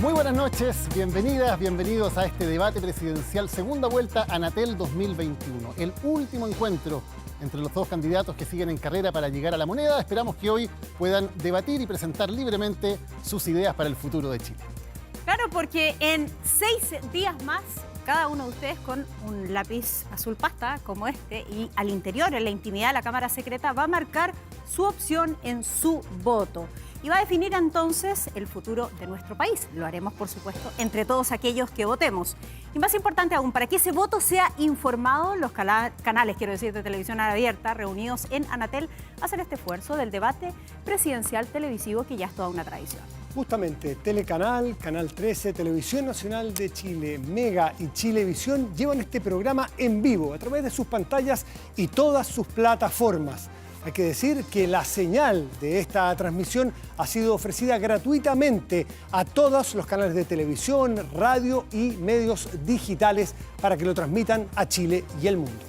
Muy buenas noches, bienvenidas, bienvenidos a este debate presidencial, segunda vuelta Anatel 2021. El último encuentro entre los dos candidatos que siguen en carrera para llegar a la moneda. Esperamos que hoy puedan debatir y presentar libremente sus ideas para el futuro de Chile. Claro, porque en 6 días más, cada uno de ustedes con un lápiz azul pasta como este y al interior, en la intimidad de la Cámara Secreta, va a marcar su opción en su voto. Y va a definir entonces el futuro de nuestro país. Lo haremos, por supuesto, entre todos aquellos que votemos. Y más importante aún, para que ese voto sea informado, los canales, quiero decir, de televisión abierta, reunidos en Anatel, hacen este esfuerzo del debate presidencial televisivo que ya es toda una tradición. Justamente, Telecanal, Canal 13, Televisión Nacional de Chile, Mega y Chilevisión llevan este programa en vivo a través de sus pantallas y todas sus plataformas. Hay que decir que la señal de esta transmisión ha sido ofrecida gratuitamente a todos los canales de televisión, radio y medios digitales para que lo transmitan a Chile y el mundo.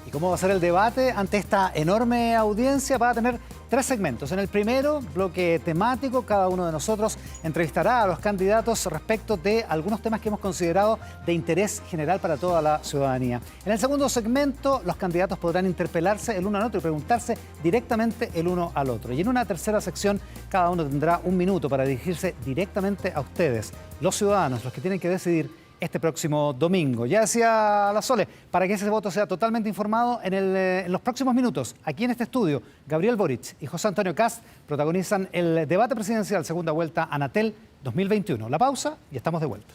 ¿Y cómo va a ser el debate ante esta enorme audiencia? Va a tener 3 segmentos. En el primero, bloque temático, cada uno de nosotros entrevistará a los candidatos respecto de algunos temas que hemos considerado de interés general para toda la ciudadanía. En el segundo segmento, los candidatos podrán interpelarse el uno al otro y preguntarse directamente el uno al otro. Y en una tercera sección, cada uno tendrá 1 minuto para dirigirse directamente a ustedes, los ciudadanos, los que tienen que decidir este próximo domingo. Ya decía la Sole, para que ese voto sea totalmente informado, en los próximos minutos, aquí en este estudio, Gabriel Boric y José Antonio Kast protagonizan el debate presidencial segunda vuelta Anatel 2021. La pausa y estamos de vuelta.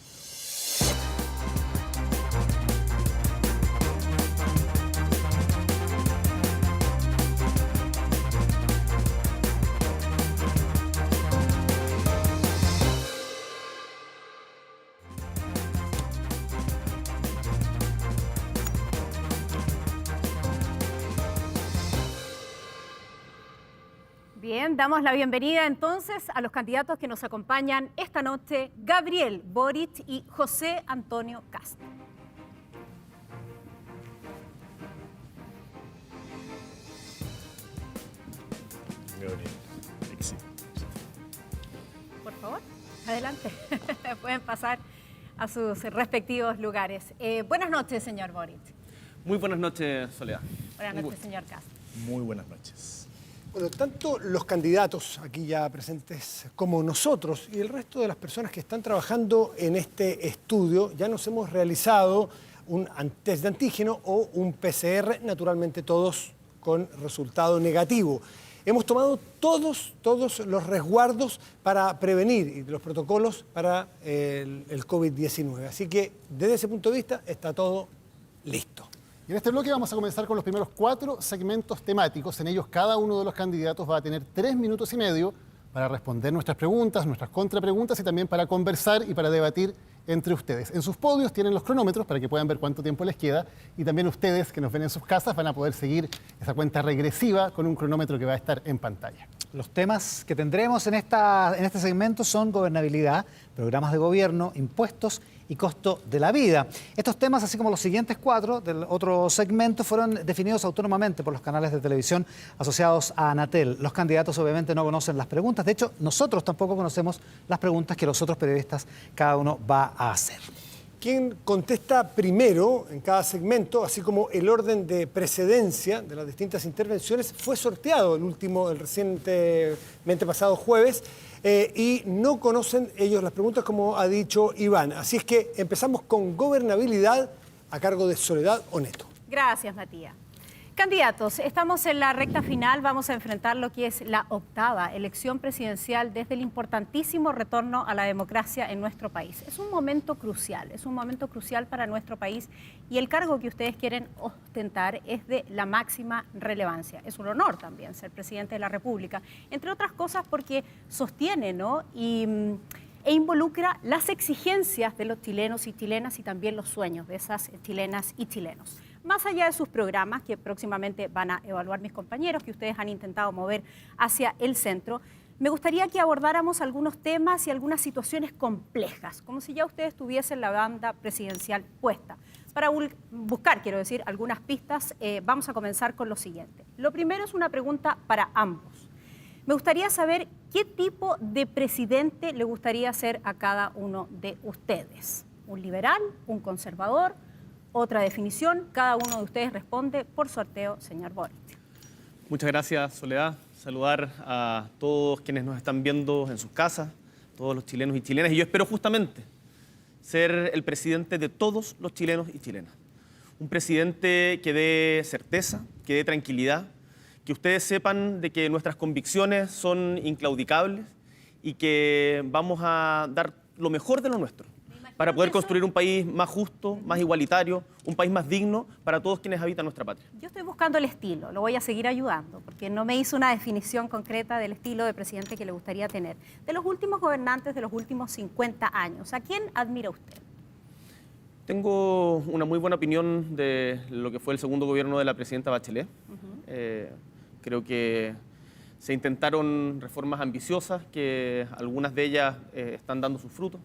Bien, damos la bienvenida entonces a los candidatos que nos acompañan esta noche, Gabriel Boric y José Antonio Kast. Gabriel, éxito. Por favor, adelante. Pueden pasar a sus respectivos lugares. Buenas noches, señor Boric. Muy buenas noches, Soledad. Buenas noches, señor Kast. Muy buenas noches. Bueno, tanto los candidatos aquí ya presentes como nosotros y el resto de las personas que están trabajando en este estudio ya nos hemos realizado un test de antígeno o un PCR, naturalmente todos con resultado negativo. Hemos tomado todos los resguardos para prevenir y los protocolos para el COVID-19. Así que desde ese punto de vista está todo listo. En este bloque vamos a comenzar con los primeros 4 segmentos temáticos. En ellos cada uno de los candidatos va a tener 3 minutos y medio para responder nuestras preguntas, nuestras contrapreguntas y también para conversar y para debatir entre ustedes. En sus podios tienen los cronómetros para que puedan ver cuánto tiempo les queda y también ustedes que nos ven en sus casas van a poder seguir esa cuenta regresiva con un cronómetro que va a estar en pantalla. Los temas que tendremos en este segmento son gobernabilidad, programas de gobierno, impuestos y costo de la vida. Estos temas, así como los siguientes 4 del otro segmento, fueron definidos autónomamente por los canales de televisión asociados a Anatel. Los candidatos obviamente no conocen las preguntas. De hecho, nosotros tampoco conocemos las preguntas que los otros periodistas, cada uno va a hacer. Quien contesta primero en cada segmento, así como el orden de precedencia de las distintas intervenciones, fue sorteado el recientemente pasado jueves y no conocen ellos las preguntas como ha dicho Iván. Así es que empezamos con gobernabilidad a cargo de Soledad Oneto. Gracias, Matías. Candidatos, estamos en la recta final, vamos a enfrentar lo que es la 8ª elección presidencial desde el importantísimo retorno a la democracia en nuestro país. Es un momento crucial para nuestro país y el cargo que ustedes quieren ostentar es de la máxima relevancia. Es un honor también ser presidente de la República, entre otras cosas porque sostiene, ¿no? e involucra las exigencias de los chilenos y chilenas y también los sueños de esas chilenas y chilenos. Más allá de sus programas, que próximamente van a evaluar mis compañeros, que ustedes han intentado mover hacia el centro, me gustaría que abordáramos algunos temas y algunas situaciones complejas, como si ya ustedes tuviesen la banda presidencial puesta. Para buscar, quiero decir, algunas pistas, vamos a comenzar con lo siguiente. Lo primero es una pregunta para ambos. Me gustaría saber qué tipo de presidente le gustaría ser a cada uno de ustedes. ¿Un liberal? ¿Un conservador? Otra definición. Cada uno de ustedes responde por sorteo, señor Boric. Muchas gracias, Soledad. Saludar a todos quienes nos están viendo en sus casas, todos los chilenos y chilenas. Y yo espero justamente ser el presidente de todos los chilenos y chilenas. Un presidente que dé certeza, que dé tranquilidad, que ustedes sepan de que nuestras convicciones son inclaudicables y que vamos a dar lo mejor de lo nuestro para poder construir un país más justo, más igualitario, un país más digno para todos quienes habitan nuestra patria. Yo estoy buscando el estilo, lo voy a seguir ayudando, porque no me hizo una definición concreta del estilo de presidente que le gustaría tener. De los últimos gobernantes de los últimos 50 años, ¿a quién admira usted? Tengo una muy buena opinión de lo que fue el segundo gobierno de la presidenta Bachelet. Creo que se intentaron reformas ambiciosas, que algunas de ellas están dando sus frutos.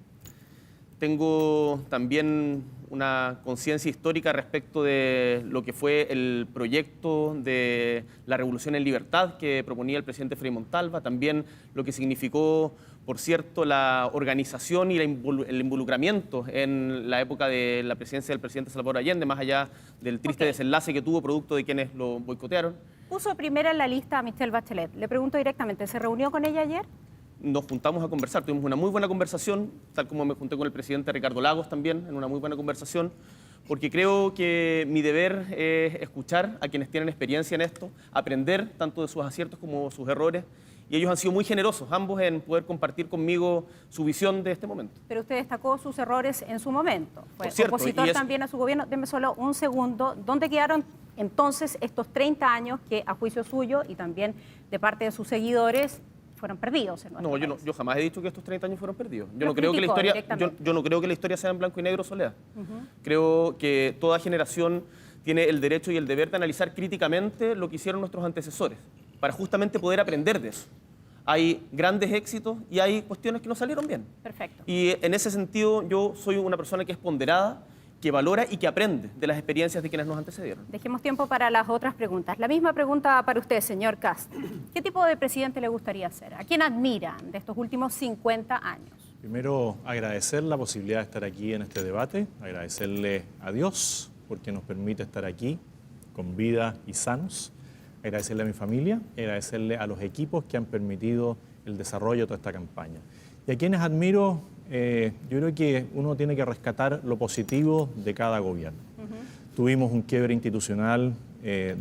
Tengo también una conciencia histórica respecto de lo que fue el proyecto de la Revolución en Libertad que proponía el presidente Frei Montalva, también lo que significó, por cierto, la organización y el involucramiento en la época de la presidencia del presidente Salvador Allende, más allá del triste desenlace que tuvo producto de quienes lo boicotearon. Puso primera en la lista a Michelle Bachelet. Le pregunto directamente, ¿se reunió con ella ayer? Nos juntamos a conversar, tuvimos una muy buena conversación, tal como me junté con el presidente Ricardo Lagos también, en una muy buena conversación, porque creo que mi deber es escuchar a quienes tienen experiencia en esto, aprender tanto de sus aciertos como sus errores, y ellos han sido muy generosos, ambos, en poder compartir conmigo su visión de este momento. Pero usted destacó sus errores en su momento. Fue Por cierto, opositor también a su gobierno. Deme solo un segundo. ¿Dónde quedaron entonces estos 30 años que, a juicio suyo y también de parte de sus seguidores, fueron perdidos en nuestro país? Yo jamás he dicho que estos 30 años fueron perdidos. Yo Lo no creo que la criticó historia, directamente. yo no creo que la historia sea en blanco y negro, Soledad. Creo que toda generación tiene el derecho y el deber de analizar críticamente lo que hicieron nuestros antecesores, para justamente poder aprender de eso. Hay grandes éxitos y hay cuestiones que no salieron bien. Perfecto. Y en ese sentido yo soy una persona que es ponderada, que valora y que aprende de las experiencias de quienes nos antecedieron. Dejemos tiempo para las otras preguntas. La misma pregunta para usted, señor Kast. ¿Qué tipo de presidente le gustaría ser? ¿A quién admiran de estos últimos 50 años? Primero, agradecer la posibilidad de estar aquí en este debate, agradecerle a Dios porque nos permite estar aquí con vida y sanos, agradecerle a mi familia y agradecerle a los equipos que han permitido el desarrollo de toda esta campaña. Y a quienes admiro, yo creo que uno tiene que rescatar lo positivo de cada gobierno. Tuvimos un quiebre institucional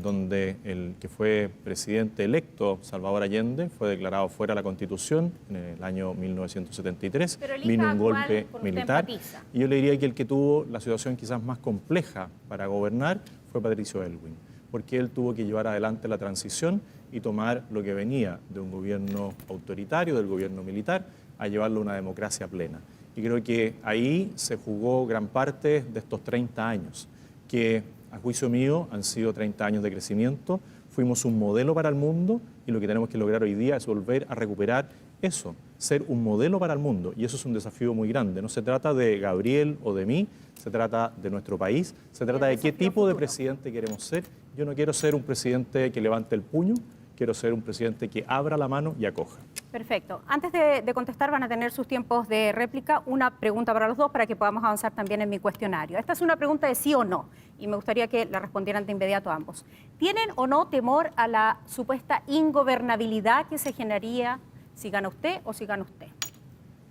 donde el que fue presidente electo, Salvador Allende, fue declarado fuera de la Constitución en el año 1973. Pero elija vino un cuál golpe con usted militar. empatiza. Y yo le diría que el que tuvo la situación quizás más compleja para gobernar fue Patricio Aylwin, porque él tuvo que llevar adelante la transición y tomar lo que venía de un gobierno autoritario, del gobierno militar, a llevarlo a una democracia plena. Y creo que ahí se jugó gran parte de estos 30 años, que a juicio mío han sido 30 años de crecimiento, fuimos un modelo para el mundo y lo que tenemos que lograr hoy día es volver a recuperar eso, ser un modelo para el mundo, y eso es un desafío muy grande. No se trata de Gabriel o de mí, se trata de nuestro país, se trata de qué tipo de presidente queremos ser. Yo no quiero ser un presidente que levante el puño, quiero ser un presidente que abra la mano y acoja. Perfecto. Antes de contestar, van a tener sus tiempos de réplica. Una pregunta para los dos para que podamos avanzar también en mi cuestionario. Esta es una pregunta de sí o no y me gustaría que la respondieran de inmediato ambos. ¿Tienen o no temor a la supuesta ingobernabilidad que se generaría si gana usted o si gana usted?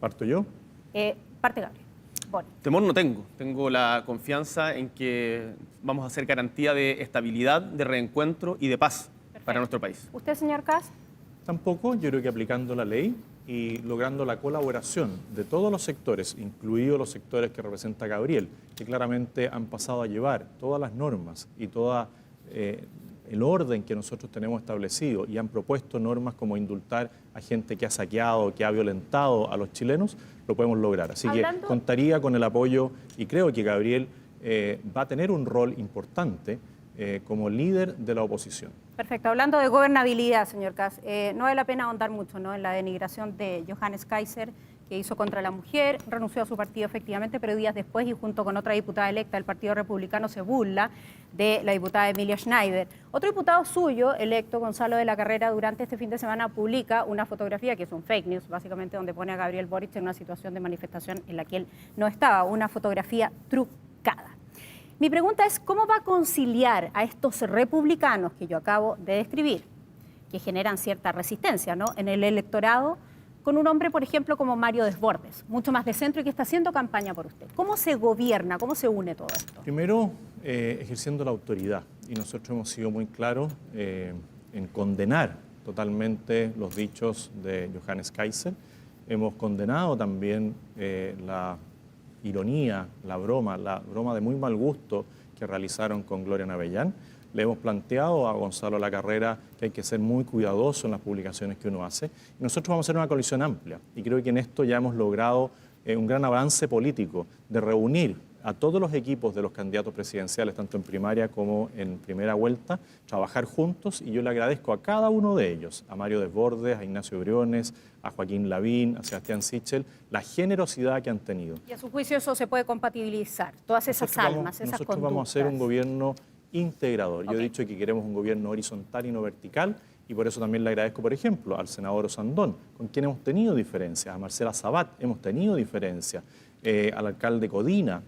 ¿Parto yo? Parte Gabriel. Boni. Temor no tengo. Tengo la confianza en que vamos a hacer garantía de estabilidad, de reencuentro y de paz para nuestro país. ¿Usted, señor Kast? Tampoco, yo creo que aplicando la ley y logrando la colaboración de todos los sectores, incluidos los sectores que representa Gabriel, que claramente han pasado a llevar todas las normas y todo el orden que nosotros tenemos establecido y han propuesto normas como indultar a gente que ha saqueado, que ha violentado a los chilenos, lo podemos lograr. Así que contaría con el apoyo y creo que Gabriel va a tener un rol importante como líder de la oposición. Perfecto. Hablando de gobernabilidad, señor Kast, no vale la pena ahondar mucho, ¿no?, en la denigración de Johannes Kaiser que hizo contra la mujer, renunció a su partido efectivamente, pero días después y junto con otra diputada electa del Partido Republicano se burla de la diputada Emilia Schneider. Otro diputado suyo, electo, Gonzalo de la Carrera, durante este fin de semana publica una fotografía que es un fake news, básicamente donde pone a Gabriel Boric en una situación de manifestación en la que él no estaba, una fotografía trucada. Mi pregunta es, ¿cómo va a conciliar a estos republicanos que yo acabo de describir, que generan cierta resistencia, ¿no?, en el electorado, con un hombre, por ejemplo, como Mario Desbordes, mucho más de centro y que está haciendo campaña por usted? ¿Cómo se gobierna, cómo se une todo esto? Primero, ejerciendo la autoridad. Y nosotros hemos sido muy claros en condenar totalmente los dichos de Johannes Kaiser. Hemos condenado también la ironía, la broma de muy mal gusto que realizaron con Gloria Navellán. Le hemos planteado a Gonzalo La Carrera que hay que ser muy cuidadoso en las publicaciones que uno hace. Y nosotros vamos a hacer una coalición amplia. Y creo que en esto ya hemos logrado un gran avance político de reunir a todos los equipos de los candidatos presidenciales, tanto en primaria como en primera vuelta, trabajar juntos. Y yo le agradezco a cada uno de ellos, a Mario Desbordes, a Ignacio Briones, a Joaquín Lavín, a Sebastián Sichel, la generosidad que han tenido. Y a su juicio eso se puede compatibilizar, todas esas almas, esas nosotros conductas. vamos a hacer un gobierno integrador. Yo he dicho que queremos un gobierno horizontal y no vertical, y por eso también le agradezco, por ejemplo, al senador Osandón, con quien hemos tenido diferencias, a Marcela Sabat hemos tenido diferencias, al alcalde Codina.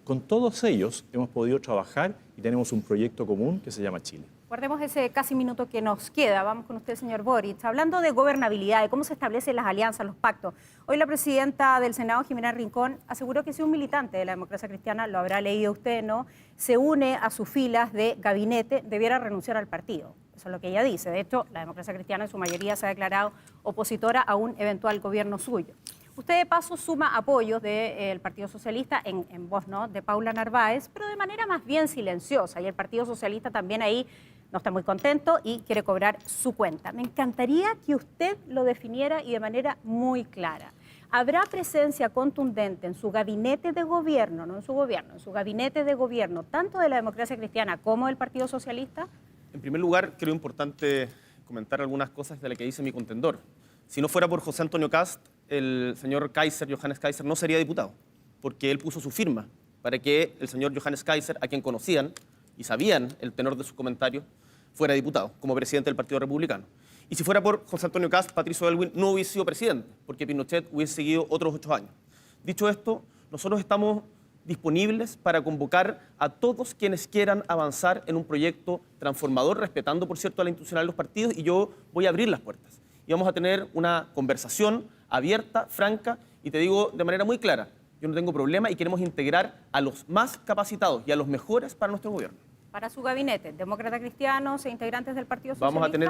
Con todos ellos hemos podido trabajar y tenemos un proyecto común que se llama Chile. Guardemos ese casi minuto que nos queda. Vamos con usted, señor Boric. Hablando de gobernabilidad, de cómo se establecen las alianzas, los pactos. Hoy la presidenta del Senado, Jimena Rincón, aseguró que si un militante de la democracia cristiana, lo habrá leído usted, ¿no?, se une a sus filas de gabinete, debiera renunciar al partido. Eso es lo que ella dice. De hecho, la democracia cristiana en su mayoría se ha declarado opositora a un eventual gobierno suyo. Usted de paso suma apoyos del Partido Socialista en voz, ¿no?, de Paula Narváez, pero de manera más bien silenciosa. Y el Partido Socialista también ahí no está muy contento y quiere cobrar su cuenta. Me encantaría que usted lo definiera y de manera muy clara. ¿Habrá presencia contundente en su gabinete de gobierno, no en su gobierno, en su gabinete de gobierno, tanto de la democracia cristiana como del Partido Socialista? En primer lugar, creo importante comentar algunas cosas de las que dice mi contendor. Si no fuera por José Antonio Kast, el señor Kaiser, Johannes Kaiser, no sería diputado, porque él puso su firma para que el señor Johannes Kaiser, a quien conocían y sabían el tenor de sus comentarios, fuera diputado, como presidente del Partido Republicano. Y si fuera por José Antonio Kast, Patricio Aylwin no hubiese sido presidente, porque Pinochet hubiese seguido otros 8 años. Dicho esto, nosotros estamos disponibles para convocar a todos quienes quieran avanzar en un proyecto transformador, respetando, por cierto, a la institucionalidad de los partidos, y yo voy a abrir las puertas. Y vamos a tener una conversación abierta, franca, y te digo de manera muy clara, yo no tengo problema y queremos integrar a los más capacitados y a los mejores para nuestro gobierno. Para su gabinete, demócratas cristianos e integrantes del Partido Socialista. Vamos a tener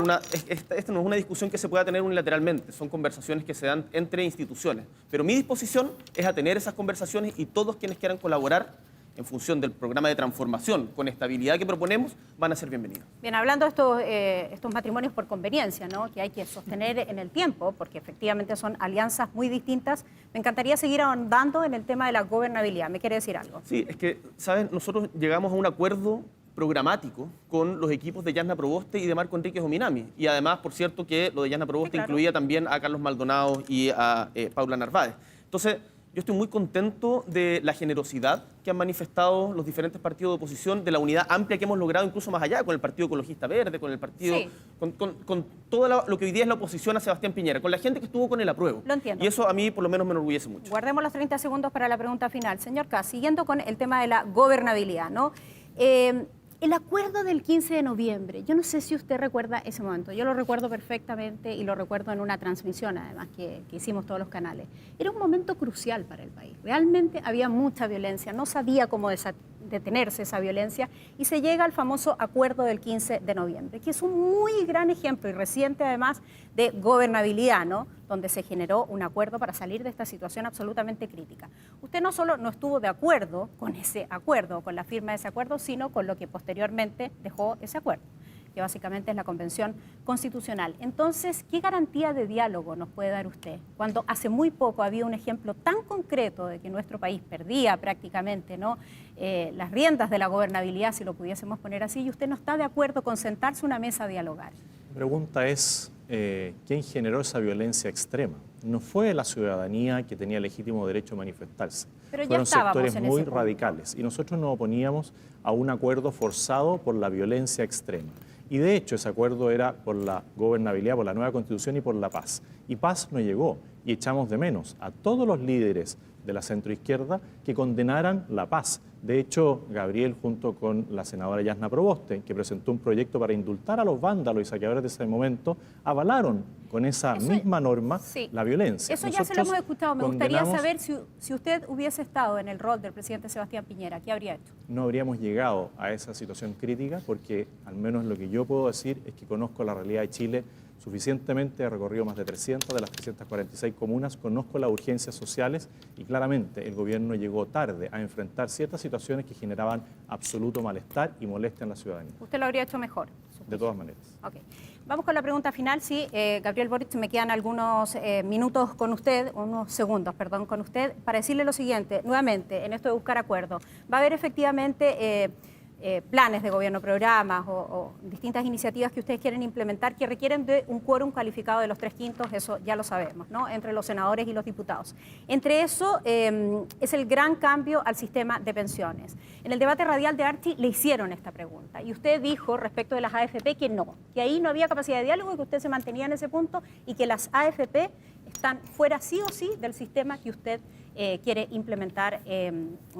esta no es una discusión que se pueda tener unilateralmente, son conversaciones que se dan entre instituciones. Pero mi disposición es a tener esas conversaciones y todos quienes quieran colaborar en función del programa de transformación con estabilidad que proponemos van a ser bienvenidos. Bien, hablando de estos matrimonios por conveniencia, ¿no?, que hay que sostener en el tiempo, porque efectivamente son alianzas muy distintas, me encantaría seguir ahondando en el tema de la gobernabilidad. ¿Me quiere decir algo? Sí, es que, ¿saben? Nosotros llegamos a un acuerdo programático con los equipos de Yasna Proboste y de Marco Enríquez Ominami. Y además, por cierto, que lo de Yasna Proboste incluía también a Carlos Maldonado y a Paula Narváez. Entonces, yo estoy muy contento de la generosidad que han manifestado los diferentes partidos de oposición, de la unidad amplia que hemos logrado incluso más allá, con el Partido Ecologista Verde, con el partido, sí, con todo lo que hoy día es la oposición a Sebastián Piñera, con la gente que estuvo con el apruebo. Lo entiendo. Y eso a mí por lo menos me enorgullece mucho. Guardemos los 30 segundos para la pregunta final. Señor Kast, siguiendo con el tema de la gobernabilidad, ¿no? El acuerdo del 15 de noviembre, yo no sé si usted recuerda ese momento, yo lo recuerdo perfectamente y lo recuerdo en una transmisión además que hicimos todos los canales. Era un momento crucial para el país, realmente había mucha violencia, no sabía cómo detenerse esa violencia y se llega al famoso acuerdo del 15 de noviembre, que es un muy gran ejemplo y reciente además de gobernabilidad, ¿no?, donde se generó un acuerdo para salir de esta situación absolutamente crítica. Usted no solo no estuvo de acuerdo con ese acuerdo, con la firma de ese acuerdo, sino con lo que posteriormente dejó ese acuerdo, que básicamente es la Convención Constitucional. Entonces, ¿qué garantía de diálogo nos puede dar usted cuando hace muy poco había un ejemplo tan concreto de que nuestro país perdía prácticamente, ¿no?, las riendas de la gobernabilidad, si lo pudiésemos poner así, y usted no está de acuerdo con sentarse a una mesa a dialogar? La pregunta es, ¿quién generó esa violencia extrema? no fue la ciudadanía que tenía legítimo derecho a manifestarse. Pero ya Fueron estábamos sectores en muy ese punto. radicales y nosotros nos oponíamos a un acuerdo forzado por la violencia extrema. Y de hecho ese acuerdo era por la gobernabilidad, por la nueva Constitución y por la paz. Y paz no llegó y echamos de menos a todos los líderes de la centroizquierda que condenaran la paz. De hecho, Gabriel, junto con la senadora Yasna Proboste, que presentó un proyecto para indultar a los vándalos y saqueadores de ese momento, avalaron con esa misma norma sí, la violencia. Eso ya se lo hemos escuchado. Me gustaría condenamos- saber si usted hubiese estado en el rol del presidente Sebastián Piñera, ¿qué habría hecho? No habríamos llegado a esa situación crítica porque al menos lo que yo puedo decir es que conozco la realidad de Chile suficientemente, he recorrido más de 300 de las 346 comunas, conozco las urgencias sociales y claramente el gobierno llegó tarde a enfrentar ciertas situaciones que generaban absoluto malestar y molestia en la ciudadanía, Usted lo habría hecho mejor. de todas maneras. Ok. Vamos con la pregunta final. Sí, Gabriel Boric, me quedan algunos minutos con usted, unos segundos, perdón, con usted, para decirle lo siguiente, nuevamente, en esto de buscar acuerdos. ¿Va a haber efectivamente planes de gobierno, programas o distintas iniciativas que ustedes quieren implementar que requieren de un quórum calificado de los 3/5? Eso ya lo sabemos, ¿no? Entre los senadores y los diputados. Entre eso es el gran cambio al sistema de pensiones. En el debate radial de Archie le hicieron esta pregunta y usted dijo respecto de las AFP que no, que ahí no había capacidad de diálogo y que usted se mantenía en ese punto y que las AFP están fuera sí o sí del sistema que usted quiere implementar,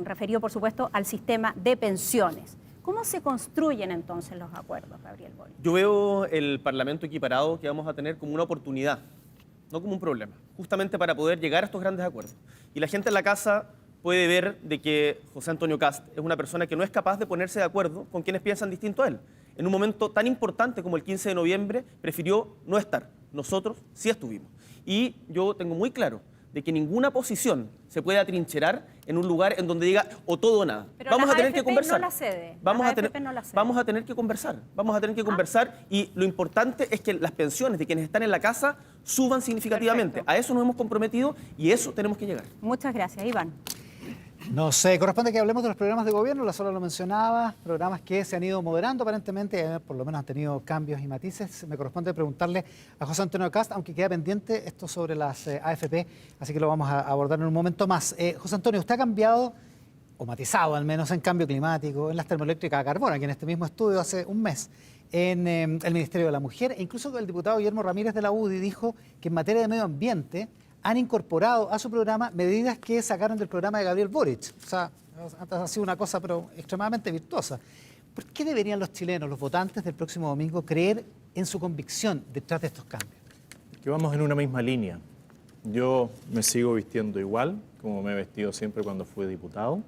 referido por supuesto al sistema de pensiones. ¿Cómo se construyen entonces los acuerdos, Gabriel Boric? Yo veo el Parlamento equiparado que vamos a tener como una oportunidad, no como un problema, justamente para poder llegar a estos grandes acuerdos. Y la gente en la casa puede ver de que José Antonio Kast es una persona que no es capaz de ponerse de acuerdo con quienes piensan distinto a él. En un momento tan importante como el 15 de noviembre, prefirió no estar. Nosotros sí estuvimos. Y yo tengo muy claro de que ninguna posición se puede atrincherar en un lugar en donde diga o todo o nada. Pero Vamos las a tener que AFP conversar. no la cede. Vamos Las a tener, AFP no la cede. vamos a tener que conversar. Vamos a tener que conversar y lo importante es que las pensiones de quienes están en la casa suban significativamente. Perfecto. A eso nos hemos comprometido y eso tenemos que llegar. Muchas gracias, Iván. Nos corresponde que hablemos de los programas de gobierno, la Sola lo mencionaba, programas que se han ido moderando aparentemente, por lo menos han tenido cambios y matices. Me corresponde preguntarle a José Antonio Kast, aunque queda pendiente esto sobre las AFP, así que lo vamos a abordar en un momento más. José Antonio, usted ha cambiado, o matizado al menos, en cambio climático, en las termoeléctricas a carbón, aquí en este mismo estudio hace un mes, en el Ministerio de la Mujer, e incluso el diputado Guillermo Ramírez de la UDI dijo que en materia de medio ambiente han incorporado a su programa medidas que sacaron del programa de Gabriel Boric. O sea, ha sido una cosa pero extremadamente virtuosa. ¿Por qué deberían los chilenos, los votantes del próximo domingo, creer en su convicción detrás de estos cambios? Que vamos en una misma línea. Yo me sigo vistiendo igual, como me he vestido siempre cuando fui diputado.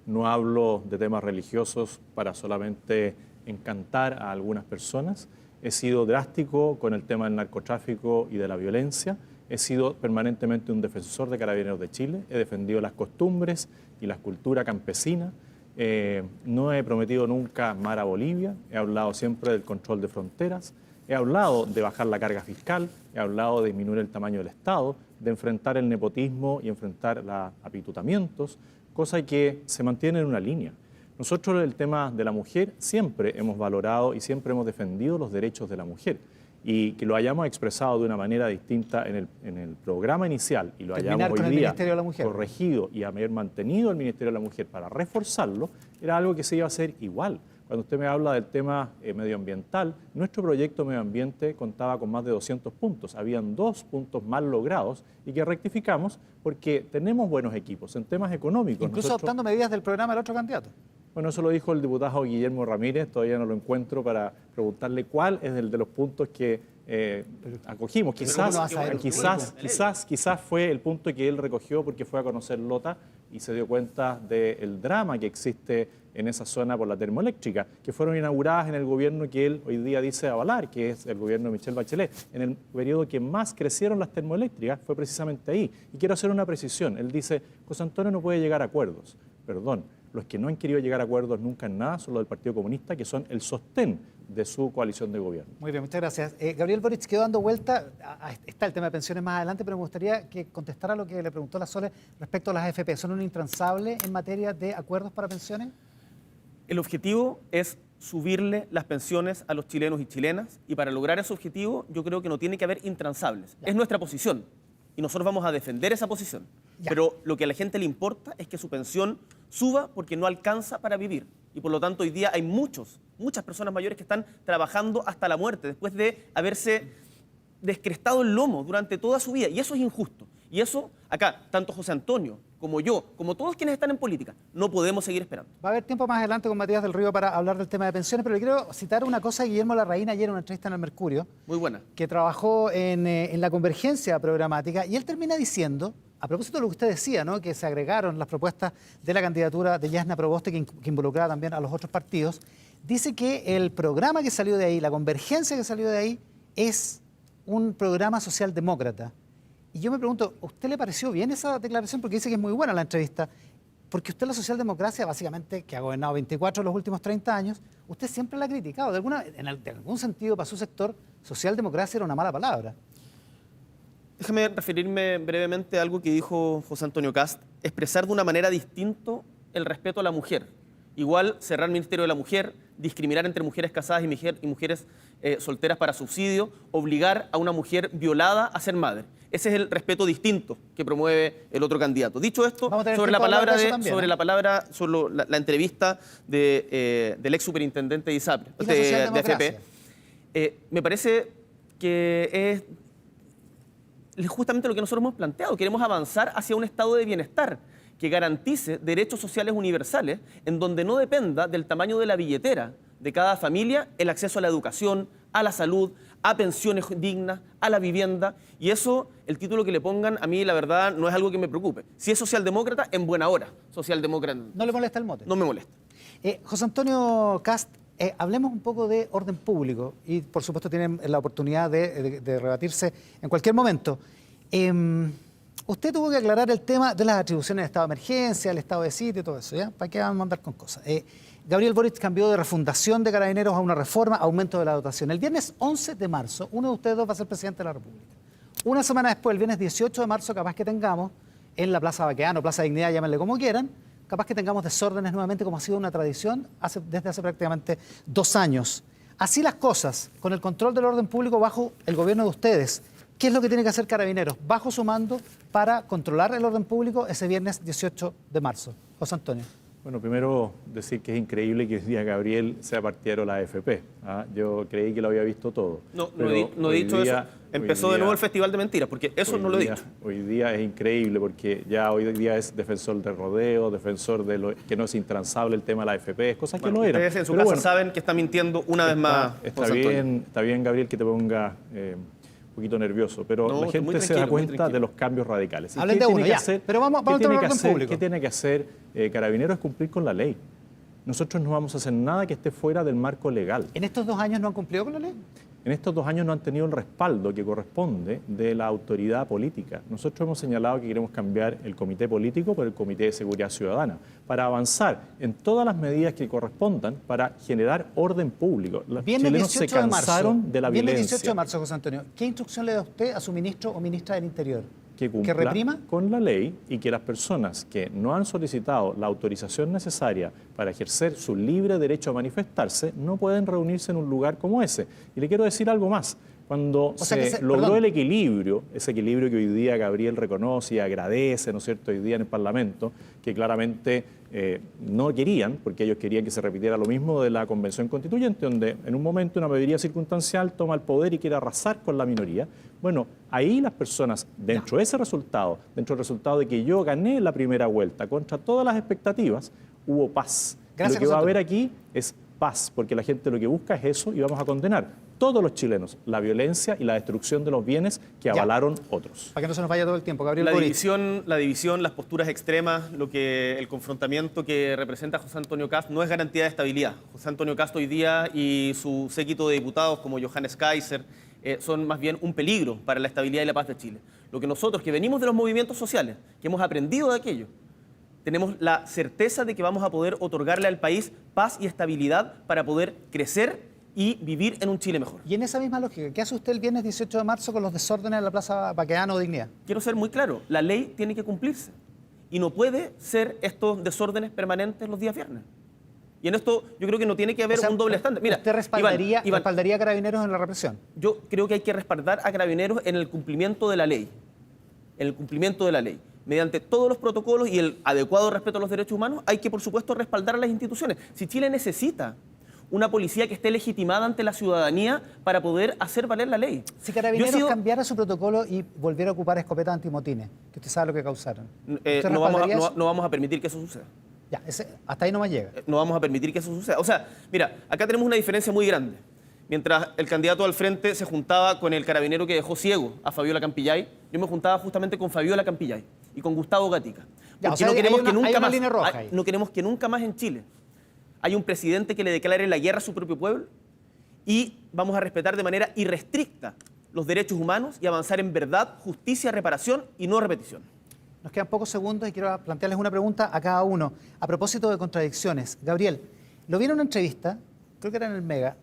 No hablo de temas religiosos para solamente encantar a algunas personas. He sido drástico con el tema del narcotráfico y de la violencia. He sido permanentemente un defensor de Carabineros de Chile. He defendido las costumbres y la cultura campesina. No he prometido nunca mar a Bolivia. He hablado siempre del control de fronteras. He hablado de bajar la carga fiscal. He hablado de disminuir el tamaño del Estado, de enfrentar el nepotismo y enfrentar los apitutamientos, cosa que se mantiene en una línea. Nosotros el tema de la mujer siempre hemos valorado y siempre hemos defendido los derechos de la mujer. Y que lo hayamos expresado de una manera distinta en el programa inicial y lo Terminar hayamos con hoy el día Ministerio de la Mujer. corregido y haber mantenido el Ministerio de la Mujer para reforzarlo, era algo que se iba a hacer igual. Cuando usted me habla del tema medioambiental, nuestro proyecto medio ambiente contaba con más de 200 puntos. Habían 2 puntos mal logrados y que rectificamos porque tenemos buenos equipos en temas económicos. Incluso Nosotros- adoptando medidas del programa del otro candidato. Bueno, eso lo dijo el diputado Guillermo Ramírez, todavía no lo encuentro para preguntarle cuál es el de los puntos que acogimos. ¿cómo no vas a ver? Quizás fue el punto que él recogió porque fue a conocer Lota y se dio cuenta del drama que existe en esa zona por la termoeléctrica, que fueron inauguradas en el gobierno que él hoy día dice avalar, que es el gobierno de Michelle Bachelet. En el periodo que más crecieron las termoeléctricas fue precisamente ahí. Y quiero hacer una precisión. Él dice, José Antonio no puede llegar a acuerdos. Perdón, los que no han querido llegar a acuerdos nunca en nada son los del Partido Comunista, que son el sostén de su coalición de gobierno. Muy bien, muchas gracias. Gabriel Boric quedó dando vuelta, está el tema de pensiones más adelante, pero me gustaría que contestara lo que le preguntó la Sole respecto a las AFP. ¿Son un intransable en materia de acuerdos para pensiones? El objetivo es subirle las pensiones a los chilenos y chilenas y para lograr ese objetivo yo creo que no tiene que haber intransables. Es nuestra posición. y nosotros vamos a defender esa posición. Ya. Pero lo que a la gente le importa es que su pensión suba porque no alcanza para vivir. Y por lo tanto hoy día hay muchas personas mayores que están trabajando hasta la muerte después de haberse descrestado el lomo durante toda su vida. Y eso es injusto. Y eso, acá, tanto José Antonio como yo, como todos quienes están en política, no podemos seguir esperando. Va a haber tiempo más adelante con Matías del Río para hablar del tema de pensiones, pero le quiero citar una cosa de Guillermo Larraín ayer en una entrevista en El Mercurio, Muy buena. que trabajó en la convergencia programática, y él termina diciendo, a propósito de lo que usted decía, ¿no?, que se agregaron las propuestas de la candidatura de Yasna Proboste, que involucraba también a los otros partidos, dice que el programa que salió de ahí, la convergencia que salió de ahí, es un programa socialdemócrata. Y yo me pregunto, ¿a usted le pareció bien esa declaración? Porque dice que es muy buena la entrevista. Porque usted la socialdemocracia, básicamente, que ha gobernado 24 de los últimos 30 años, usted siempre la ha criticado. De algún sentido, para su sector, socialdemocracia era una mala palabra. Déjame referirme brevemente a algo que dijo José Antonio Kast, expresar de una manera distinta el respeto a la mujer. Igual cerrar el Ministerio de la Mujer, discriminar entre mujeres casadas y mujeres solteras para subsidio, obligar a una mujer violada a ser madre. Ese es el respeto distinto que promueve el otro candidato. Dicho esto, sobre la entrevista del ex superintendente de ISAPRE, de AFP, me parece que es justamente lo que nosotros hemos planteado. Queremos avanzar hacia un estado de bienestar que garantice derechos sociales universales en donde no dependa del tamaño de la billetera de cada familia el acceso a la educación, a la salud, a pensiones dignas, a la vivienda. Y eso, el título que le pongan, a mí la verdad no es algo que me preocupe. Si es socialdemócrata, en buena hora. Socialdemócrata. ¿No le molesta el mote? No me molesta. José Antonio Kast, hablemos un poco de orden público y por supuesto tienen la oportunidad de rebatirse en cualquier momento. Usted tuvo que aclarar el tema de las atribuciones de estado de emergencia, el estado de sitio y todo eso, ¿ya? ¿Para qué vamos a andar con cosas? Gabriel Boric cambió de refundación de Carabineros a una reforma, aumento de la dotación. El viernes 11 de marzo, uno de ustedes dos va a ser presidente de la República. Una semana después, el viernes 18 de marzo, capaz que tengamos en la Plaza Baqueano, Plaza Dignidad, llámenle como quieran, capaz que tengamos desórdenes nuevamente, como ha sido una tradición desde hace prácticamente 2 años. Así las cosas, con el control del orden público bajo el gobierno de ustedes, ¿qué es lo que tiene que hacer Carabineros bajo su mando para controlar el orden público ese viernes 18 de marzo? José Antonio. Bueno, primero decir que es increíble que hoy día Gabriel sea partidario de la AFP. Yo creí que lo había visto todo. No he dicho eso. Empezó de nuevo el festival de mentiras, porque eso no lo he dicho. Hoy día es increíble porque ya hoy día es defensor del rodeo, defensor de que no es intransable el tema de la AFP, cosas que no eran. Ustedes en su casa saben que está mintiendo una vez más. Está bien, Gabriel, que te ponga un poquito nervioso, pero la gente se da cuenta de los cambios radicales. Hablen de uno, ya. Pero vamos a entrar en orden público. ¿Qué tiene que hacer Carabineros? Es cumplir con la ley. Nosotros no vamos a hacer nada que esté fuera del marco legal. ¿En estos 2 años no han cumplido con la ley? En estos 2 años no han tenido el respaldo que corresponde de la autoridad política. Nosotros hemos señalado que queremos cambiar el comité político por el Comité de Seguridad Ciudadana para avanzar en todas las medidas que correspondan para generar orden público. Los chilenos se cansaron de la violencia. Viene el 18 de marzo, José Antonio. ¿Qué instrucción le da usted a su ministro o ministra del Interior? Que cumpla reprima con la ley y que las personas que no han solicitado la autorización necesaria para ejercer su libre derecho a manifestarse no pueden reunirse en un lugar como ese. Y le quiero decir algo más. Cuando se logró el equilibrio, ese equilibrio que hoy día Gabriel reconoce y agradece, ¿no es cierto?, hoy día en el Parlamento, que claramente no querían, porque ellos querían que se repitiera lo mismo de la Convención Constituyente, donde en un momento una mayoría circunstancial toma el poder y quiere arrasar con la minoría. Bueno, ahí las personas, dentro de ese resultado, dentro del resultado de que yo gané la primera vuelta contra todas las expectativas, hubo paz. Gracias, lo que va a haber aquí es paz, porque la gente lo que busca es eso y vamos a condenar todos los chilenos la violencia y la destrucción de los bienes que avalaron otros. Para que no se nos vaya todo el tiempo, Gabriel. La división, las posturas extremas, el confrontamiento que representa José Antonio Kast no es garantía de estabilidad. José Antonio Kast hoy día y su séquito de diputados como Johannes Kaiser son más bien un peligro para la estabilidad y la paz de Chile. Lo que nosotros, que venimos de los movimientos sociales, que hemos aprendido de aquello, tenemos la certeza de que vamos a poder otorgarle al país paz y estabilidad para poder crecer y vivir en un Chile mejor. Y en esa misma lógica, ¿qué hace usted el viernes 18 de marzo con los desórdenes en la Plaza Baqueano o Dignidad? Quiero ser muy claro, la ley tiene que cumplirse y no puede ser estos desórdenes permanentes los días viernes. Y en esto yo creo que no tiene que haber un doble estándar. Mira, ¿usted respaldaría a Carabineros en la represión? Yo creo que hay que respaldar a Carabineros en el cumplimiento de la ley. en el cumplimiento de la ley, mediante todos los protocolos y el adecuado respeto a los derechos humanos, hay que, por supuesto, respaldar a las instituciones. Si Chile necesita una policía que esté legitimada ante la ciudadanía para poder hacer valer la ley. Si Carabineros cambiara su protocolo y volviera a ocupar escopetas antimotines, que usted sabe lo que causaron, ¿usted no respaldaría eso? vamos a permitir que eso suceda. Ya, hasta ahí no más llega. No vamos a permitir que eso suceda. O sea, mira, acá tenemos una diferencia muy grande. Mientras el candidato al frente se juntaba con el carabinero que dejó ciego a Fabiola Campillay, yo me juntaba justamente con Fabiola Campillay y con Gustavo Gatica. Ya, Porque o sea, no queremos que hay nunca una más, línea roja ahí. no queremos que nunca más en Chile haya un presidente que le declare la guerra a su propio pueblo, y vamos a respetar de manera irrestricta los derechos humanos y avanzar en verdad, justicia, reparación y no repetición. Nos quedan pocos segundos y quiero plantearles una pregunta a cada uno. A propósito de contradicciones, Gabriel, lo vi en una entrevista, creo que era en el Mega,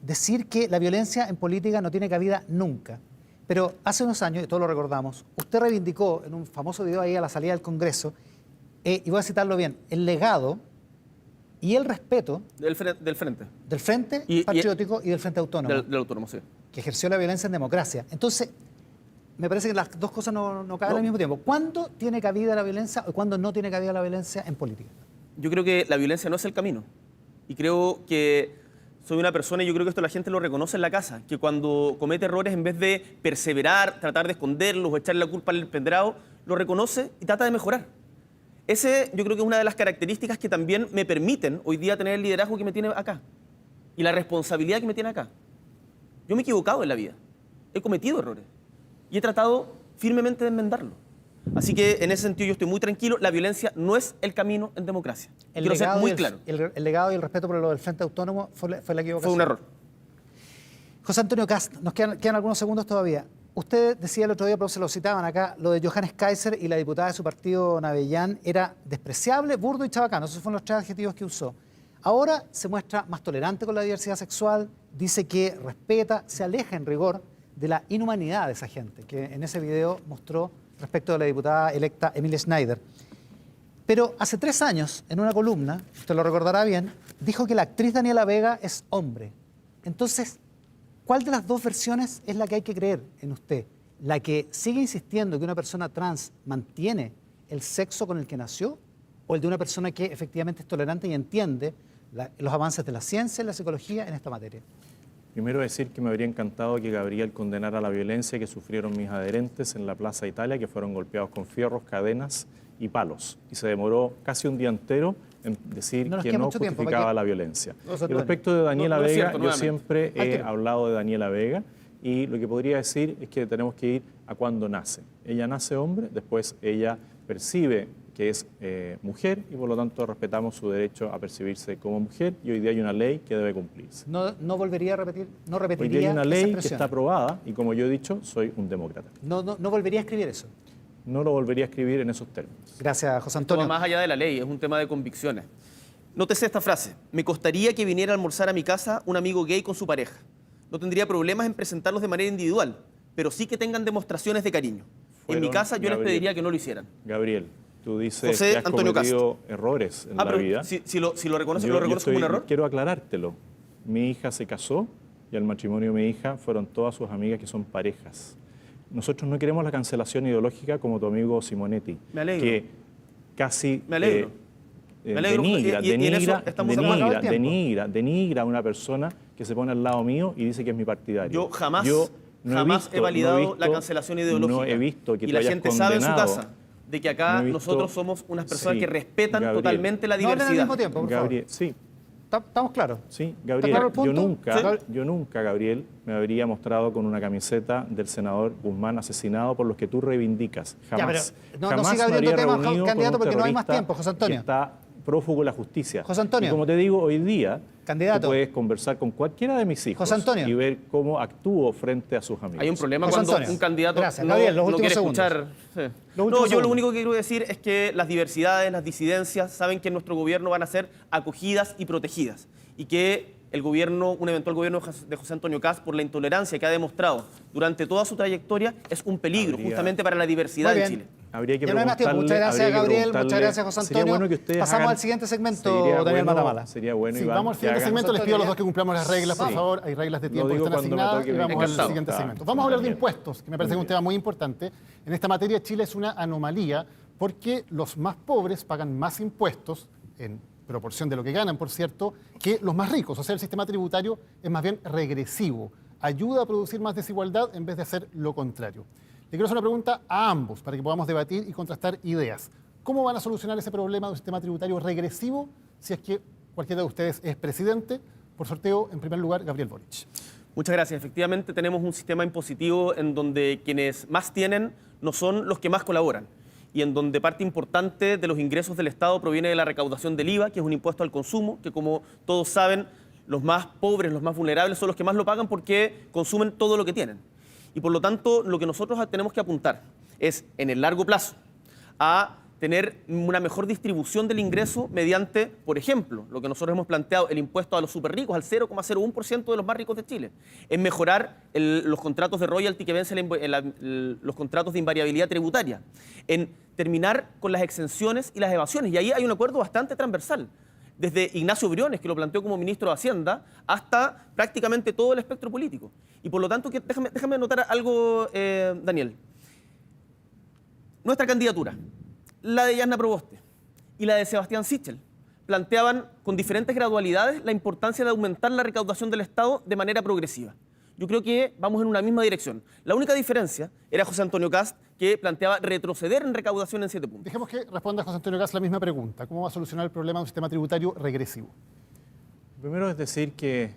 decir que la violencia en política no tiene cabida nunca. Pero hace unos años, y todos lo recordamos, usted reivindicó en un famoso video ahí a la salida del Congreso, y voy a citarlo bien, el legado y el respeto Del frente. del Frente Patriótico y del Frente Autónomo, Del autónomo, sí. que ejerció la violencia en democracia. Entonces, me parece que las dos cosas no caben al mismo tiempo. ¿Cuándo tiene cabida la violencia o cuándo no tiene cabida la violencia en política? Yo creo que la violencia no es el camino. Y creo que soy una persona, y yo creo que esto la gente lo reconoce en la casa, que cuando comete errores, en vez de perseverar, tratar de esconderlos o echarle la culpa al empedrado, lo reconoce y trata de mejorar. Ese yo creo que es una de las características que también me permiten hoy día tener el liderazgo que me tiene acá y la responsabilidad que me tiene acá. Yo me he equivocado en la vida, he cometido errores y he tratado firmemente de enmendarlo. Así que en ese sentido yo estoy muy tranquilo, la violencia no es el camino en democracia. Quiero ser muy claro. El legado y el respeto por lo del Frente Autónomo fue la equivocación. Fue un error. José Antonio Kast, nos quedan algunos segundos todavía. Usted decía el otro día, pero se lo citaban acá, lo de Johannes Kaiser y la diputada de su partido, Navellán, era despreciable, burdo y chabacano. Esos fueron los tres adjetivos que usó. Ahora se muestra más tolerante con la diversidad sexual, dice que respeta, se aleja en rigor de la inhumanidad de esa gente, que en ese video mostró respecto de la diputada electa Emilia Schneider. Pero hace 3 años, en una columna, usted lo recordará bien, dijo que la actriz Daniela Vega es hombre. Entonces, ¿cuál de las dos versiones es la que hay que creer en usted? ¿La que sigue insistiendo que una persona trans mantiene el sexo con el que nació? ¿O el de una persona que efectivamente es tolerante y entiende los avances de la ciencia y la psicología en esta materia? Primero decir que me habría encantado que Gabriel condenara la violencia que sufrieron mis adherentes en la Plaza Italia, que fueron golpeados con fierros, cadenas y palos. Y se demoró casi un día entero en decir que no justificaba la violencia. Y respecto de Daniela Vega, yo siempre he hablado de Daniela Vega, y lo que podría decir es que tenemos que ir a cuando nace. Ella nace hombre, después ella percibe que es mujer y por lo tanto respetamos su derecho a percibirse como mujer, y hoy día hay una ley que debe cumplirse. No volvería a repetir, no repetiría. Hoy día hay una ley que está aprobada y, como yo he dicho, soy un demócrata. No volvería a escribir eso. No lo volvería a escribir en esos términos. Gracias, José Esto va Antonio. más allá de la ley, es un tema de convicciones. Nótese esta frase: me costaría que viniera a almorzar a mi casa un amigo gay con su pareja. No tendría problemas en presentarlos de manera individual, pero sí que tengan demostraciones de cariño. En mi casa yo les pediría que no lo hicieran. Gabriel, tú dices José que has Antonio cometido errores en la vida. Si lo reconoce, ¿lo reconoce como un error? Quiero aclarártelo. Mi hija se casó y al matrimonio de mi hija fueron todas sus amigas que son parejas. Nosotros no queremos la cancelación ideológica como tu amigo Simonetti. Me alegro. Que casi Me alegro. Me alegro. denigra a una persona que se pone al lado mío y dice que es mi partidario. Yo jamás he validado la cancelación ideológica. No he visto que y tú la hayas gente sabe en su condenado. casa de que acá nosotros somos unas personas que respetan Gabriel. totalmente la No hablen diversidad. al mismo tiempo, por Gabriel, favor. sí. ¿Estamos claros? Sí, Gabriel, claro el punto? yo nunca, Gabriel, me habría mostrado con una camiseta del senador Guzmán asesinado por los que tú reivindicas. Jamás. Ya, pero no Jamás siga me abriendo habría temas, reunido candidato, con un porque no hay más terrorista tiempo, José Antonio. que está prófugo de la justicia. José Antonio. Y como te digo, hoy día Candidato. tú puedes conversar con cualquiera de mis hijos José Antonio. y ver cómo actúo frente a sus amigos. Hay un problema José cuando Antonio. un candidato Gracias. no, Gabriel, los no últimos quiere segundos. escuchar. Sí. Los No, últimos yo lo segundos. único que quiero decir es que las diversidades, las disidencias, saben que en nuestro gobierno van a ser acogidas y protegidas. Y que un eventual gobierno de José Antonio Kast, por la intolerancia que ha demostrado durante toda su trayectoria, es un peligro justamente para la diversidad Muy en bien. Chile. Habría que Ya no hay más tiempo. Muchas gracias, Gabriel. Muchas gracias, José Antonio. Sería bueno que ustedes Pasamos al siguiente segmento, Daniel bueno, Matamala. Sería bueno, Sí, Iván, vamos al siguiente que segmento. Les pido a los dos que Vamos. cumplamos las reglas, por Sí. favor. Hay reglas de tiempo que digo están cuando me asignadas toque, y vamos al encantado. siguiente Está, segmento. Vamos a hablar de Daniel. impuestos, que me parece un tema muy importante. En esta materia Chile es una anomalía porque los más pobres pagan más impuestos, en proporción de lo que ganan, por cierto, que los más ricos. O sea, el sistema tributario es más bien regresivo. Ayuda a producir más desigualdad en vez de hacer lo contrario. Le quiero hacer una pregunta a ambos para que podamos debatir y contrastar ideas. ¿Cómo van a solucionar ese problema de un sistema tributario regresivo si es que cualquiera de ustedes es presidente? Por sorteo, en primer lugar, Gabriel Boric. Muchas gracias. Efectivamente, tenemos un sistema impositivo en donde quienes más tienen no son los que más colaboran y en donde parte importante de los ingresos del Estado proviene de la recaudación del IVA, que es un impuesto al consumo, que como todos saben, los más pobres, los más vulnerables son los que más lo pagan porque consumen todo lo que tienen. Y por lo tanto, lo que nosotros tenemos que apuntar es, en el largo plazo, a tener una mejor distribución del ingreso mediante, por ejemplo, lo que nosotros hemos planteado, el impuesto a los superricos al 0,01% de los más ricos de Chile, en mejorar los contratos de royalty que vencen los contratos de invariabilidad tributaria, en terminar con las exenciones y las evasiones. Y ahí hay un acuerdo bastante transversal, desde Ignacio Briones, que lo planteó como ministro de Hacienda, hasta prácticamente todo el espectro político. Y por lo tanto, déjame anotar algo, Daniel. Nuestra candidatura, la de Yasna Proboste y la de Sebastián Sichel, planteaban con diferentes gradualidades la importancia de aumentar la recaudación del Estado de manera progresiva. Yo creo que vamos en una misma dirección. La única diferencia era José Antonio Kast, que planteaba retroceder en recaudación en 7 puntos. Dejemos que responda José Antonio Kast la misma pregunta. ¿Cómo va a solucionar el problema de un sistema tributario regresivo? Primero es decir que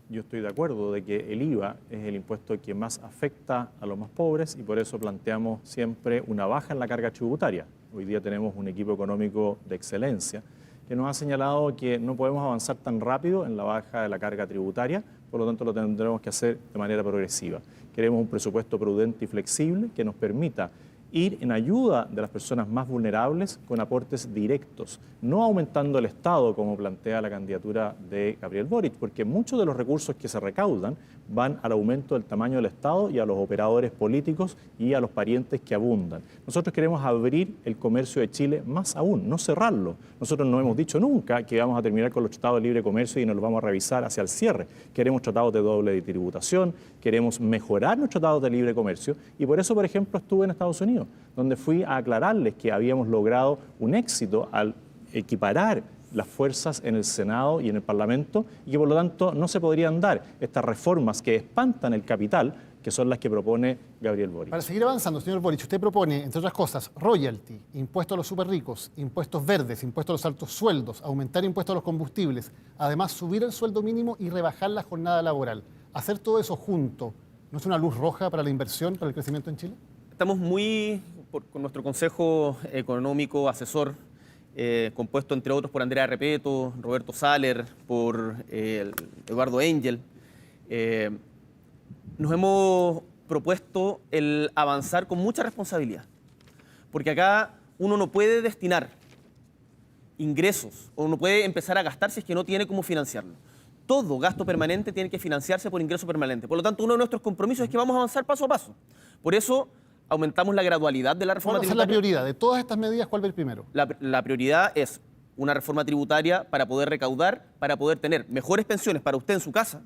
yo estoy de acuerdo de que el IVA es el impuesto que más afecta a los más pobres y por eso planteamos siempre una baja en la carga tributaria. Hoy día tenemos un equipo económico de excelencia que nos ha señalado que no podemos avanzar tan rápido en la baja de la carga tributaria, por lo tanto lo tendremos que hacer de manera progresiva. Queremos un presupuesto prudente y flexible que nos permita ir en ayuda de las personas más vulnerables con aportes directos, no aumentando el Estado como plantea la candidatura de Gabriel Boric, porque muchos de los recursos que se recaudan van al aumento del tamaño del Estado y a los operadores políticos y a los parientes que abundan. Nosotros queremos abrir el comercio de Chile más aún, no cerrarlo. Nosotros no hemos dicho nunca que vamos a terminar con los tratados de libre comercio y nos los vamos a revisar hacia el cierre. Queremos tratados de doble tributación, queremos mejorar los tratados de libre comercio y por eso, por ejemplo, estuve en Estados Unidos, donde fui a aclararles que habíamos logrado un éxito al equiparar las fuerzas en el Senado y en el Parlamento y que por lo tanto no se podrían dar estas reformas que espantan el capital, que son las que propone Gabriel Boric. Para seguir avanzando, señor Boric, usted propone, entre otras cosas, royalty, impuesto a los superricos, impuestos verdes, impuestos a los altos sueldos, aumentar impuestos a los combustibles, además subir el sueldo mínimo y rebajar la jornada laboral. Hacer todo eso junto, ¿no es una luz roja para la inversión, para el crecimiento en Chile? Estamos con nuestro Consejo Económico Asesor, compuesto entre otros por Andrea Repeto, Roberto Saller, por Eduardo Engel. Nos hemos propuesto el avanzar con mucha responsabilidad, porque acá uno no puede destinar ingresos o no puede empezar a gastar si es que no tiene cómo financiarlo. Todo gasto permanente tiene que financiarse por ingreso permanente. Por lo tanto, uno de nuestros compromisos es que vamos a avanzar paso a paso. Por eso aumentamos la gradualidad de la reforma ¿Cuál va a ser la tributaria. prioridad? De todas estas medidas, ¿cuál va a ir primero? La prioridad es una reforma tributaria para poder recaudar, para poder tener mejores pensiones para usted en su casa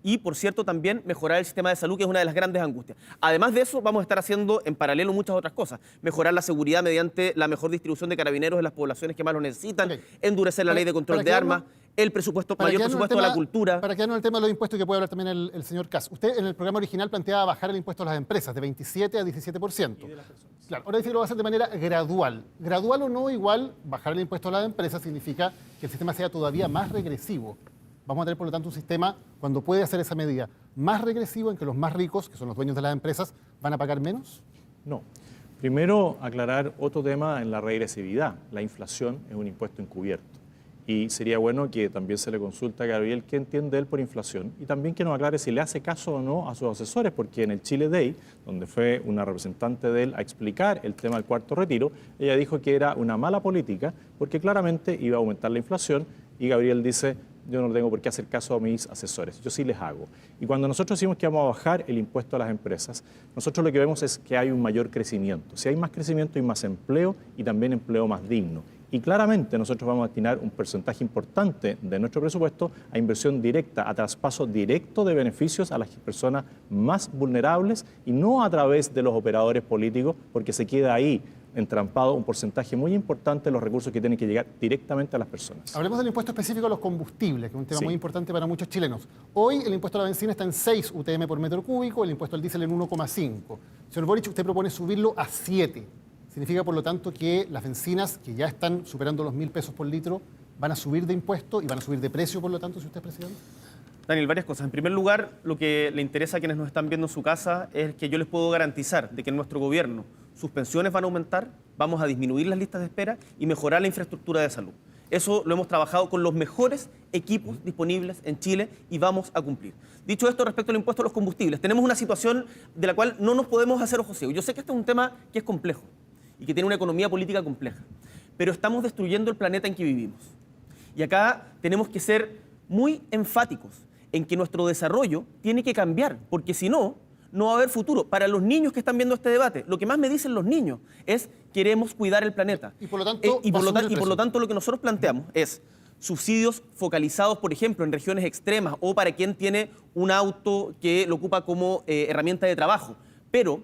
y, por cierto, también mejorar el sistema de salud, que es una de las grandes angustias. Además de eso, vamos a estar haciendo en paralelo muchas otras cosas. Mejorar la seguridad mediante la mejor distribución de carabineros en las poblaciones que más lo necesitan, Ok. endurecer la ley de control de armas, el presupuesto, mayor presupuesto a la cultura. Para quedarnos en el tema de los impuestos, que puede hablar también el señor Kast. Usted en el programa original planteaba bajar el impuesto a las empresas de 27 a 17%. Y de las personas. Claro, ahora dice que lo va a hacer de manera gradual. Gradual o no, igual, bajar el impuesto a las empresas significa que el sistema sea todavía más regresivo. Vamos a tener, por lo tanto, un sistema, cuando puede hacer esa medida, más regresivo en que los más ricos, que son los dueños de las empresas, van a pagar menos. No. Primero, aclarar otro tema en la regresividad. La inflación es un impuesto encubierto. Y sería bueno que también se le consulte a Gabriel qué entiende él por inflación y también que nos aclare si le hace caso o no a sus asesores, porque en el Chile Day, donde fue una representante de él a explicar el tema del cuarto retiro, ella dijo que era una mala política porque claramente iba a aumentar la inflación y Gabriel dice, yo no tengo por qué hacer caso a mis asesores, yo sí les hago. Y cuando nosotros decimos que vamos a bajar el impuesto a las empresas, nosotros lo que vemos es que hay un mayor crecimiento. Si hay más crecimiento, hay más empleo y también empleo más digno. Y claramente nosotros vamos a destinar un porcentaje importante de nuestro presupuesto a inversión directa, a traspaso directo de beneficios a las personas más vulnerables y no a través de los operadores políticos, porque se queda ahí entrampado un porcentaje muy importante de los recursos que tienen que llegar directamente a las personas. Hablemos del impuesto específico a los combustibles, que es un tema Sí. muy importante para muchos chilenos. Hoy el impuesto a la benzina está en 6 UTM por metro cúbico, el impuesto al diésel en 1,5. Señor Boric, usted propone subirlo a 7. Significa, por lo tanto, que las bencinas, que ya están superando los 1.000 pesos por litro, van a subir de impuesto y van a subir de precio, por lo tanto, si usted es presidente. Daniel, varias cosas. En primer lugar, lo que le interesa a quienes nos están viendo en su casa es que yo les puedo garantizar de que en nuestro gobierno sus pensiones van a aumentar, vamos a disminuir las listas de espera y mejorar la infraestructura de salud. Eso lo hemos trabajado con los mejores equipos disponibles en Chile y vamos a cumplir. Dicho esto, respecto al impuesto a los combustibles, tenemos una situación de la cual no nos podemos hacer ojos ciegos. Yo sé que este es un tema que es complejo y que tiene una economía política compleja, pero estamos destruyendo el planeta en que vivimos. Y acá tenemos que ser muy enfáticos en que nuestro desarrollo tiene que cambiar, porque si no, no va a haber futuro. Para los niños que están viendo este debate, lo que más me dicen los niños es queremos cuidar el planeta. Y por lo tanto, y va a subir el por lo precio. tanto lo que nosotros planteamos es subsidios focalizados, por ejemplo, en regiones extremas o para quien tiene un auto que lo ocupa como herramienta de trabajo. Pero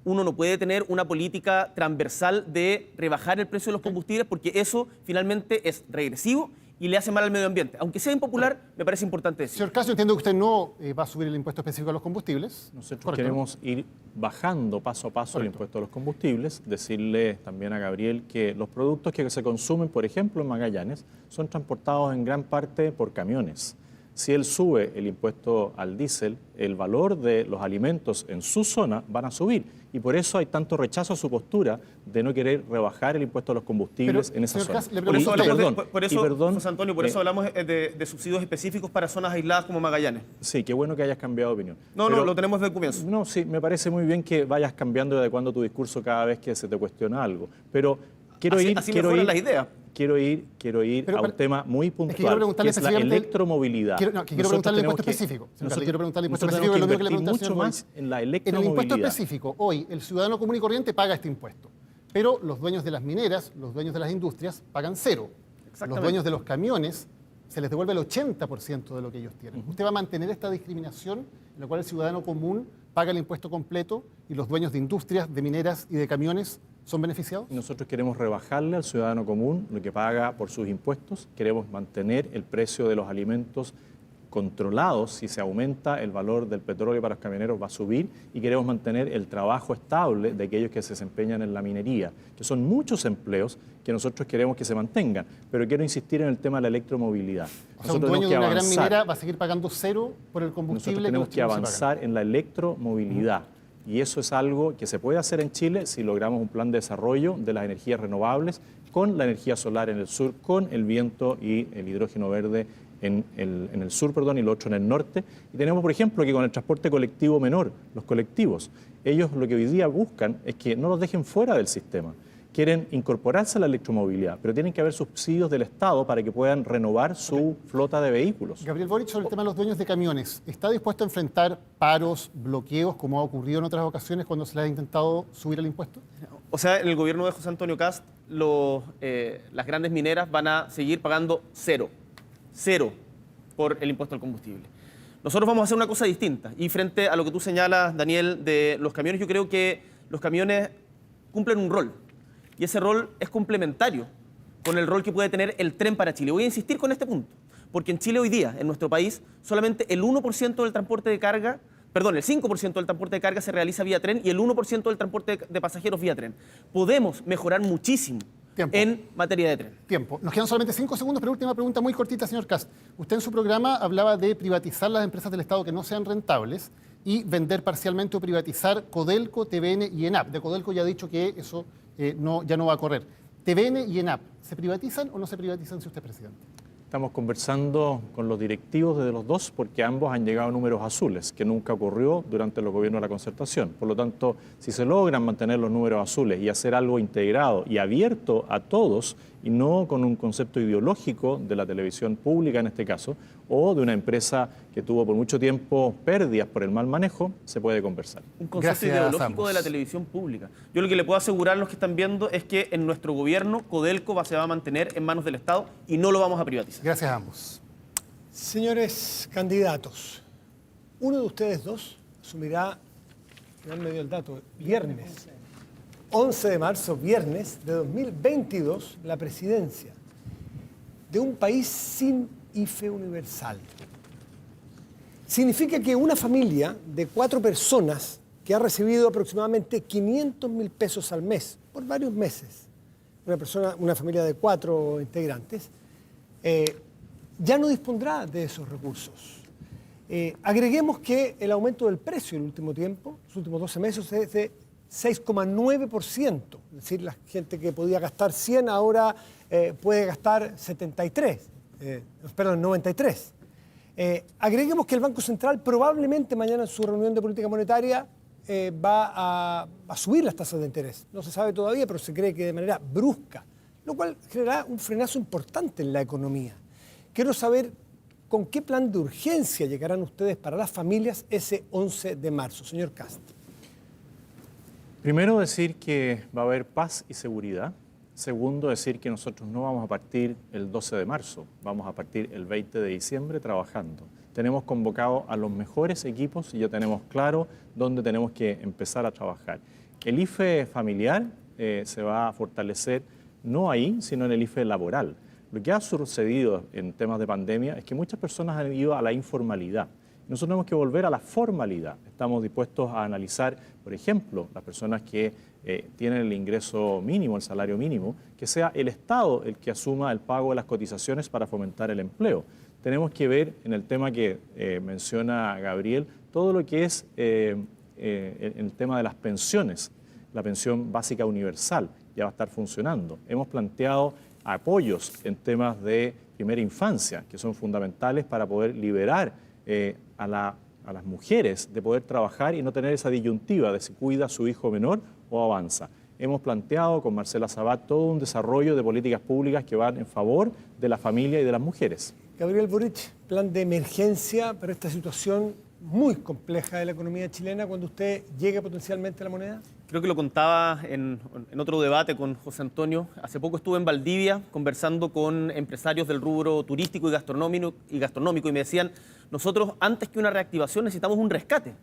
uno no puede tener una política transversal de rebajar el precio de los combustibles porque eso finalmente es regresivo y le hace mal al medio ambiente. Aunque sea impopular, me parece importante decir. Señor Casio, entiendo que usted no va a subir el impuesto específico a los combustibles. Nosotros Correcto. queremos ir bajando paso a paso el Correcto. impuesto a los combustibles, decirle también a Gabriel que los productos que se consumen, por ejemplo, en Magallanes, son transportados en gran parte por camiones. Si él sube el impuesto al diésel, el valor de los alimentos en su zona van a subir. Y por eso hay tanto rechazo a su postura de no querer rebajar el impuesto a los combustibles Pero, en esa señor zona. Cas, le Por eso pregunto a usted, hablamos, José Antonio, por eso eh, hablamos de subsidios específicos para zonas aisladas como Magallanes. Sí, qué bueno que hayas cambiado de opinión. No, Pero- lo tenemos desde el comienzo. No, sí, me parece muy bien que vayas cambiando y adecuando tu discurso cada vez que se te cuestiona algo. Pero quiero Así mejoran las ideas. Quiero ir Pero a un tema muy quiero puntual, preguntarle que es la específicamente- electromovilidad. quiero preguntarle el impuesto específico. Señor Cas, quiero preguntarle el impuesto específico, que es lo mismo que le pregunté al mucho señor más Boric. en la En el electromovilidad. impuesto específico, hoy el ciudadano común y corriente paga este impuesto, pero los dueños de las mineras, los dueños de las industrias pagan 0. Los Exactamente. dueños de los camiones se les devuelve el 80% de lo que ellos tienen. ¿Usted va a mantener esta discriminación en la cual el ciudadano común paga el impuesto completo y los dueños de industrias, de mineras y de camiones son beneficiados? Nosotros queremos rebajarle al ciudadano común lo que paga por sus impuestos, queremos mantener el precio de los alimentos controlados. Si se aumenta el valor del petróleo para los camioneros va a subir y queremos mantener el trabajo estable de aquellos que se desempeñan en la minería, que son muchos empleos que nosotros queremos que se mantengan. Pero quiero insistir en el tema de la electromovilidad. O sea, un dueño de una gran minera va a seguir pagando 0 por el combustible. Nosotros tenemos que los chilenos se pagan. avanzar en la electromovilidad. Y eso es algo que se puede hacer en Chile si logramos un plan de desarrollo de las energías renovables con la energía solar en el sur, con el viento y el hidrógeno verde en el sur, y lo otro en el norte. Y tenemos, por ejemplo, que con el transporte colectivo menor, los colectivos, ellos lo que hoy día buscan es que no los dejen fuera del sistema. Quieren incorporarse a la electromovilidad, pero tienen que haber subsidios del Estado para que puedan renovar su flota de vehículos. Gabriel Boric, sobre el tema de los dueños de camiones, ¿está dispuesto a enfrentar paros, bloqueos, como ha ocurrido en otras ocasiones cuando se les ha intentado subir el impuesto? O sea, en el gobierno de José Antonio Cast, las grandes mineras van a seguir pagando 0 por el impuesto al combustible. Nosotros vamos a hacer una cosa distinta. Y frente a lo que tú señalas, Daniel, de los camiones, yo creo que los camiones cumplen un rol. Y ese rol es complementario con el rol que puede tener el tren para Chile. Voy a insistir con este punto, porque en Chile hoy día, en nuestro país, solamente el 1% del transporte de carga, perdón, el 5% del transporte de carga se realiza vía tren y el 1% del transporte de pasajeros vía tren. Podemos mejorar muchísimo Tiempo. en materia de tren. Tiempo. Nos quedan solamente 5 segundos, pero última pregunta muy cortita, señor Cast. Usted en su programa hablaba de privatizar las empresas del Estado que no sean rentables y vender parcialmente o privatizar Codelco, TVN y ENAP. De Codelco ya ha dicho que eso ya no va a correr. TVN y ENAP, ¿se privatizan o no se privatizan si usted es presidente? Estamos conversando con los directivos de los dos porque ambos han llegado a números azules, que nunca ocurrió durante los gobiernos de la Concertación. Por lo tanto, si se logran mantener los números azules y hacer algo integrado y abierto a todos, y no con un concepto ideológico de la televisión pública en este caso, o de una empresa que tuvo por mucho tiempo pérdidas por el mal manejo, se puede conversar. Un concepto ideológico de la televisión pública. Yo lo que le puedo asegurar a los que están viendo es que en nuestro gobierno Codelco se va a mantener en manos del Estado y no lo vamos a privatizar. Gracias a ambos. Señores candidatos, uno de ustedes dos asumirá, ya me dio el dato, viernes, 11 de marzo, viernes de 2022, la presidencia de un país sin IFE universal. Significa que una familia de 4 personas que ha recibido aproximadamente 500.000 pesos al mes por varios meses, una familia de 4 integrantes, ya no dispondrá de esos recursos. Agreguemos que el aumento del precio en el último tiempo, los últimos 12 meses, es de 6,9%. Es decir, la gente que podía gastar 100 ahora puede gastar 93. Agreguemos que el Banco Central probablemente mañana en su reunión de política monetaria va a subir las tasas de interés. No se sabe todavía, pero se cree que de manera brusca, lo cual generará un frenazo importante en la economía. Quiero saber con qué plan de urgencia llegarán ustedes para las familias ese 11 de marzo. Señor Kast. Primero, decir que va a haber paz y seguridad. Segundo, decir que nosotros no vamos a partir el 12 de marzo, vamos a partir el 20 de diciembre trabajando. Tenemos convocado a los mejores equipos y ya tenemos claro dónde tenemos que empezar a trabajar. El IFE familiar se va a fortalecer no ahí, sino en el IFE laboral. Lo que ha sucedido en temas de pandemia es que muchas personas han ido a la informalidad. Nosotros tenemos que volver a la formalidad. Estamos dispuestos a analizar, por ejemplo, las personas que tienen el ingreso mínimo, el salario mínimo, que sea el Estado el que asuma el pago de las cotizaciones para fomentar el empleo. Tenemos que ver en el tema que menciona Gabriel, todo lo que es el tema de las pensiones. La pensión básica universal ya va a estar funcionando. Hemos planteado apoyos en temas de primera infancia, que son fundamentales para poder liberar a las mujeres de poder trabajar y no tener esa disyuntiva de si cuida a su hijo menor o avanza. Hemos planteado con Marcela Sabat todo un desarrollo de políticas públicas que van en favor de la familia y de las mujeres. Gabriel Boric, plan de emergencia para esta situación muy compleja de la economía chilena cuando usted llegue potencialmente a la moneda. Creo que lo contaba en otro debate con José Antonio. Hace poco estuve en Valdivia conversando con empresarios del rubro turístico y gastronómico y me decían, nosotros antes que una reactivación necesitamos un rescate.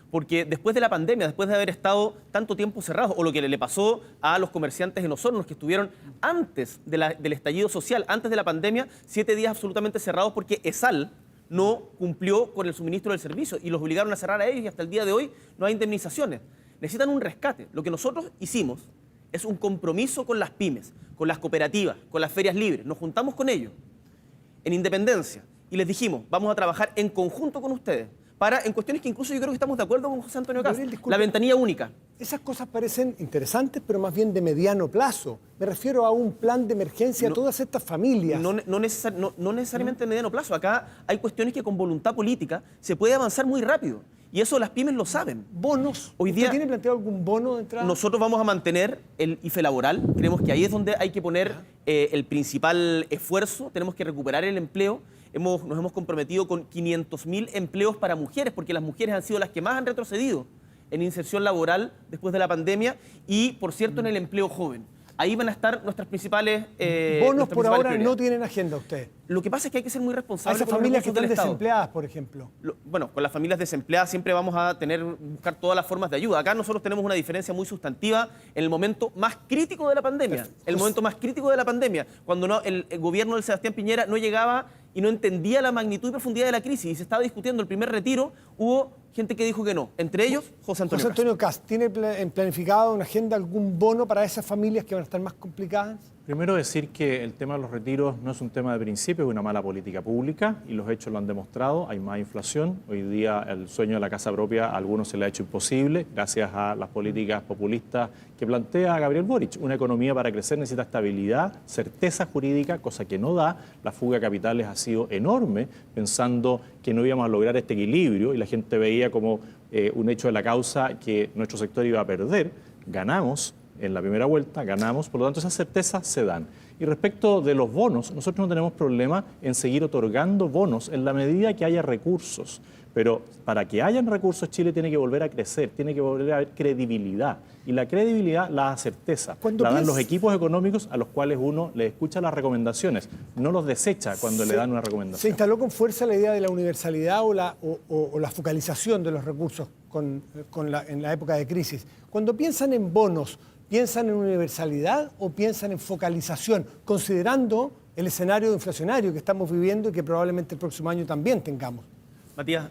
Porque después de la pandemia, después de haber estado tanto tiempo cerrados, o lo que le pasó a los comerciantes en Osorno, los que estuvieron antes del estallido social, antes de la pandemia, 7 días absolutamente cerrados porque ESAL no cumplió con el suministro del servicio y los obligaron a cerrar a ellos y hasta el día de hoy no hay indemnizaciones. Necesitan un rescate. Lo que nosotros hicimos es un compromiso con las pymes, con las cooperativas, con las ferias libres. Nos juntamos con ellos en Independencia y les dijimos, vamos a trabajar en conjunto con ustedes en cuestiones que incluso yo creo que estamos de acuerdo con José Antonio Kast. La ventanilla única. Esas cosas parecen interesantes, pero más bien de mediano plazo. Me refiero a un plan de emergencia a todas estas familias. No necesariamente de mediano plazo. Acá hay cuestiones que con voluntad política se puede avanzar muy rápido. Y eso las pymes lo saben. ¿Bonos? Hoy día, ¿Usted tiene planteado algún bono de entrada? Nosotros vamos a mantener el IFE laboral. Creemos que ahí es donde hay que poner el principal esfuerzo. Tenemos que recuperar el empleo. Nos hemos comprometido con 500.000 empleos para mujeres, porque las mujeres han sido las que más han retrocedido en inserción laboral después de la pandemia y, por cierto, en el empleo joven. Ahí van a estar nuestras principales bonos por ahora no tienen agenda usted. Lo que pasa es que hay que ser muy A responsables. esas familias que están desempleadas, por ejemplo. Bueno, con las familias desempleadas siempre vamos a buscar todas las formas de ayuda. Acá nosotros tenemos una diferencia muy sustantiva en el momento más crítico de la pandemia. El momento más crítico de la pandemia, cuando el gobierno del Sebastián Piñera no llegaba y no entendía la magnitud y profundidad de la crisis y se estaba discutiendo el primer retiro, hubo gente que dijo que no. Entre ellos, José Antonio José Antonio Kast, ¿tiene planificado en agenda algún bono para esas familias que van a estar más complicadas? Primero decir que el tema de los retiros no es un tema de principio, es una mala política pública y los hechos lo han demostrado. Hay más inflación. Hoy día el sueño de la casa propia a algunos se le ha hecho imposible gracias a las políticas populistas que plantea Gabriel Boric. Una economía para crecer necesita estabilidad, certeza jurídica, cosa que no da. La fuga de capitales ha sido enorme, pensando que no íbamos a lograr este equilibrio y la gente veía como un hecho de la causa que nuestro sector iba a perder. Ganamos en la primera vuelta, ganamos, por lo tanto esas certezas se dan. Y respecto de los bonos, nosotros no tenemos problema en seguir otorgando bonos en la medida que haya recursos. Pero para que hayan recursos, Chile tiene que volver a crecer, tiene que volver a haber credibilidad. Y la credibilidad la da certeza, la dan los equipos económicos a los cuales uno le escucha las recomendaciones, no los desecha cuando le dan una recomendación. ¿Se instaló con fuerza la idea de la universalidad o la focalización de los recursos en la época de crisis? Cuando piensan en bonos, ¿piensan en universalidad o piensan en focalización, considerando el escenario inflacionario que estamos viviendo y que probablemente el próximo año también tengamos? Matías,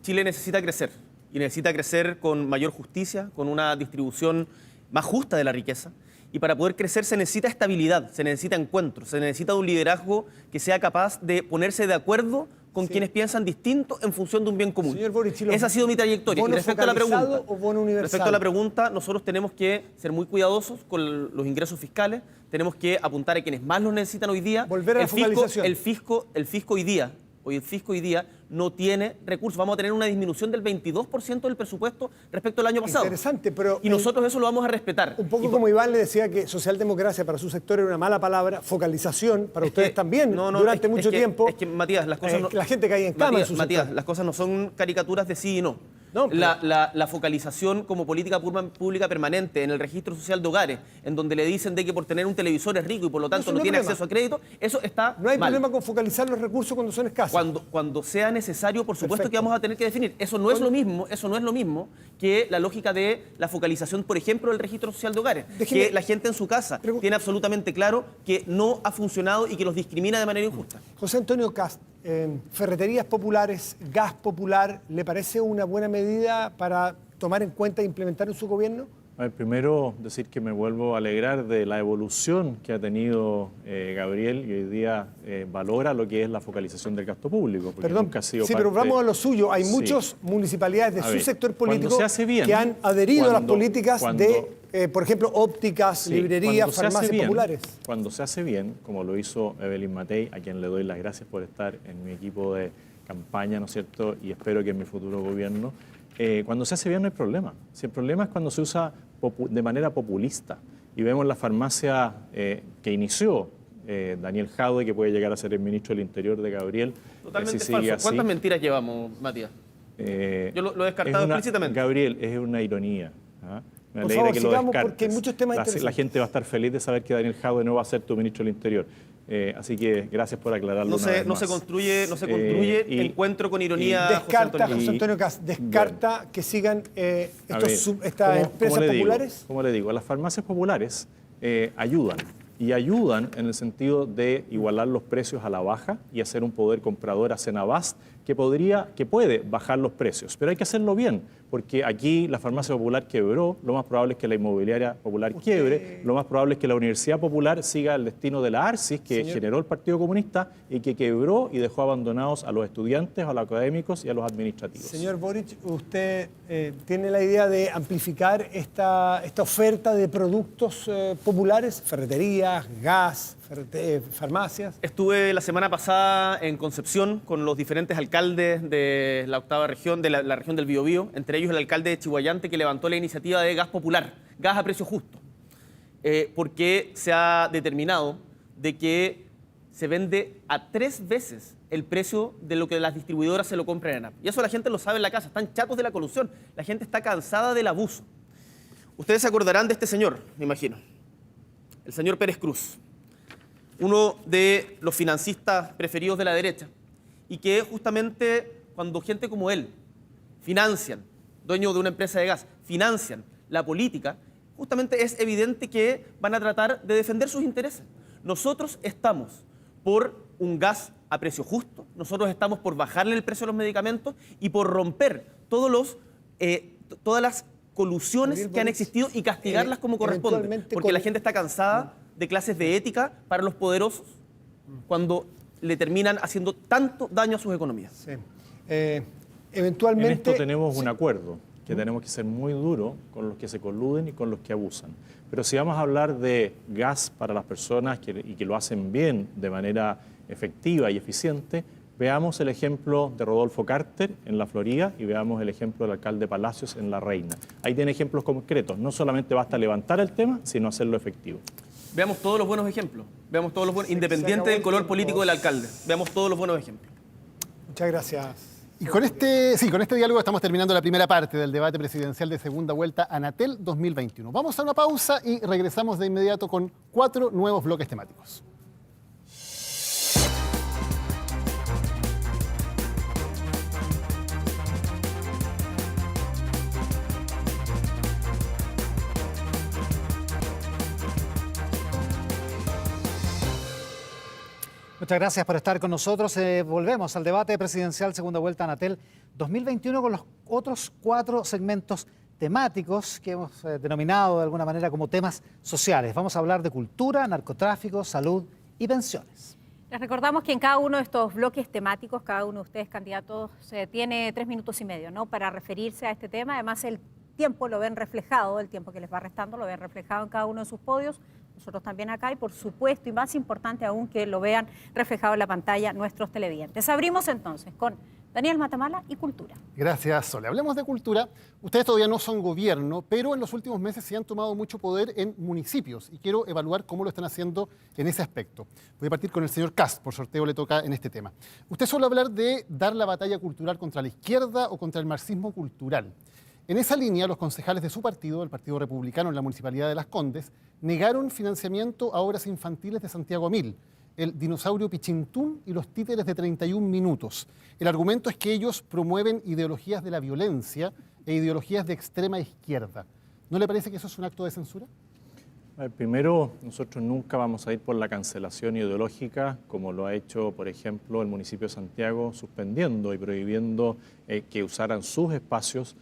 Chile necesita crecer y necesita crecer con mayor justicia, con una distribución más justa de la riqueza. Y para poder crecer se necesita estabilidad, se necesita encuentro, se necesita un liderazgo que sea capaz de ponerse de acuerdo con quienes piensan distinto en función de un bien común. Señor Boric, esa ha sido mi trayectoria. Y respecto a la pregunta, o bono universal? Respecto a la pregunta, nosotros tenemos que ser muy cuidadosos con los ingresos fiscales, tenemos que apuntar a quienes más los necesitan hoy día. Volver a la focalización. El fisco hoy día no tiene recursos. Vamos a tener una disminución del 22% del presupuesto respecto al año pasado. Interesante, pero... Y nosotros eso lo vamos a respetar. Un poco como Iván le decía que socialdemocracia para su sector era una mala palabra, focalización para ustedes también, durante mucho tiempo. Es que, Matías, las cosas la gente caía en cama en su Matías, sector. las cosas no son caricaturas de sí y no. No, pero... la focalización como política pública permanente en el registro social de hogares, en donde le dicen de que por tener un televisor es rico y por lo tanto no tiene acceso a crédito, eso está No hay mal. problema con focalizar los recursos cuando son escasos. Cuando sea necesario, por supuesto Perfecto. que vamos a tener que definir. Eso no es lo mismo que la lógica de la focalización, por ejemplo, del registro social de hogares. Que la gente en su casa tiene absolutamente claro que no ha funcionado y que los discrimina de manera injusta. José Antonio Kast, ferreterías populares, gas popular, ¿le parece una buena medida para tomar en cuenta e implementar en su gobierno? A ver, primero decir que me vuelvo a alegrar de la evolución que ha tenido Gabriel y hoy día valora lo que es la focalización del gasto público. Perdón, nunca ha sido pero vamos a lo suyo. Hay Sí. muchas municipalidades de su sector político cuando se hace bien, que han adherido a las políticas de, por ejemplo, ópticas, Sí, librerías, cuando se hace farmacias bien, populares. Cuando se hace bien, como lo hizo Evelyn Matei, a quien le doy las gracias por estar en mi equipo de campaña, ¿no es cierto? Y espero que en mi futuro gobierno, cuando se hace bien no hay problema. Si el problema es cuando se usa de manera populista. Y vemos la farmacia que inició Daniel Jadwe, que puede llegar a ser el ministro del Interior de Gabriel. Totalmente si falso. sigue así. ¿Cuántas mentiras llevamos, Matías? Yo lo he descartado explícitamente. Gabriel, es una ironía. ¿Ah? Me Por alegra favor, que lo sigamos, descartes. porque hay muchos temas la interesantes. gente va a estar feliz de saber que Daniel Jadwe no va a ser tu ministro del Interior. Así que gracias por aclararlo. No se construye encuentro con ironía. Descarta, José Antonio Kast, descarta que sigan estas empresas populares. Como le digo, las farmacias populares ayudan. Y ayudan en el sentido de igualar los precios a la baja y hacer un poder comprador a Cenabast que puede bajar los precios. Pero hay que hacerlo bien, porque aquí la farmacia popular quebró, lo más probable es que la inmobiliaria popular quiebre, lo más probable es que la Universidad Popular siga el destino de la ARCIS, que generó el Partido Comunista y que quebró y dejó abandonados a los estudiantes, a los académicos y a los administrativos. Señor Boric, ¿usted tiene la idea de amplificar esta oferta de productos populares, ferreterías, gas, farmacias? Estuve la semana pasada en Concepción con los diferentes alcaldes de la octava región, de la región del Biobío, entre ellos el alcalde de Chihuayante, que levantó la iniciativa de gas popular, gas a precio justo, porque se ha determinado de que se vende a 3 veces el precio de lo que las distribuidoras se lo compran en ANAP. Y eso la gente lo sabe en la casa, están chatos de la colusión, la gente está cansada del abuso. Ustedes se acordarán de este señor, me imagino, el señor Pérez Cruz, uno de los financistas preferidos de la derecha, y que justamente cuando gente como él financian, dueño de una empresa de gas, financian la política, justamente es evidente que van a tratar de defender sus intereses. Nosotros estamos por un gas a precio justo, nosotros estamos por bajarle el precio a los medicamentos y por romper todas las colusiones que han existido y castigarlas como corresponde. Porque la gente está cansada de clases de ética para los poderosos cuando le terminan haciendo tanto daño a sus economías. Sí. Eventualmente... En esto tenemos un acuerdo, que tenemos que ser muy duros con los que se coluden y con los que abusan. Pero si vamos a hablar de gas para las personas y que lo hacen bien, de manera efectiva y eficiente, veamos el ejemplo de Rodolfo Carter en la Florida y veamos el ejemplo del alcalde Palacios en La Reina. Ahí tiene ejemplos concretos. No solamente basta levantar el tema, sino hacerlo efectivo. Veamos todos los buenos ejemplos. Veamos todos los buenos, independiente del color político del alcalde. Veamos todos los buenos ejemplos. Muchas gracias. Y con este diálogo estamos terminando la primera parte del debate presidencial de segunda vuelta Anatel 2021. Vamos a una pausa y regresamos de inmediato con 4 nuevos bloques temáticos. Muchas gracias por estar con nosotros. Volvemos al debate presidencial segunda vuelta Anatel 2021 con los otros 4 segmentos temáticos que hemos denominado de alguna manera como temas sociales. Vamos a hablar de cultura, narcotráfico, salud y pensiones. Les recordamos que en cada uno de estos bloques temáticos, cada uno de ustedes candidatos tiene 3 minutos y medio, ¿no?, para referirse a este tema. Además, el tiempo lo ven reflejado, el tiempo que les va restando lo ven reflejado en cada uno de sus podios. Nosotros también acá y por supuesto, y más importante aún, que lo vean reflejado en la pantalla nuestros televidentes. Abrimos entonces con Daniel Matamala y Cultura. Gracias, Sole. Hablemos de cultura. Ustedes todavía no son gobierno, pero en los últimos meses sí han tomado mucho poder en municipios y quiero evaluar cómo lo están haciendo en ese aspecto. Voy a partir con el señor Kast, por sorteo le toca en este tema. Usted suele hablar de dar la batalla cultural contra la izquierda o contra el marxismo cultural. En esa línea, los concejales de su partido, el Partido Republicano en la Municipalidad de Las Condes, negaron financiamiento a obras infantiles de Santiago Amil, el dinosaurio Pichintún y los títeres de 31 minutos. El argumento es que ellos promueven ideologías de la violencia e ideologías de extrema izquierda. ¿No le parece que eso es un acto de censura? Primero, nosotros nunca vamos a ir por la cancelación ideológica, como lo ha hecho, por ejemplo, el municipio de Santiago, suspendiendo y prohibiendo que usaran sus espacios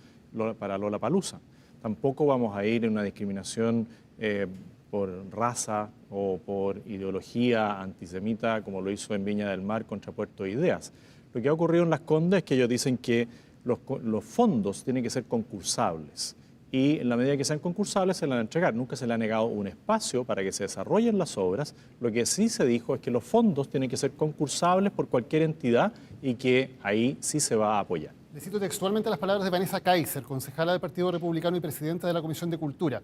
para Lollapalooza. Tampoco vamos a ir en una discriminación por raza o por ideología antisemita, como lo hizo en Viña del Mar contra Puerto Ideas. Lo que ha ocurrido en Las Condes es que ellos dicen que los fondos tienen que ser concursables y en la medida que sean concursables se le van a entregar. Nunca se le ha negado un espacio para que se desarrollen las obras. Lo que sí se dijo es que los fondos tienen que ser concursables por cualquier entidad y que ahí sí se va a apoyar. Le cito textualmente las palabras de Vanessa Kaiser, concejala del Partido Republicano y presidenta de la Comisión de Cultura.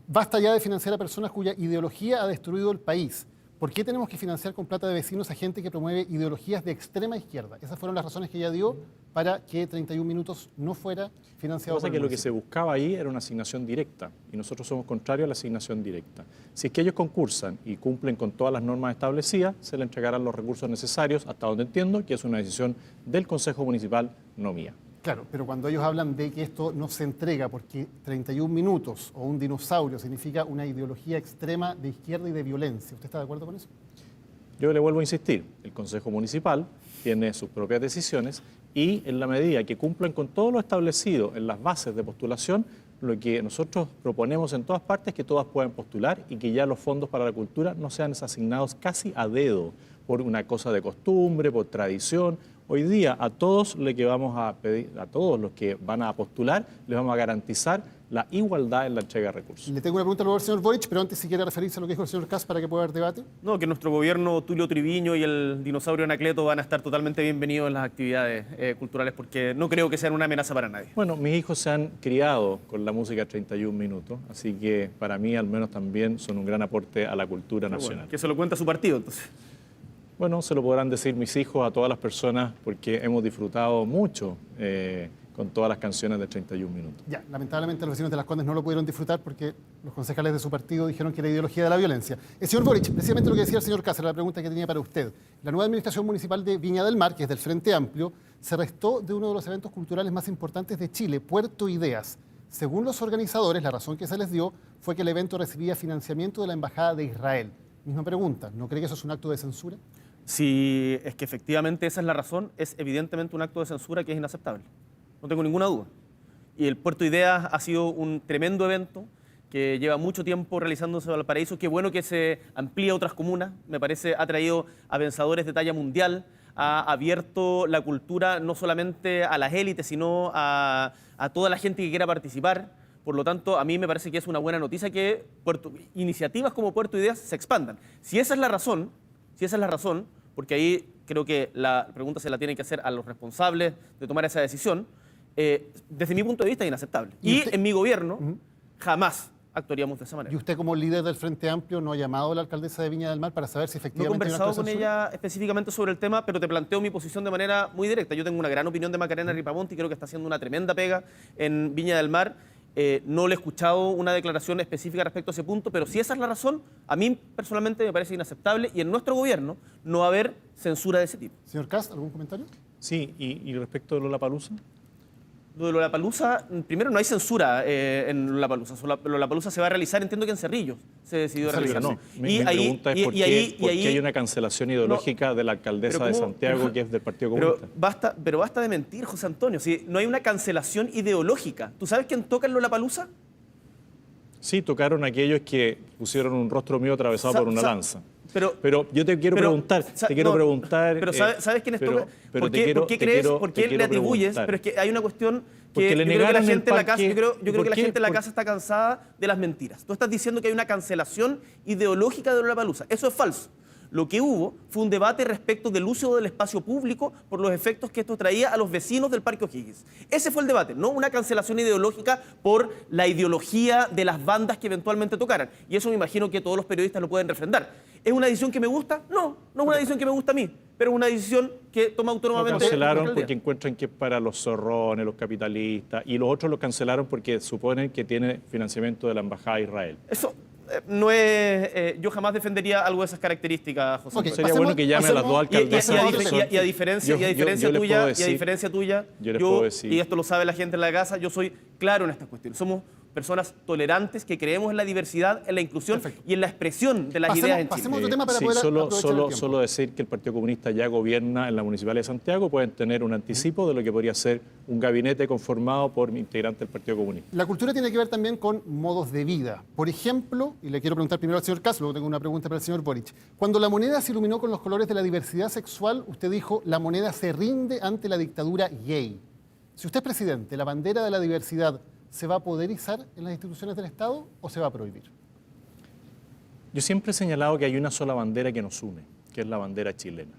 Basta ya de financiar a personas cuya ideología ha destruido el país. ¿Por qué tenemos que financiar con plata de vecinos a gente que promueve ideologías de extrema izquierda? Esas fueron las razones que ella dio para que 31 minutos no fuera financiado. Lo que pasa es que lo que se buscaba ahí era una asignación directa y nosotros somos contrarios a la asignación directa. Si es que ellos concursan y cumplen con todas las normas establecidas, se les entregarán los recursos necesarios, hasta donde entiendo que es una decisión del Consejo Municipal, no mía. Claro, pero cuando ellos hablan de que esto no se entrega porque 31 minutos o un dinosaurio significa una ideología extrema de izquierda y de violencia, ¿usted está de acuerdo con eso? Yo le vuelvo a insistir, el Consejo Municipal tiene sus propias decisiones y en la medida que cumplan con todo lo establecido en las bases de postulación, lo que nosotros proponemos en todas partes es que todas puedan postular y que ya los fondos para la cultura no sean asignados casi a dedo por una cosa de costumbre, por tradición. Hoy día a todos los que vamos a pedir, a todos los que van a postular, les vamos a garantizar la igualdad en la entrega de recursos. Le tengo una pregunta luego al señor Boric, pero antes si quiere referirse a lo que dijo el señor Kast para que pueda haber debate. No, que nuestro gobierno, Tulio Triviño y el dinosaurio Anacleto van a estar totalmente bienvenidos en las actividades culturales porque no creo que sean una amenaza para nadie. Bueno, mis hijos se han criado con la música 31 minutos, así que para mí al menos también son un gran aporte a la cultura nacional. Bueno, que se lo cuenta su partido entonces. Bueno, se lo podrán decir mis hijos a todas las personas porque hemos disfrutado mucho con todas las canciones de 31 minutos. Ya, lamentablemente los vecinos de Las Condes no lo pudieron disfrutar porque los concejales de su partido dijeron que era ideología de la violencia. El señor Boric, precisamente lo que decía el señor Cáceres, la pregunta que tenía para usted. La nueva administración municipal de Viña del Mar, que es del Frente Amplio, se restó de uno de los eventos culturales más importantes de Chile, Puerto Ideas. Según los organizadores, la razón que se les dio fue que el evento recibía financiamiento de la Embajada de Israel. Misma pregunta, ¿no cree que eso es un acto de censura? Si es que efectivamente esa es la razón, es evidentemente un acto de censura que es inaceptable. No tengo ninguna duda. y el Puerto Ideas ha sido un tremendo evento que lleva mucho tiempo realizándose en Valparaíso. Qué bueno que se amplíe a otras comunas. Me parece ha traído a pensadores de talla mundial, ha abierto la cultura no solamente a las élites, sino a toda la gente que quiera participar. Por lo tanto, a mí me parece que es una buena noticia que iniciativas como Puerto Ideas se expandan. Si esa es la razón, porque ahí creo que la pregunta se la tienen que hacer a los responsables de tomar esa decisión, desde mi punto de vista es inaceptable. Y en mi gobierno jamás actuaríamos de esa manera. ¿Y usted como líder del Frente Amplio no ha llamado a la alcaldesa de Viña del Mar para saber si No he efectivamente hay una conversado con censura? ella específicamente sobre el tema, pero te planteo mi posición de manera muy directa. Yo tengo una gran opinión de Macarena Ripamonti, creo que está haciendo una tremenda pega en Viña del Mar. No le he escuchado una declaración específica respecto a ese punto, pero si esa es la razón, a mí personalmente me parece inaceptable y en nuestro gobierno no va a haber censura de ese tipo. Señor Kast, ¿algún comentario? Sí, y respecto de Lollapalooza, Lo de Lollapalooza, primero no hay censura en Lollapalooza. Lollapalooza se va a realizar, entiendo que en Cerrillos se decidió realizar. no. Mi pregunta es por qué hay una cancelación ideológica de la alcaldesa de Santiago, que es del Partido Comunista. Pero basta de mentir, José Antonio. Si no hay una cancelación ideológica. ¿Tú sabes quién toca en Lollapalooza? Sí, tocaron aquellos que pusieron un rostro mío atravesado por una lanza. Pero yo te quiero preguntar, Pero ¿sabes quiénes tocan? ¿Por qué le atribuyes? Pero es que hay una cuestión que yo creo que la gente en la casa, la gente en la casa está cansada de las mentiras. Tú estás diciendo que hay una cancelación ideológica de Lollapalooza. Eso es falso. Lo que hubo fue un debate respecto del uso del espacio público por los efectos que esto traía a los vecinos del Parque O'Higgins. Ese fue el debate, no una cancelación ideológica por la ideología de las bandas que eventualmente tocaran. Y eso me imagino que todos los periodistas lo pueden refrendar. ¿Es una decisión que me gusta? No, no es una decisión que me gusta a mí, pero es una decisión que toma autónomamente. Lo cancelaron porque encuentran que es para los zorrones, los capitalistas, y los otros lo cancelaron porque suponen que tiene financiamiento de la Embajada de Israel. Eso no es... yo jamás defendería algo de esas características, José. Okay, Sería bueno que llame a las dos alcaldesas. Y a diferencia tuya, y esto lo sabe la gente en la casa, yo soy claro en estas cuestiones. Somos personas tolerantes que creemos en la diversidad, en la inclusión y en la expresión de las ideas en Chile. Pasemos a otro tema para poder aprovechar el tiempo. Solo decir que el Partido Comunista ya gobierna en la Municipalidad de Santiago, pueden tener un anticipo de lo que podría ser un gabinete conformado por integrantes del Partido Comunista. La cultura tiene que ver también con modos de vida. Por ejemplo, y le quiero preguntar primero al señor Kast, luego tengo una pregunta para el señor Boric. Cuando la moneda se iluminó con los colores de la diversidad sexual, usted dijo, la moneda se rinde ante la dictadura gay. Si usted es presidente, ¿la bandera de la diversidad se va a poder izar en las instituciones del Estado o se va a prohibir? Yo siempre he señalado que hay una sola bandera que nos une, que es la bandera chilena.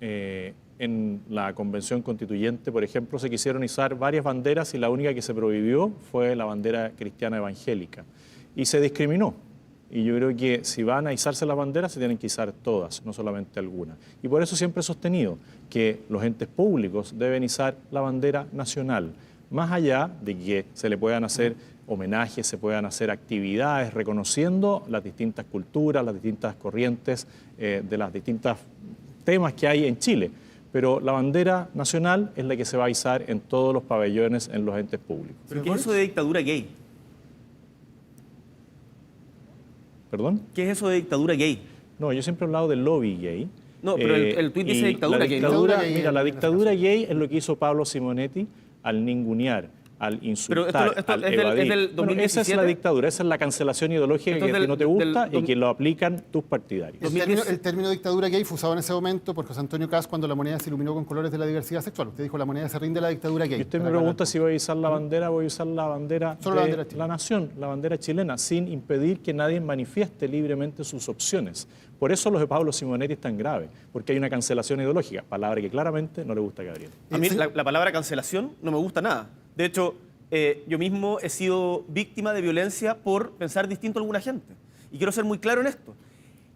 En la Convención Constituyente, por ejemplo, se quisieron izar varias banderas y la única que se prohibió fue la bandera cristiana evangélica. Y se discriminó. Y yo creo que si van a izarse las banderas, se tienen que izar todas, no solamente algunas. Y por eso siempre he sostenido que los entes públicos deben izar la bandera nacional, más allá de que se le puedan hacer homenajes, se puedan hacer actividades reconociendo las distintas culturas, las distintas corrientes de las distintas temas que hay en Chile. Pero la bandera nacional es la que se va a izar en todos los pabellones en los entes públicos. ¿Pero qué es eso de dictadura gay? ¿Perdón? ¿Qué es eso de dictadura gay? No, yo siempre he hablado del lobby gay. No, pero el tuit dice dictadura gay. Mira, la dictadura gay es lo que hizo Pablo Simonetti al ningunear, al insultar, al evadir. Es del 2017. Esa es la dictadura, esa es la cancelación ideológica que a ti no te gusta y que lo aplican tus partidarios. El término dictadura gay fue usado en ese momento por José Antonio Kast cuando la moneda se iluminó con colores de la diversidad sexual. Usted dijo la moneda se rinde a la dictadura gay. Y usted me pregunta si voy a usar la bandera, voy a usar la bandera de la nación, la bandera chilena, sin impedir que nadie manifieste libremente sus opciones. Por eso lo de Pablo Simonetti es tan grave, porque hay una cancelación ideológica, palabra que claramente no le gusta a Gabriel. A mí la palabra cancelación no me gusta nada. De hecho, yo mismo he sido víctima de violencia por pensar distinto a alguna gente. Y quiero ser muy claro en esto.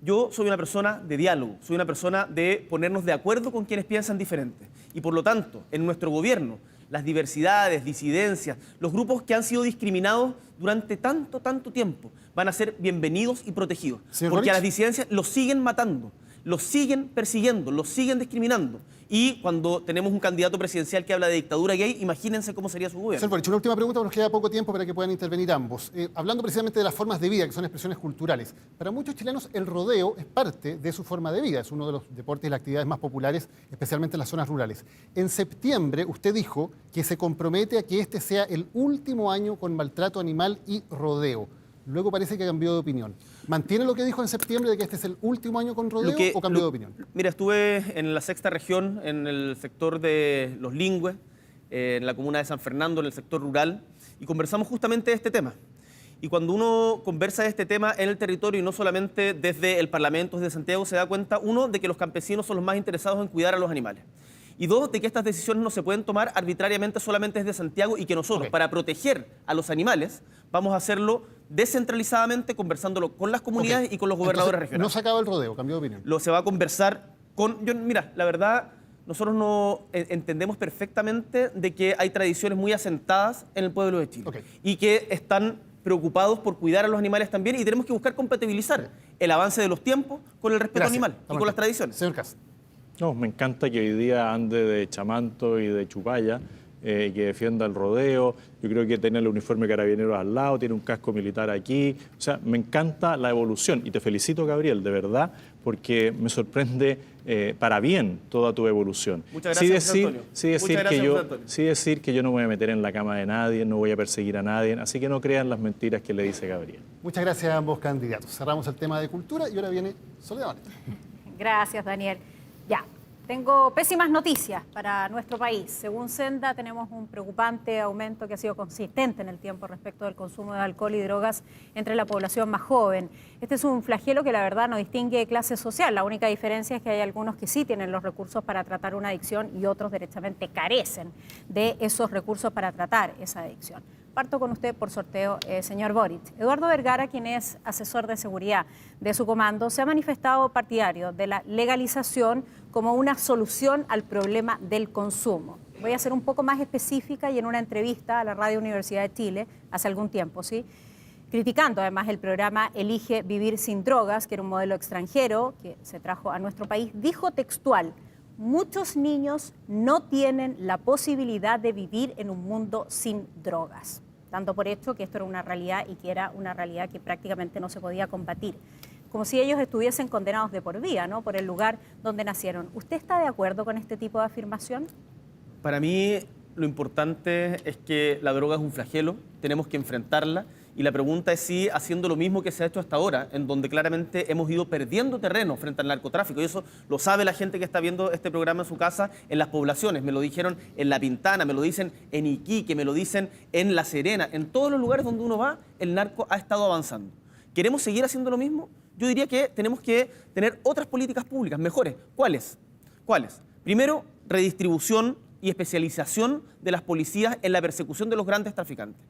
Yo soy una persona de diálogo, soy una persona de ponernos de acuerdo con quienes piensan diferente. Y por lo tanto, en nuestro gobierno, las diversidades, disidencias, los grupos que han sido discriminados durante tanto tiempo van a ser bienvenidos y protegidos. Porque a las disidencias los siguen matando. los siguen persiguiendo, los siguen discriminando. Y cuando tenemos un candidato presidencial que habla de dictadura gay, imagínense cómo sería su gobierno. Señor Boric, una última pregunta, porque nos queda poco tiempo para que puedan intervenir ambos. Hablando precisamente de las formas de vida, que son expresiones culturales. Para muchos chilenos el rodeo es parte de su forma de vida, es uno de los deportes y las actividades más populares, especialmente en las zonas rurales. En septiembre usted dijo que se compromete a que este sea el último año con maltrato animal y rodeo. Luego parece que cambió de opinión. ¿Mantiene lo que dijo en septiembre de que este es el último año con rodeo o cambió de opinión? Mira, estuve en la sexta región, en el sector de Los Lingües, en la comuna de San Fernando, en el sector rural, y conversamos justamente de este tema. Y cuando uno conversa de este tema en el territorio y no solamente desde el Parlamento, desde Santiago, se da cuenta, uno, de que los campesinos son los más interesados en cuidar a los animales. Y dos, de que estas decisiones no se pueden tomar arbitrariamente solamente desde Santiago y que nosotros, para proteger a los animales, vamos a hacerlo descentralizadamente, conversándolo con las comunidades y con los gobernadores regionales. No se acaba el rodeo, cambió de opinión. Se va a conversar con... mira, la verdad, nosotros no entendemos perfectamente de que hay tradiciones muy asentadas en el pueblo de Chile y que están preocupados por cuidar a los animales también y tenemos que buscar compatibilizar el avance de los tiempos con el respeto animal y con las tradiciones. Señor Kast. No, me encanta que hoy día ande de chamanto y de chupalla, que defienda el rodeo. Yo creo que tiene el uniforme de carabineros al lado, tiene un casco militar aquí. O sea, me encanta la evolución. Y te felicito, Gabriel, de verdad, porque me sorprende para bien toda tu evolución. Muchas gracias, Antonio. Sí decir que yo no me voy a meter en la cama de nadie, no voy a perseguir a nadie. Así que no crean las mentiras que le dice Gabriel. Muchas gracias a ambos candidatos. Cerramos el tema de cultura y ahora viene Soledad. Gracias, Daniel. Ya, tengo pésimas noticias para nuestro país. Según Senda, tenemos un preocupante aumento que ha sido consistente en el tiempo respecto del consumo de alcohol y drogas entre la población más joven. Este es un flagelo que la verdad no distingue clase social. La única diferencia es que hay algunos que sí tienen los recursos para tratar una adicción y otros derechamente carecen de esos recursos para tratar esa adicción. Parto con usted por sorteo, señor Boric. Eduardo Vergara, quien es asesor de seguridad de su comando, se ha manifestado partidario de la legalización como una solución al problema del consumo. Voy a ser un poco más específica y en una entrevista a la Radio Universidad de Chile hace algún tiempo, ¿sí?, criticando además el programa Elige Vivir Sin Drogas, que era un modelo extranjero que se trajo a nuestro país, dijo textual: muchos niños no tienen la posibilidad de vivir en un mundo sin drogas, dando por hecho que esto era una realidad y que era una realidad que prácticamente no se podía combatir, como si ellos estuviesen condenados de por vida, ¿no?, por el lugar donde nacieron. ¿Usted está de acuerdo con este tipo de afirmación? Para mí lo importante es que la droga es un flagelo, tenemos que enfrentarla. Y la pregunta es si haciendo lo mismo que se ha hecho hasta ahora, en donde claramente hemos ido perdiendo terreno frente al narcotráfico, y eso lo sabe la gente que está viendo este programa en su casa, en las poblaciones, me lo dijeron en La Pintana, me lo dicen en Iquique, me lo dicen en La Serena, en todos los lugares donde uno va, el narco ha estado avanzando. ¿Queremos seguir haciendo lo mismo? Yo diría que tenemos que tener otras políticas públicas mejores. ¿Cuáles? Primero, redistribución y especialización de las policías en la persecución de los grandes traficantes.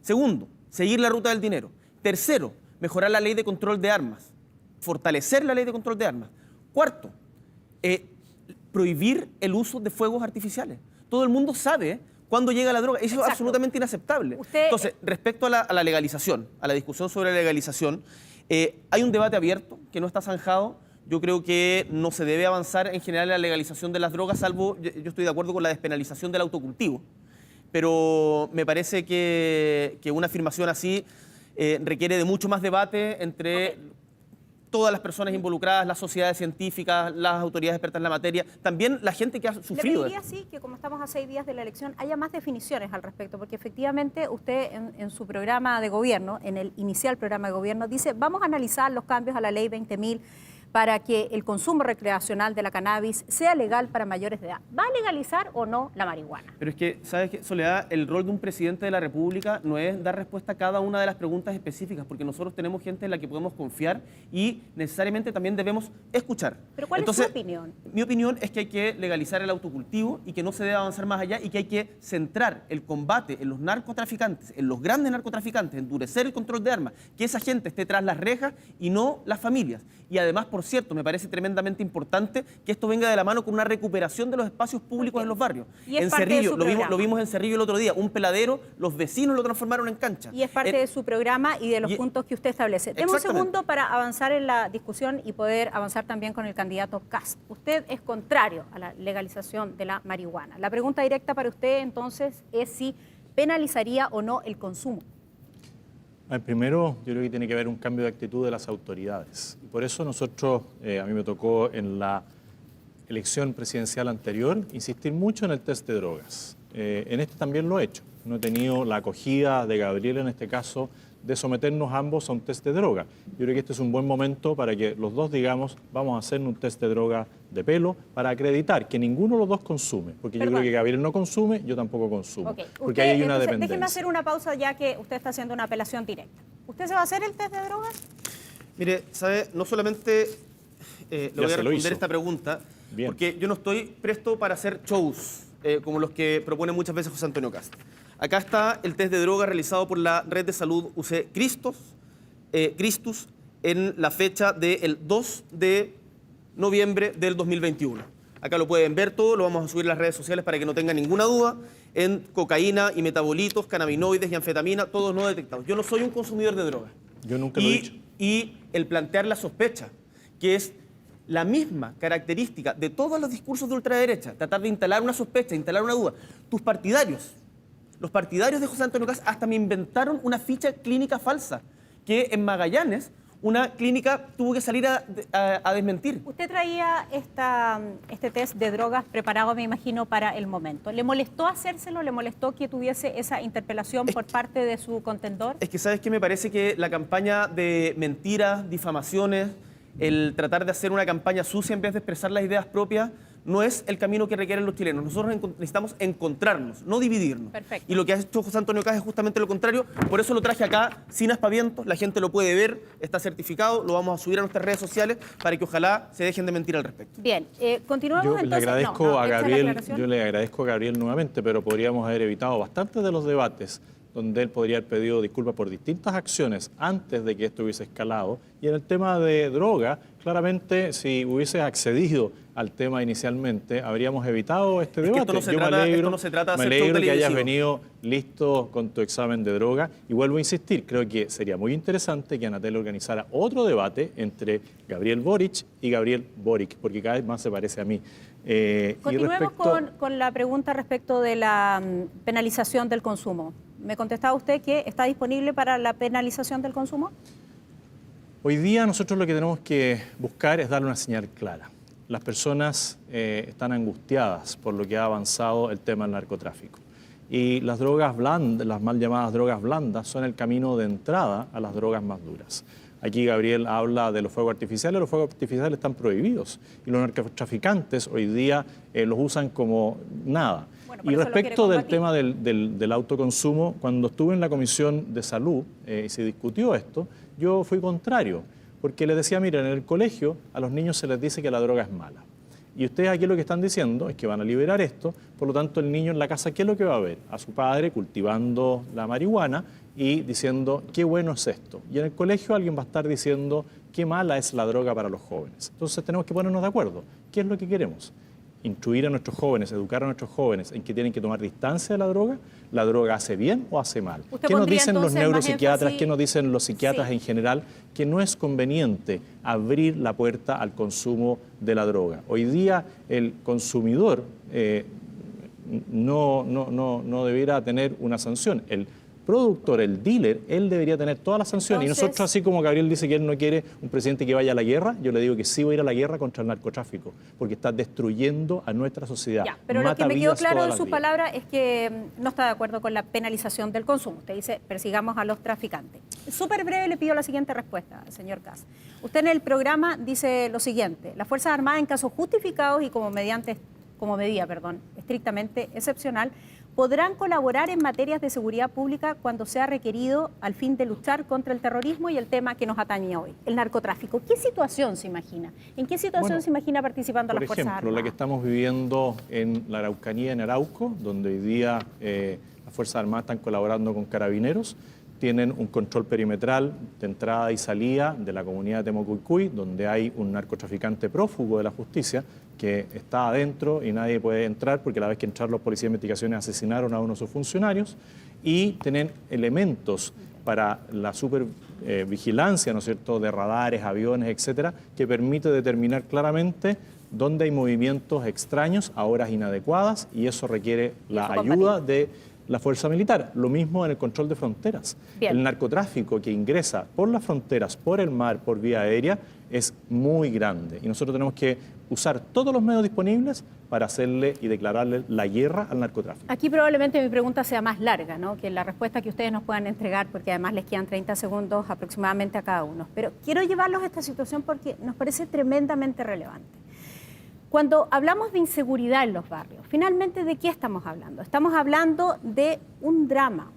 Segundo, seguir la ruta del dinero. Tercero, mejorar la ley de control de armas, fortalecer la ley de control de armas. Cuarto, prohibir el uso de fuegos artificiales. Todo el mundo sabe cuándo llega la droga. Eso es absolutamente inaceptable. Entonces, respecto a la legalización, a la discusión sobre la legalización, hay un debate abierto que no está zanjado. Yo creo que no se debe avanzar en general en la legalización de las drogas, salvo, yo estoy de acuerdo con la despenalización del autocultivo. Pero me parece que una afirmación así requiere de mucho más debate entre todas las personas involucradas, las sociedades científicas, las autoridades expertas en la materia, también la gente que ha sufrido. Le pediría, sí, que como estamos a 6 días de la elección, haya más definiciones al respecto, porque efectivamente usted en su programa de gobierno, en el inicial programa de gobierno, dice: vamos a analizar los cambios a la ley 20.000 para que el consumo recreacional de la cannabis sea legal para mayores de edad. ¿Va a legalizar o no la marihuana? Pero es que, ¿sabes qué, Soledad? El rol de un presidente de la República no es dar respuesta a cada una de las preguntas específicas, porque nosotros tenemos gente en la que podemos confiar y necesariamente también debemos escuchar. ¿Pero cuál es su opinión? Mi opinión es que hay que legalizar el autocultivo y que no se debe avanzar más allá y que hay que centrar el combate en los narcotraficantes, en los grandes narcotraficantes, endurecer el control de armas, que esa gente esté tras las rejas y no las familias. Y además, por por cierto, me parece tremendamente importante que esto venga de la mano con una recuperación de los espacios públicos en los barrios. Y es en parte de Cerrillo, su lo programa. vimos en Cerrillo el otro día, un peladero, los vecinos lo transformaron en cancha. Y es parte de su programa y de los puntos que usted establece. Deme un segundo para avanzar en la discusión y poder avanzar también con el candidato Kast. Usted es contrario a la legalización de la marihuana. La pregunta directa para usted entonces es si penalizaría o no el consumo. Primero, yo creo que tiene que haber un cambio de actitud de las autoridades. Y por eso nosotros, a mí me tocó en la elección presidencial anterior, insistir mucho en el test de drogas. En este también lo he hecho. No he tenido la acogida de Gabriel en este caso de someternos ambos a un test de droga. Yo creo que este es un buen momento para que los dos digamos, vamos a hacer un test de droga de pelo para acreditar que ninguno de los dos consume. Porque yo creo que Gabriel no consume, yo tampoco consumo. Okay. Porque ahí hay una dependencia. Déjeme hacer una pausa ya que usted está haciendo una apelación directa. ¿Usted se va a hacer el test de drogas? Mire, ¿sabe? No solamente le voy a responder esta pregunta, Bien. porque yo no estoy presto para hacer shows como los que propone muchas veces José Antonio Kast. Acá está el test de droga realizado por la Red de Salud UC Christus en la fecha del 2 de noviembre del 2021. Acá lo pueden ver todo, lo vamos a subir a las redes sociales para que no tengan ninguna duda, en cocaína y metabolitos, cannabinoides y anfetamina, todos no detectados. Yo no soy un consumidor de drogas. Yo nunca lo he dicho. Y el plantear la sospecha, que es la misma característica de todos los discursos de ultraderecha, tratar de instalar una sospecha, instalar una duda. Tus partidarios, los partidarios de José Antonio Kast hasta me inventaron una ficha clínica falsa, que en Magallanes una clínica tuvo que salir a desmentir. Usted traía este test de drogas preparado, me imagino, para el momento. ¿Le molestó hacérselo? ¿Le molestó que tuviese esa interpelación por parte de su contendor? Es que, ¿sabes qué? Me parece que la campaña de mentiras, difamaciones, el tratar de hacer una campaña sucia en vez de expresar las ideas propias, no es el camino que requieren los chilenos. Nosotros necesitamos encontrarnos, no dividirnos. Perfecto. Y lo que ha hecho José Antonio Kast es justamente lo contrario. Por eso lo traje acá, sin aspavientos. La gente lo puede ver, está certificado. Lo vamos a subir a nuestras redes sociales para que ojalá se dejen de mentir al respecto. Bien, continuamos Yo entonces. le agradezco a ¿esta es la Gabriel, aclaración? yo le agradezco a Gabriel nuevamente, pero podríamos haber evitado bastantes de los debates donde él podría haber pedido disculpas por distintas acciones antes de que esto hubiese escalado. Y en el tema de droga, claramente, si hubiese accedido al tema inicialmente, habríamos evitado este debate. Esto no se trata de me hacer alegro show que hayas televisivo. venido listo con tu examen de droga. Y vuelvo a insistir, creo que sería muy interesante que Anatel organizara otro debate entre Gabriel Boric y Gabriel Boric, porque cada vez más se parece a mí. Continuemos con la pregunta respecto de la penalización del consumo. ¿Me contestaba usted que está disponible para la penalización del consumo? Hoy día nosotros lo que tenemos que buscar es darle una señal clara. Las personas están angustiadas por lo que ha avanzado el tema del narcotráfico. Y las drogas blandas, las mal llamadas drogas blandas, son el camino de entrada a las drogas más duras. Aquí Gabriel habla de los fuegos artificiales están prohibidos y los narcotraficantes hoy día los usan como nada. Bueno, por y eso respecto del tema del autoconsumo, cuando estuve en la Comisión de Salud y se discutió esto, yo fui contrario, porque les decía, miren, en el colegio a los niños se les dice que la droga es mala. Y ustedes aquí lo que están diciendo es que van a liberar esto, por lo tanto el niño en la casa, ¿qué es lo que va a ver? A su padre cultivando la marihuana y diciendo, qué bueno es esto. Y en el colegio alguien va a estar diciendo, qué mala es la droga para los jóvenes. Entonces tenemos que ponernos de acuerdo. ¿Qué es lo que queremos? Instruir a nuestros jóvenes, educar a nuestros jóvenes en que tienen que tomar distancia de la droga hace bien o hace mal. ¿Usted ¿Qué nos pondría dicen los entonces más neuropsiquiatras, énfasis? qué nos dicen los psiquiatras Sí. en general? Que no es conveniente abrir la puerta al consumo de la droga. Hoy día el consumidor no debiera tener una sanción. El productor, el dealer, él debería tener todas las sanciones. Entonces, y nosotros, así como Gabriel dice que él no quiere un presidente que vaya a la guerra, yo le digo que sí voy a ir a la guerra contra el narcotráfico, porque está destruyendo a nuestra sociedad. Ya, pero lo Mata que me quedó vidas claro todos de los sus días. palabras es que no está de acuerdo con la penalización del consumo. Usted dice, persigamos a los traficantes. Súper breve le pido la siguiente respuesta, señor Kast. Usted en el programa dice lo siguiente: las Fuerzas Armadas, en casos justificados y como medida estrictamente excepcional, podrán colaborar en materias de seguridad pública cuando sea requerido al fin de luchar contra el terrorismo y el tema que nos atañe hoy, el narcotráfico. ¿Qué situación se imagina? ¿En qué situación se imagina participando las Fuerzas Armadas? Por ejemplo, la que estamos viviendo en la Araucanía, en Arauco, donde hoy día las Fuerzas Armadas están colaborando con carabineros. tienen un control perimetral de entrada y salida de la comunidad de Temocuycuy, donde hay un narcotraficante prófugo de la justicia que está adentro y nadie puede entrar porque la vez que entraron los policías de investigaciones asesinaron a uno de sus funcionarios, y tienen elementos para la supervigilancia, ¿no es cierto?, de radares, aviones, etcétera, que permite determinar claramente dónde hay movimientos extraños a horas inadecuadas, y eso requiere la ayuda de la fuerza militar. Lo mismo en el control de fronteras. Bien. El narcotráfico que ingresa por las fronteras, por el mar, por vía aérea, es muy grande. Y nosotros tenemos que usar todos los medios disponibles para hacerle y declararle la guerra al narcotráfico. Aquí probablemente mi pregunta sea más larga, ¿no?, que la respuesta que ustedes nos puedan entregar, porque además les quedan 30 segundos aproximadamente a cada uno. Pero quiero llevarlos a esta situación porque nos parece tremendamente relevante. Cuando hablamos de inseguridad en los barrios, finalmente, ¿de qué estamos hablando? Estamos hablando de un drama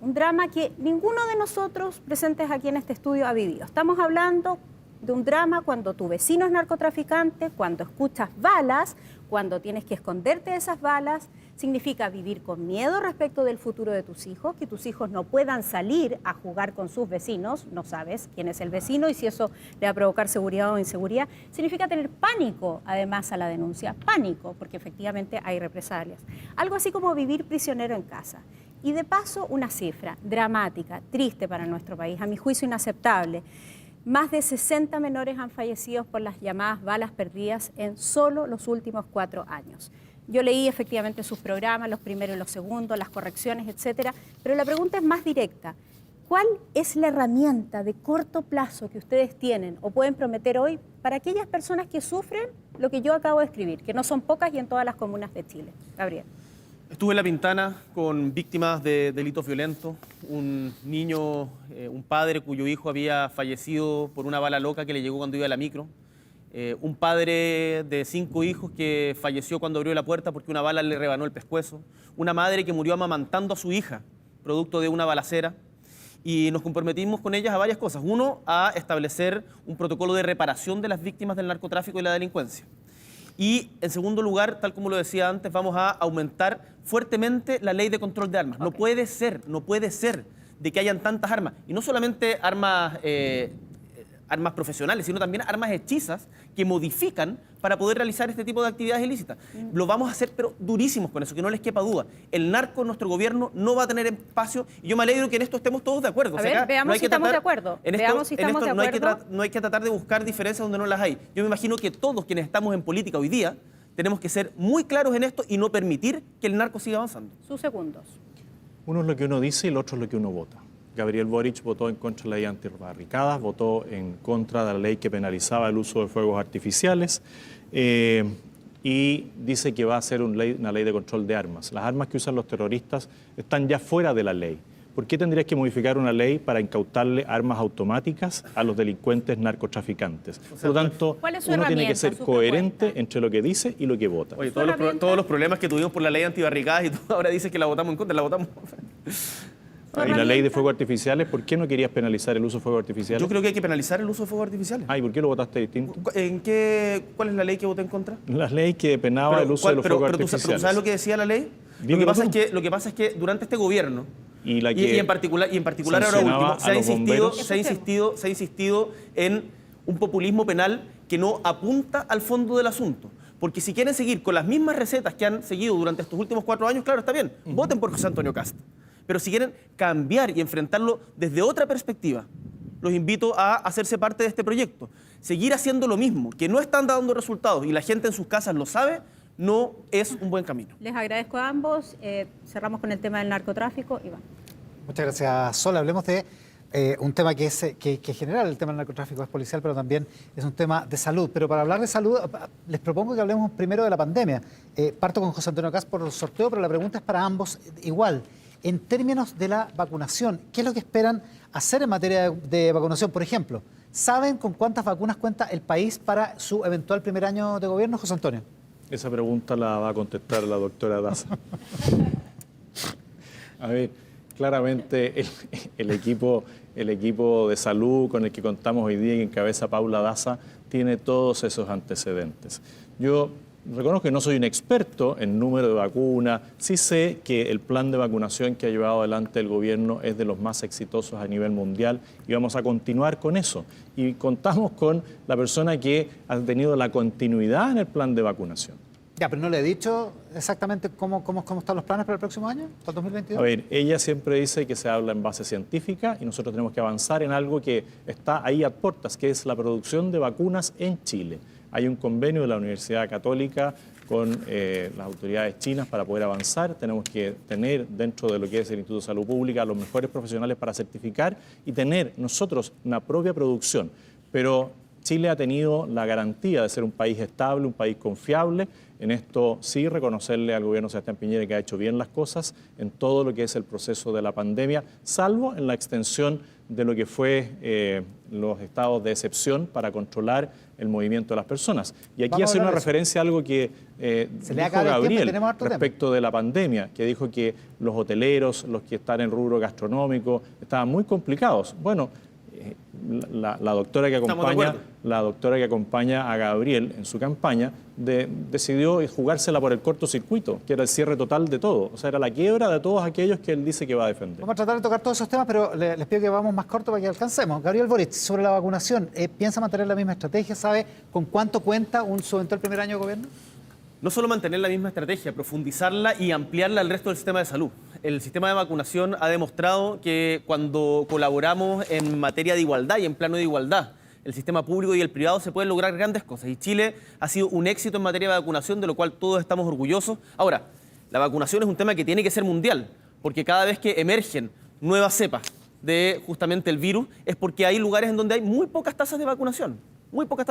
que ninguno de nosotros presentes aquí en este estudio ha vivido. Estamos hablando de un drama cuando tu vecino es narcotraficante, cuando escuchas balas, cuando tienes que esconderte de esas balas. Significa vivir con miedo respecto del futuro de tus hijos, que tus hijos no puedan salir a jugar con sus vecinos, no sabes quién es el vecino y si eso le va a provocar seguridad o inseguridad. Significa tener pánico, además, a la denuncia, pánico, porque efectivamente hay represalias. Algo así como vivir prisionero en casa. Y de paso, una cifra dramática, triste para nuestro país, a mi juicio inaceptable. Más de 60 menores han fallecido por las llamadas balas perdidas en solo los últimos 4 años. Yo leí efectivamente sus programas, los primeros y los segundos, las correcciones, etcétera, pero la pregunta es más directa. ¿Cuál es la herramienta de corto plazo que ustedes tienen o pueden prometer hoy para aquellas personas que sufren lo que yo acabo de escribir, que no son pocas y en todas las comunas de Chile? Gabriel. Estuve en La Pintana con víctimas de delitos violentos, un niño, un padre cuyo hijo había fallecido por una bala loca que le llegó cuando iba a la micro, un padre de 5 hijos que falleció cuando abrió la puerta porque una bala le rebanó el pescuezo, una madre que murió amamantando a su hija, producto de una balacera, y nos comprometimos con ellas a varias cosas. Uno, a establecer un protocolo de reparación de las víctimas del narcotráfico y la delincuencia. Y, en segundo lugar, tal como lo decía antes, vamos a aumentar fuertemente la ley de control de armas. No puede ser de que hayan tantas armas. Y no solamente armas profesionales, sino también armas hechizas que modifican para poder realizar este tipo de actividades ilícitas. Lo vamos a hacer, pero durísimos con eso, que no les quepa duda. El narco, nuestro gobierno, no va a tener espacio, y yo me alegro que en esto estemos todos de acuerdo. A ver, veamos si estamos de acuerdo. No hay que tratar de buscar diferencias donde no las hay. Yo me imagino que todos quienes estamos en política hoy día tenemos que ser muy claros en esto y no permitir que el narco siga avanzando. Sus segundos. Uno es lo que uno dice y el otro es lo que uno vota. Gabriel Boric votó en contra de la ley antibarricadas, votó en contra de la ley que penalizaba el uso de fuegos artificiales y dice que va a ser una ley de control de armas. Las armas que usan los terroristas están ya fuera de la ley. ¿Por qué tendrías que modificar una ley para incautarle armas automáticas a los delincuentes narcotraficantes? Por lo tanto, uno tiene que ser coherente entre lo que dice y lo que vota. Oye, todos los problemas que tuvimos por la ley antibarricadas y todo, ahora dices que la votamos en contra, la votamos. Y la ley de fuegos artificiales, ¿por qué no querías penalizar el uso de fuegos artificiales? Yo creo que hay que penalizar el uso de fuegos artificiales. ¿Y por qué lo votaste distinto? ¿Cuál es la ley que voté en contra? La ley que penaba el uso de los fuegos artificiales. ¿Pero tú sabes lo que decía la ley? Lo que pasa es que durante este gobierno, y en particular ahora último, se ha insistido en un populismo penal que no apunta al fondo del asunto. Porque si quieren seguir con las mismas recetas que han seguido durante estos últimos 4 años, claro, está bien, voten por José Antonio Kast. Pero si quieren cambiar y enfrentarlo desde otra perspectiva, los invito a hacerse parte de este proyecto. Seguir haciendo lo mismo, que no están dando resultados y la gente en sus casas lo sabe, no es un buen camino. Les agradezco a ambos. Cerramos con el tema del narcotráfico. Iván. Muchas gracias, Sol. Hablemos de un tema que general, el tema del narcotráfico es policial, pero también es un tema de salud. Pero para hablar de salud, les propongo que hablemos primero de la pandemia. Parto con José Antonio Kast por el sorteo, pero la pregunta es para ambos igual. En términos de la vacunación, ¿qué es lo que esperan hacer en materia de vacunación? Por ejemplo, ¿saben con cuántas vacunas cuenta el país para su eventual primer año de gobierno, José Antonio? Esa pregunta la va a contestar la doctora Daza. A ver, claramente el equipo de salud con el que contamos hoy día y que encabeza Paula Daza tiene todos esos antecedentes. Yo reconozco que no soy un experto en número de vacunas, sí sé que el plan de vacunación que ha llevado adelante el gobierno es de los más exitosos a nivel mundial y vamos a continuar con eso. Y contamos con la persona que ha tenido la continuidad en el plan de vacunación. Ya, pero no le he dicho exactamente cómo están los planes para el próximo año, para el 2022. A ver, ella siempre dice que se habla en base científica y nosotros tenemos que avanzar en algo que está ahí a puertas, que es la producción de vacunas en Chile. Hay un convenio de la Universidad Católica con las autoridades chinas para poder avanzar. Tenemos que tener dentro de lo que es el Instituto de Salud Pública los mejores profesionales para certificar y tener nosotros una propia producción. Pero Chile ha tenido la garantía de ser un país estable, un país confiable. En esto sí reconocerle al gobierno de Sebastián Piñera que ha hecho bien las cosas en todo lo que es el proceso de la pandemia, salvo en la extensión de lo que fue los estados de excepción para controlar el movimiento de las personas. Y aquí hace una referencia a algo que dijo Gabriel respecto de la pandemia, que dijo que los hoteleros, los que están en el rubro gastronómico, estaban muy complicados. Bueno, la doctora que acompaña a Gabriel en su campaña decidió jugársela por el cortocircuito, que era el cierre total de todo. O sea, era la quiebra de todos aquellos que él dice que va a defender. Vamos a tratar de tocar todos esos temas, pero les pido que vamos más corto para que alcancemos. Gabriel Boric, sobre la vacunación, ¿piensa mantener la misma estrategia? ¿Sabe con cuánto cuenta su eventual primer año de gobierno? No solo mantener la misma estrategia, profundizarla y ampliarla al resto del sistema de salud. El sistema de vacunación ha demostrado que cuando colaboramos en materia de igualdad y en plano de igualdad, el sistema público y el privado, se pueden lograr grandes cosas. Y Chile ha sido un éxito en materia de vacunación, de lo cual todos estamos orgullosos. Ahora, la vacunación es un tema que tiene que ser mundial, porque cada vez que emergen nuevas cepas de justamente el virus, es porque hay lugares en donde hay muy pocas tasas de vacunación. Muy pocas,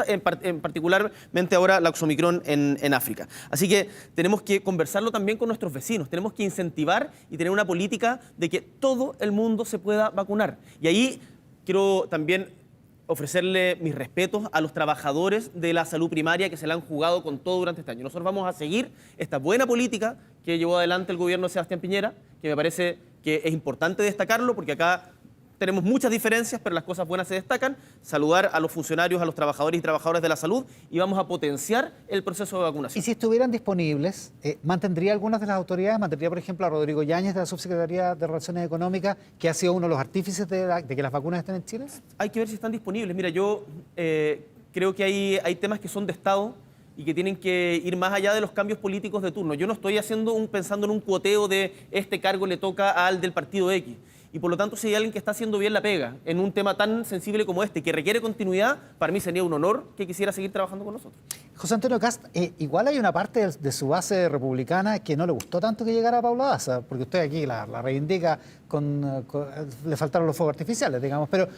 particularmente ahora la Oxomicron en África. Así que tenemos que conversarlo también con nuestros vecinos, tenemos que incentivar y tener una política de que todo el mundo se pueda vacunar. Y ahí quiero también ofrecerle mis respetos a los trabajadores de la salud primaria que se la han jugado con todo durante este año. Nosotros vamos a seguir esta buena política que llevó adelante el gobierno de Sebastián Piñera, que me parece que es importante destacarlo porque acá tenemos muchas diferencias, pero las cosas buenas se destacan. Saludar a los funcionarios, a los trabajadores y trabajadoras de la salud y vamos a potenciar el proceso de vacunación. Y si estuvieran disponibles, ¿mantendría algunas de las autoridades? ¿Mantendría, por ejemplo, a Rodrigo Yáñez de la Subsecretaría de Relaciones Económicas, que ha sido uno de los artífices de que las vacunas estén en Chile? Hay que ver si están disponibles. Mira, yo creo que hay temas que son de Estado y que tienen que ir más allá de los cambios políticos de turno. Yo no estoy pensando en un cuoteo de este cargo le toca al del partido X. Y por lo tanto, si hay alguien que está haciendo bien la pega en un tema tan sensible como este, que requiere continuidad, para mí sería un honor que quisiera seguir trabajando con nosotros. José Antonio Kast, igual hay una parte de su base republicana que no le gustó tanto que llegara Paula Daza, porque usted aquí la reivindica le faltaron los fuegos artificiales, digamos, pero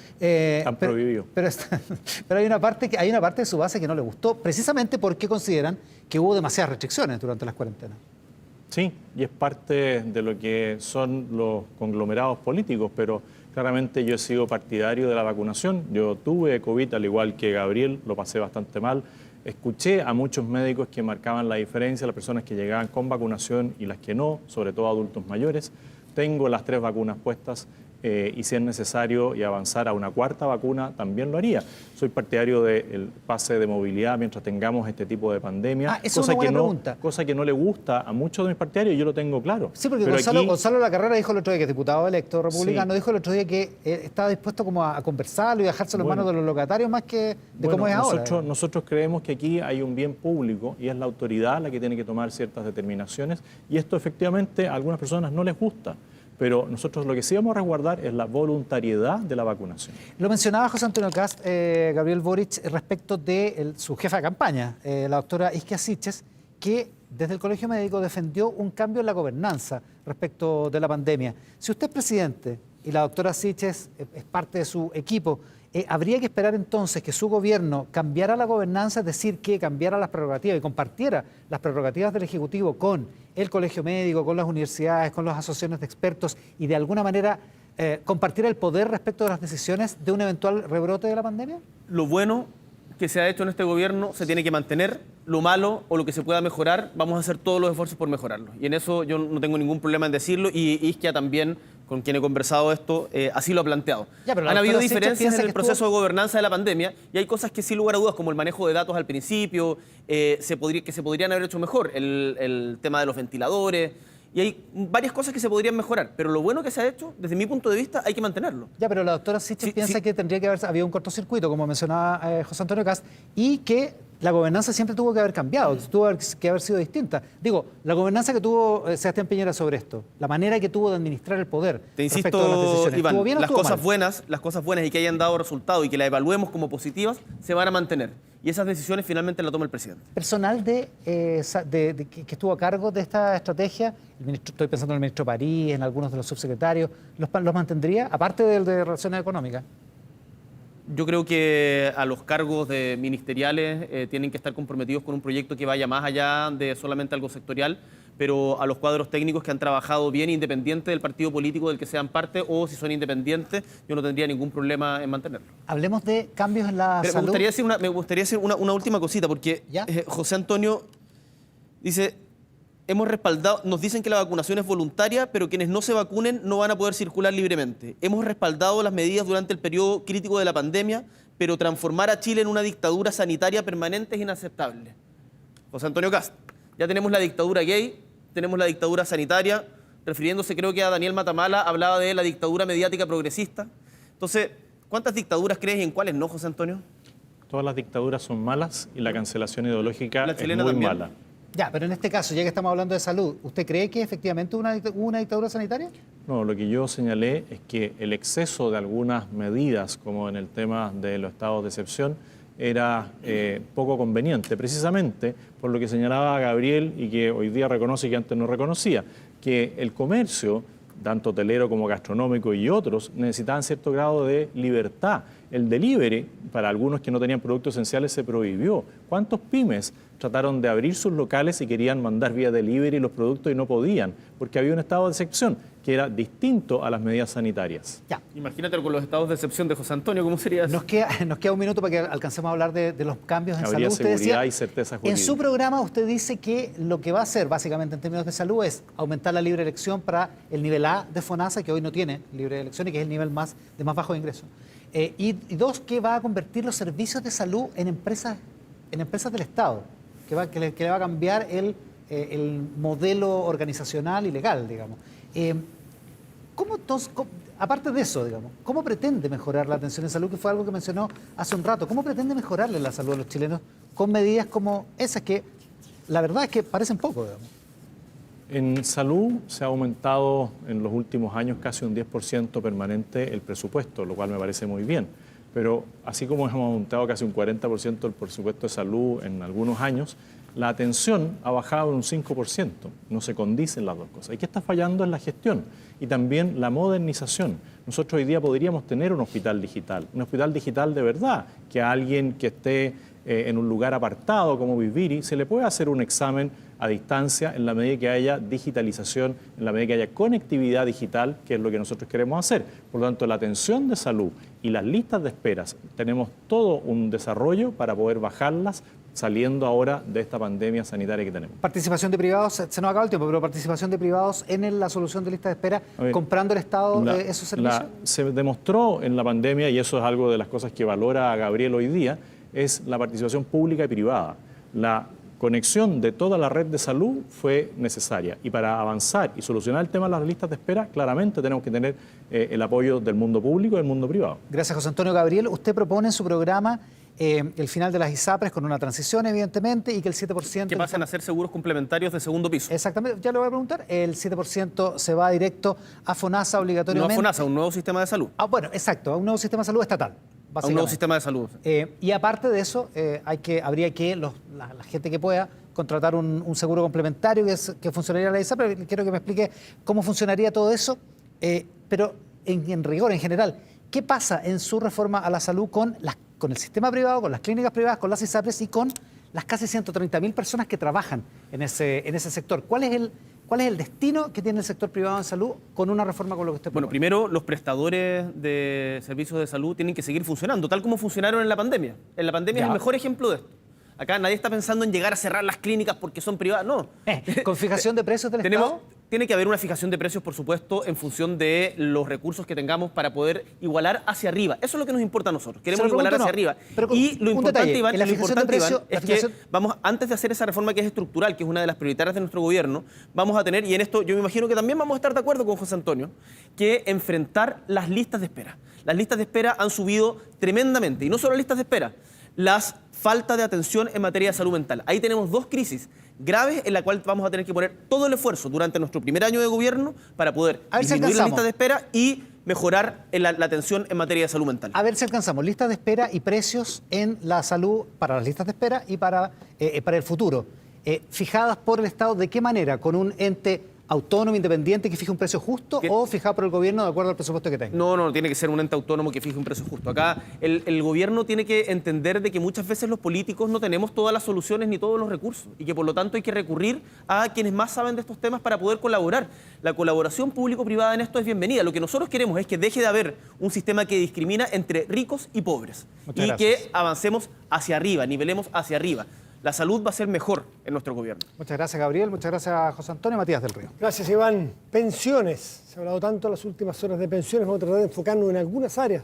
han prohibido. Pero hay una parte de su base que no le gustó, precisamente porque consideran que hubo demasiadas restricciones durante las cuarentenas. Sí, y es parte de lo que son los conglomerados políticos, pero claramente yo he sido partidario de la vacunación. Yo tuve COVID, al igual que Gabriel, lo pasé bastante mal. Escuché a muchos médicos que marcaban la diferencia, las personas que llegaban con vacunación y las que no, sobre todo adultos mayores. Tengo las 3 vacunas puestas y si es necesario y avanzar a una 4ª vacuna, también lo haría. Soy partidario del pase de movilidad mientras tengamos este tipo de pandemia, cosa que no le gusta a muchos de mis partidarios y yo lo tengo claro. Sí, porque Gonzalo Lacarrera dijo el otro día, que es diputado electo republicano, dijo el otro día que estaba dispuesto como a conversarlo y a dejárselo en manos de los locatarios más que de cómo es ahora. Nosotros creemos que aquí hay un bien público y es la autoridad la que tiene que tomar ciertas determinaciones y esto efectivamente a algunas personas no les gusta. Pero nosotros lo que sí vamos a resguardar es la voluntariedad de la vacunación. Lo mencionaba José Antonio Kast, Gabriel Boric, respecto de su jefa de campaña, la doctora Isquia Siches, que desde el Colegio Médico defendió un cambio en la gobernanza respecto de la pandemia. Si usted es presidente y la doctora Siches es parte de su equipo, ¿habría que esperar entonces que su gobierno cambiara la gobernanza, es decir, que cambiara las prerrogativas y compartiera las prerrogativas del Ejecutivo con el Colegio Médico, con las universidades, con las asociaciones de expertos y de alguna manera compartiera el poder respecto de las decisiones de un eventual rebrote de la pandemia? Lo bueno que se ha hecho en este gobierno se tiene que mantener. Lo malo o lo que se pueda mejorar, vamos a hacer todos los esfuerzos por mejorarlo. Y en eso yo no tengo ningún problema en decirlo y Isquia también con quien he conversado esto, así lo ha planteado. Ya, pero la Han habido doctora Sichel diferencias en piensa el que proceso de gobernanza de la pandemia y hay cosas que sin lugar a dudas, como el manejo de datos al principio, que se podrían haber hecho mejor, el tema de los ventiladores, y hay varias cosas que se podrían mejorar, pero lo bueno que se ha hecho, desde mi punto de vista, hay que mantenerlo. Ya, pero la doctora Sichel Sí, piensa sí. que tendría que haber habido un cortocircuito, como mencionaba José Antonio Kast, y que la gobernanza siempre tuvo que haber cambiado, tuvo que haber sido distinta. Digo, la gobernanza que tuvo Sebastián Piñera sobre esto, la manera que tuvo de administrar el poder Te respecto a las insisto, decisiones, Iván, ¿estuvo bien o las estuvo cosas buenas y que hayan dado resultado y que las evaluemos como positivas, se van a mantener. Y esas decisiones finalmente las toma el presidente. Personal que estuvo a cargo de esta estrategia, estoy pensando en el ministro París, en algunos de los subsecretarios, ¿los mantendría, aparte del de Relaciones Económicas? Yo creo que a los cargos ministeriales tienen que estar comprometidos con un proyecto que vaya más allá de solamente algo sectorial, pero a los cuadros técnicos que han trabajado bien, independiente del partido político del que sean parte, o si son independientes, yo no tendría ningún problema en mantenerlo. Hablemos de cambios en la Pero salud. me gustaría decir una última cosita, porque ¿Ya? José Antonio dice, hemos respaldado, nos dicen que la vacunación es voluntaria, pero quienes no se vacunen no van a poder circular libremente. Hemos respaldado las medidas durante el periodo crítico de la pandemia, pero transformar a Chile en una dictadura sanitaria permanente es inaceptable. José Antonio Kast, ya tenemos la dictadura gay, tenemos la dictadura sanitaria, refiriéndose creo que a Daniel Matamala, hablaba de la dictadura mediática progresista. Entonces, ¿cuántas dictaduras crees y en cuáles no, José Antonio? Todas las dictaduras son malas y la cancelación ideológica ¿La es chilena muy también? mala. Ya, pero en este caso, ya que estamos hablando de salud, ¿usted cree que efectivamente hubo una dictadura sanitaria? No, lo que yo señalé es que el exceso de algunas medidas, como en el tema de los estados de excepción, era poco conveniente, precisamente por lo que señalaba Gabriel y que hoy día reconoce que antes no reconocía, que el comercio, tanto hotelero como gastronómico y otros, necesitaban cierto grado de libertad. El delivery, para algunos que no tenían productos esenciales, se prohibió. ¿Cuántos pymes trataron de abrir sus locales y querían mandar vía delivery los productos y no podían? Porque había un estado de excepción que era distinto a las medidas sanitarias. Ya. Imagínate con los estados de excepción de José Antonio, ¿cómo sería eso? Nos queda un minuto para que alcancemos a hablar de los cambios en Habría salud. Usted seguridad decía, y certeza en jurídica. su programa usted dice que lo que va a hacer básicamente en términos de salud es aumentar la libre elección para el nivel A de FONASA, que hoy no tiene libre elección y que es el nivel de más bajo ingreso. Y dos, que va a convertir los servicios de salud en empresas del Estado, que le va a cambiar el modelo organizacional y legal, digamos. Aparte de eso, digamos, ¿cómo pretende mejorar la atención en salud? Que fue algo que mencionó hace un rato. ¿Cómo pretende mejorarle la salud a los chilenos con medidas como esas que la verdad es que parecen poco, digamos? En salud se ha aumentado en los últimos años casi un 10% permanente el presupuesto, lo cual me parece muy bien. Pero así como hemos aumentado casi un 40% el presupuesto de salud en algunos años, la atención ha bajado en un 5%. No se condicen las dos cosas. ¿Y qué está fallando? En la gestión y también la modernización. Nosotros hoy día podríamos tener un hospital digital de verdad, que a alguien que esté en un lugar apartado como Viviri se le puede hacer un examen a distancia en la medida que haya digitalización, en la medida que haya conectividad digital, que es lo que nosotros queremos hacer. Por lo tanto, la atención de salud y las listas de esperas, tenemos todo un desarrollo para poder bajarlas saliendo ahora de esta pandemia sanitaria que tenemos. Participación de privados, se nos acaba el tiempo, pero participación de privados en la solución de listas de espera, comprando el Estado esos servicios. Se demostró en la pandemia, y eso es algo de las cosas que valora Gabriel hoy día, es la participación pública y privada. La conexión de toda la red de salud fue necesaria y para avanzar y solucionar el tema de las listas de espera, claramente tenemos que tener el apoyo del mundo público y del mundo privado. Gracias, José Antonio. Gabriel, usted propone en su programa el final de las ISAPRES con una transición, evidentemente, y que el 7%... Que pasan a ser seguros complementarios de segundo piso. Exactamente, ya lo voy a preguntar. El 7% se va directo a FONASA obligatoriamente. No a FONASA, a un nuevo sistema de salud. Bueno, exacto, a un nuevo sistema de salud estatal. A un nuevo sistema de salud. Y aparte de eso, habría que la gente que pueda contratar un seguro complementario que funcionaría la ISAPRES. Quiero que me explique cómo funcionaría todo eso, pero en rigor, en general, ¿qué pasa en su reforma a la salud con el sistema privado, con las clínicas privadas, con las ISAPRES y con las casi 130.000 personas que trabajan en ese sector? ¿Cuál es el destino que tiene el sector privado en salud con una reforma como lo que usted propone? Bueno, primero, los prestadores de servicios de salud tienen que seguir funcionando, tal como funcionaron en la pandemia. En la pandemia es el mejor ejemplo de esto. Acá nadie está pensando en llegar a cerrar las clínicas porque son privadas, no. ¿Con fijación de precios del Estado? tiene que haber una fijación de precios, por supuesto, en función de los recursos que tengamos para poder igualar hacia arriba. Eso es lo que nos importa a nosotros. Queremos igualar hacia arriba. Y lo importante, Iván, es que vamos, antes de hacer esa reforma que es estructural, que es una de las prioritarias de nuestro gobierno, vamos a tener, y en esto yo me imagino que también vamos a estar de acuerdo con José Antonio, que enfrentar las listas de espera. Las listas de espera han subido tremendamente, y no solo listas de espera, las falta de atención en materia de salud mental. Ahí tenemos dos crisis graves en la cual vamos a tener que poner todo el esfuerzo durante nuestro primer año de gobierno para poder disminuir las listas de espera y mejorar la atención en materia de salud mental. A ver si alcanzamos listas de espera y precios en la salud para las listas de espera y para el futuro. Fijadas por el Estado, ¿de qué manera? ¿Con un ente autónomo, independiente, que fije un precio justo o fijado por el gobierno de acuerdo al presupuesto que tenga? No, tiene que ser un ente autónomo que fije un precio justo. Acá el gobierno tiene que entender de que muchas veces los políticos no tenemos todas las soluciones ni todos los recursos y que por lo tanto hay que recurrir a quienes más saben de estos temas para poder colaborar. La colaboración público-privada en esto es bienvenida. Lo que nosotros queremos es que deje de haber un sistema que discrimina entre ricos y pobres y que avancemos hacia arriba, nivelemos hacia arriba. La salud va a ser mejor en nuestro gobierno. Muchas gracias, Gabriel. Muchas gracias, José Antonio. Matías del Río. Gracias, Iván. Pensiones. Se ha hablado tanto en las últimas horas de pensiones. Vamos a tratar de enfocarnos en algunas áreas.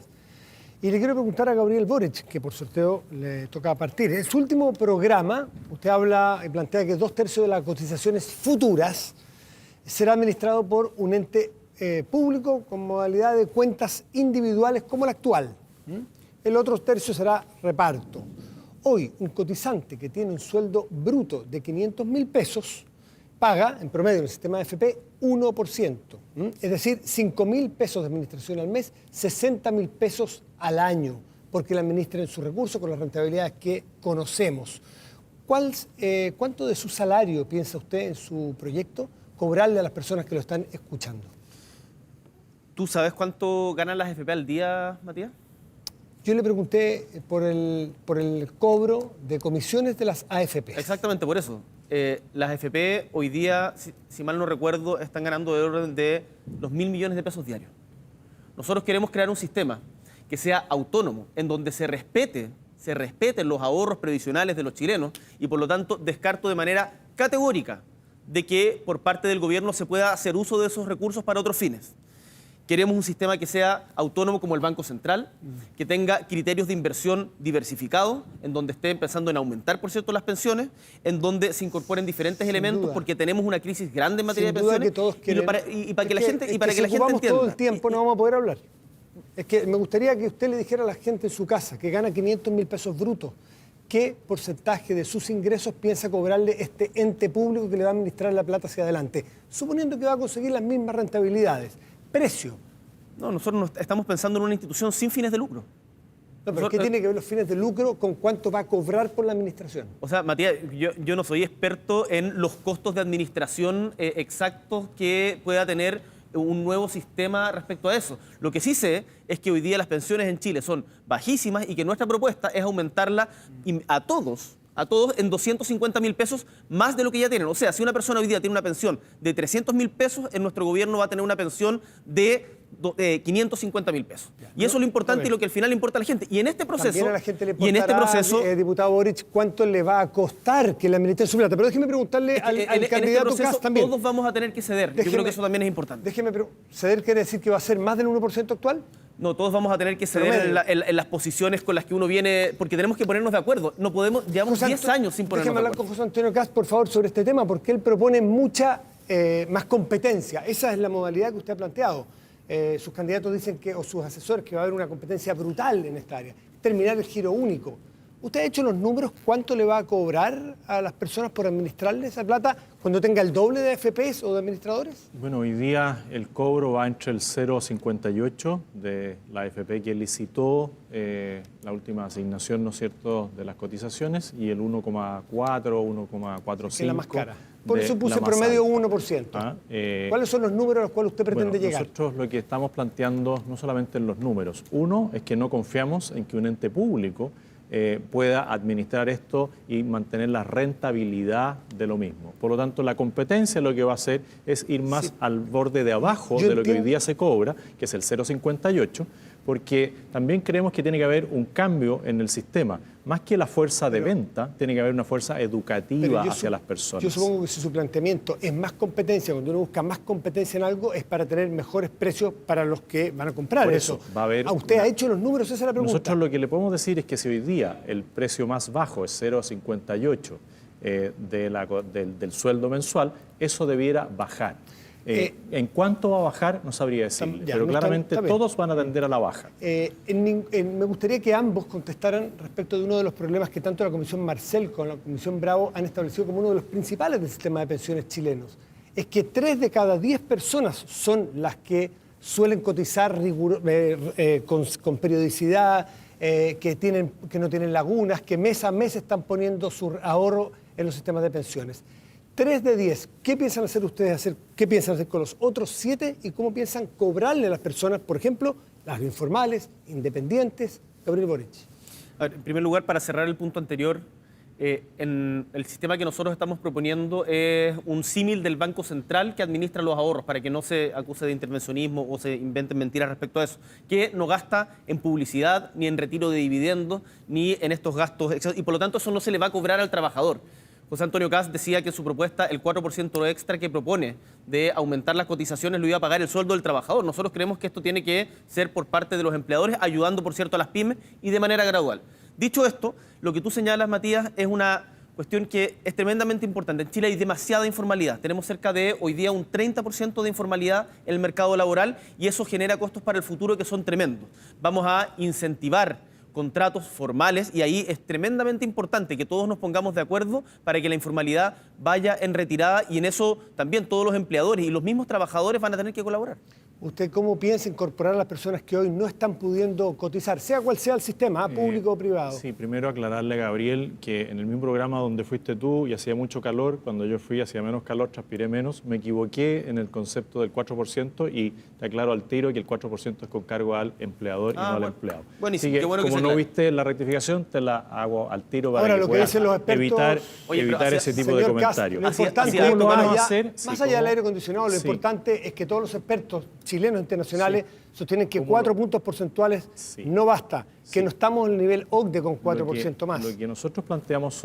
Y le quiero preguntar a Gabriel Boric, que por sorteo le toca partir. En su último programa, usted habla y plantea que 2/3 de las cotizaciones futuras será administrado por un ente público con modalidad de cuentas individuales como la actual. El otro tercio será reparto. Hoy, un cotizante que tiene un sueldo bruto de 500.000 pesos paga, en promedio en el sistema de AFP, 1%. Es decir, 5.000 pesos de administración al mes, 60.000 pesos al año, porque le administren sus recursos con las rentabilidades que conocemos. ¿Cuánto de su salario piensa usted en su proyecto cobrarle a las personas que lo están escuchando? ¿Tú sabes cuánto ganan las AFP al día, Matías? Yo le pregunté por el cobro de comisiones de las AFP. Exactamente por eso. Las AFP hoy día, si mal no recuerdo, están ganando de orden de los 1.000 millones de pesos diarios. Nosotros queremos crear un sistema que sea autónomo, en donde se respeten los ahorros previsionales de los chilenos y por lo tanto descarto de manera categórica de que por parte del gobierno se pueda hacer uso de esos recursos para otros fines. Queremos un sistema que sea autónomo como el Banco Central, que tenga criterios de inversión diversificados, en donde esté pensando en aumentar, por cierto, las pensiones, en donde se incorporen diferentes elementos, porque tenemos una crisis grande en materia de pensiones. Que todos quieren, y para que la gente entienda. Todo el tiempo no vamos a poder hablar. Es que me gustaría que usted le dijera a la gente en su casa que gana 500.000 pesos brutos, ¿qué porcentaje de sus ingresos piensa cobrarle este ente público que le va a administrar la plata hacia adelante? Suponiendo que va a conseguir las mismas rentabilidades. Precio. No, nosotros estamos pensando en una institución sin fines de lucro. No, pero ¿qué tiene que ver los fines de lucro con cuánto va a cobrar por la administración? O sea, Matías, yo no soy experto en los costos de administración exactos que pueda tener un nuevo sistema respecto a eso. Lo que sí sé es que hoy día las pensiones en Chile son bajísimas y que nuestra propuesta es aumentarla a todos en 250.000 pesos más de lo que ya tienen. O sea, si una persona hoy día tiene una pensión de 300.000 pesos, en nuestro gobierno va a tener una pensión de 550.000 pesos. Y eso es lo importante y lo que al final le importa a la gente. Y en este proceso... También a la gente le importará, diputado Boric, cuánto le va a costar que le administren su plata. Pero déjeme preguntarle al candidato Kast también. Todos vamos a tener que ceder. Yo creo que eso también es importante. ¿Ceder quiere decir que va a ser más del 1% actual? No, todos vamos a tener que ceder en las posiciones con las que uno viene, porque tenemos que ponernos de acuerdo. No podemos, llevamos 10 años sin ponernos de acuerdo. Déjeme hablar con José Antonio Kast, por favor, sobre este tema, porque él propone mucha más competencia. Esa es la modalidad que usted ha planteado. Sus candidatos dicen o sus asesores, que va a haber una competencia brutal en esta área. Terminar el giro único. ¿Usted ha hecho los números? ¿Cuánto le va a cobrar a las personas por administrarle esa plata cuando tenga el doble de AFPs o de administradores? Bueno, hoy día el cobro va entre el 0,58 de la AFP que licitó la última asignación, ¿no es cierto?, de las cotizaciones y el 1,4, 1,45. Es la más cara. Por eso puse promedio 1%. ¿Cuáles son los números a los cuales usted pretende llegar? Nosotros lo que estamos planteando no solamente en los números. Uno es que no confiamos en que un ente público pueda administrar esto y mantener la rentabilidad de lo mismo. Por lo tanto, la competencia lo que va a hacer es ir más al borde de abajo de lo que hoy día se cobra, que es el 0,58, porque también creemos que tiene que haber un cambio en el sistema. Más que la fuerza de venta, tiene que haber una fuerza educativa hacia las personas. Yo supongo que si su planteamiento es más competencia, cuando uno busca más competencia en algo, es para tener mejores precios para los que van a comprar. Por eso va a haber ¿Usted ha hecho los números? Esa es la pregunta. Nosotros lo que le podemos decir es que si hoy día el precio más bajo es 0,58 del sueldo mensual, eso debiera bajar. ¿En cuánto va a bajar? No sabría decirle, pero claramente todos van a tender a la baja. Me gustaría que ambos contestaran respecto de uno de los problemas que tanto la Comisión Marcel como la Comisión Bravo han establecido como uno de los principales del sistema de pensiones chilenos. Es que 3 de cada 10 personas son las que suelen cotizar con periodicidad, que no tienen lagunas, que mes a mes están poniendo su ahorro en los sistemas de pensiones. 3 de 10, ¿qué piensan hacer ustedes? ¿Qué piensan hacer con los otros 7? ¿Y cómo piensan cobrarle a las personas, por ejemplo, las informales, independientes? Gabriel Boric. A ver, en primer lugar, para cerrar el punto anterior, en el sistema que nosotros estamos proponiendo es un símil del Banco Central que administra los ahorros, para que no se acuse de intervencionismo o se inventen mentiras respecto a eso, que no gasta en publicidad, ni en retiro de dividendos, ni en estos gastos, y por lo tanto eso no se le va a cobrar al trabajador. José Antonio Kast decía que en su propuesta el 4% extra que propone de aumentar las cotizaciones lo iba a pagar el sueldo del trabajador. Nosotros creemos que esto tiene que ser por parte de los empleadores, ayudando, por cierto, a las pymes y de manera gradual. Dicho esto, lo que tú señalas, Matías, es una cuestión que es tremendamente importante. En Chile hay demasiada informalidad. Tenemos cerca de, hoy día, un 30% de informalidad en el mercado laboral y eso genera costos para el futuro que son tremendos. Vamos a incentivar contratos formales y ahí es tremendamente importante que todos nos pongamos de acuerdo para que la informalidad vaya en retirada y en eso también todos los empleadores y los mismos trabajadores van a tener que colaborar. ¿Usted cómo piensa incorporar a las personas que hoy no están pudiendo cotizar, sea cual sea el sistema, público o privado? Sí, primero aclararle a Gabriel que en el mismo programa donde fuiste tú y hacía mucho calor, cuando yo fui hacía menos calor, transpiré menos, me equivoqué en el concepto del 4% y te aclaro al tiro que el 4% es con cargo al empleador y no al empleado. Buenísimo, así que, qué bueno que como se no viste la rectificación, te la hago al tiro para Ahora, que lo que puedas dicen los expertos, evitar ese tipo de comentarios. Lo importante ¿Cómo lo vamos a hacer? Más allá del aire acondicionado, lo importante es que todos los expertos chilenos e internacionales sostienen que 4 puntos porcentuales no basta, que no estamos en el nivel OCDE con 4% más. Lo que nosotros planteamos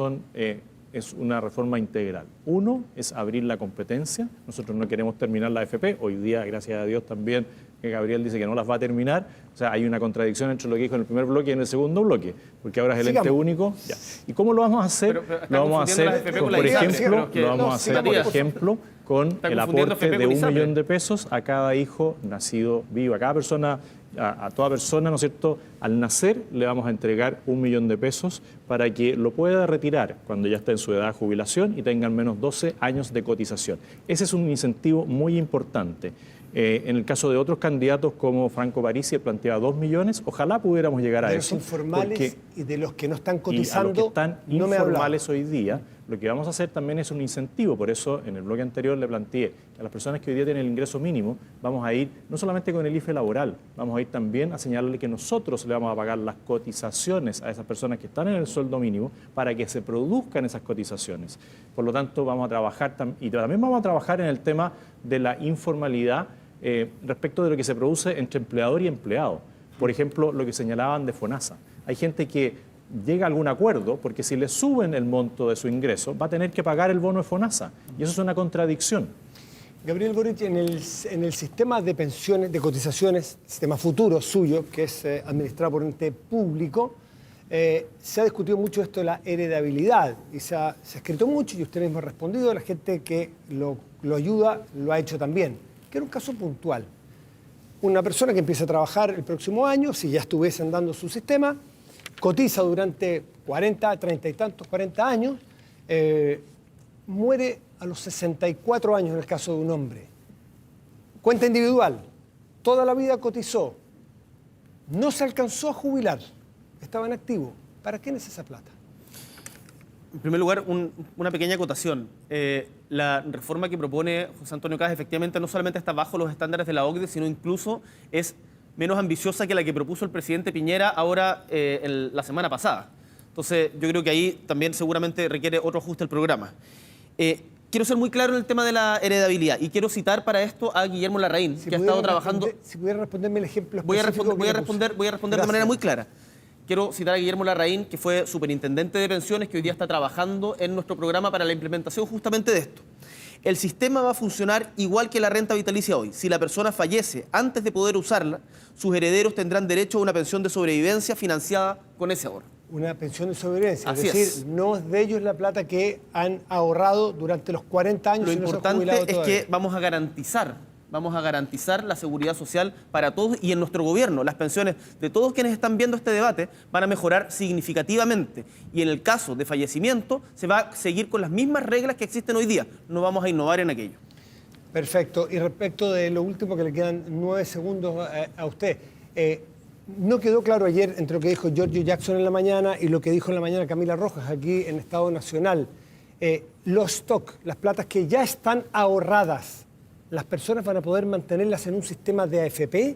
es una reforma integral. Uno es abrir la competencia. Nosotros no queremos terminar la AFP. Hoy día, gracias a Dios, también Gabriel dice que no las va a terminar. O sea, hay una contradicción entre lo que dijo en el primer bloque y en el segundo bloque, porque ahora es el ente único. Ya. ¿Y cómo lo vamos a hacer? Lo vamos a hacer, por ejemplo, con el aporte de 1 millón de pesos a cada hijo nacido vivo. A cada persona, a toda persona, ¿no es cierto?, al nacer le vamos a entregar 1 millón de pesos para que lo pueda retirar cuando ya esté en su edad de jubilación y tenga al menos 12 años de cotización. Ese es un incentivo muy importante. En el caso de otros candidatos como Franco Parisi, él planteaba 2 millones. Ojalá pudiéramos llegar a eso. De los informales y de los que no están cotizando, y a los que están no informales hoy día, lo que vamos a hacer también es un incentivo. Por eso, en el bloque anterior le planteé que a las personas que hoy día tienen el ingreso mínimo, vamos a ir no solamente con el IFE laboral, vamos a ir también a señalarle que nosotros le vamos a pagar las cotizaciones a esas personas que están en el sueldo mínimo para que se produzcan esas cotizaciones. Por lo tanto, vamos a trabajar y también vamos a trabajar en el tema de la informalidad respecto de lo que se produce entre empleador y empleado. Por ejemplo, lo que señalaban de FONASA. Hay gente que llega a algún acuerdo porque si le suben el monto de su ingreso va a tener que pagar el bono de FONASA y eso es una contradicción. Gabriel Boric, en el sistema de pensiones, de cotizaciones, sistema futuro suyo, que es administrado por un ente público, se ha discutido mucho esto de la heredabilidad y se ha escrito mucho y usted mismo ha respondido, la gente que lo ayuda lo ha hecho también. Que era un caso puntual. Una persona que empieza a trabajar el próximo año, si ya estuviese andando su sistema, cotiza durante 40, 30 y tantos, 40 años, muere a los 64 años en el caso de un hombre. Cuenta individual, toda la vida cotizó, no se alcanzó a jubilar, estaba en activo. ¿Para quién es esa plata? En primer lugar, una pequeña acotación. La reforma que propone José Antonio Kast efectivamente no solamente está bajo los estándares de la OCDE, sino incluso es menos ambiciosa que la que propuso el presidente Piñera ahora la semana pasada. Entonces, yo creo que ahí también seguramente requiere otro ajuste al programa. quiero ser muy claro en el tema de la heredabilidad y quiero citar para esto a Guillermo Larraín, que ha estado trabajando... Si pudiera responderme el ejemplo Voy a específico responder de Gracias. manera muy clara. Quiero citar a Guillermo Larraín, que fue superintendente de pensiones, que hoy día está trabajando en nuestro programa para la implementación justamente de esto. El sistema va a funcionar igual que la renta vitalicia hoy. Si la persona fallece antes de poder usarla, sus herederos tendrán derecho a una pensión de sobrevivencia financiada con ese ahorro. Una pensión de sobrevivencia, Así es decir, es. no es de ellos la plata que han ahorrado durante los 40 años. Lo y no se han importante jubilado es todavía. que vamos a garantizar la seguridad social para todos y en nuestro gobierno. Las pensiones de todos quienes están viendo este debate van a mejorar significativamente y en el caso de fallecimiento se va a seguir con las mismas reglas que existen hoy día. No vamos a innovar en aquello. Perfecto. Y respecto de lo último, que le quedan 9 segundos a usted, no quedó claro ayer entre lo que dijo Giorgio Jackson en la mañana y lo que dijo en la mañana Camila Rojas aquí en Estado Nacional. Los stock, las platas que ya están ahorradas, ¿las personas van a poder mantenerlas en un sistema de AFP?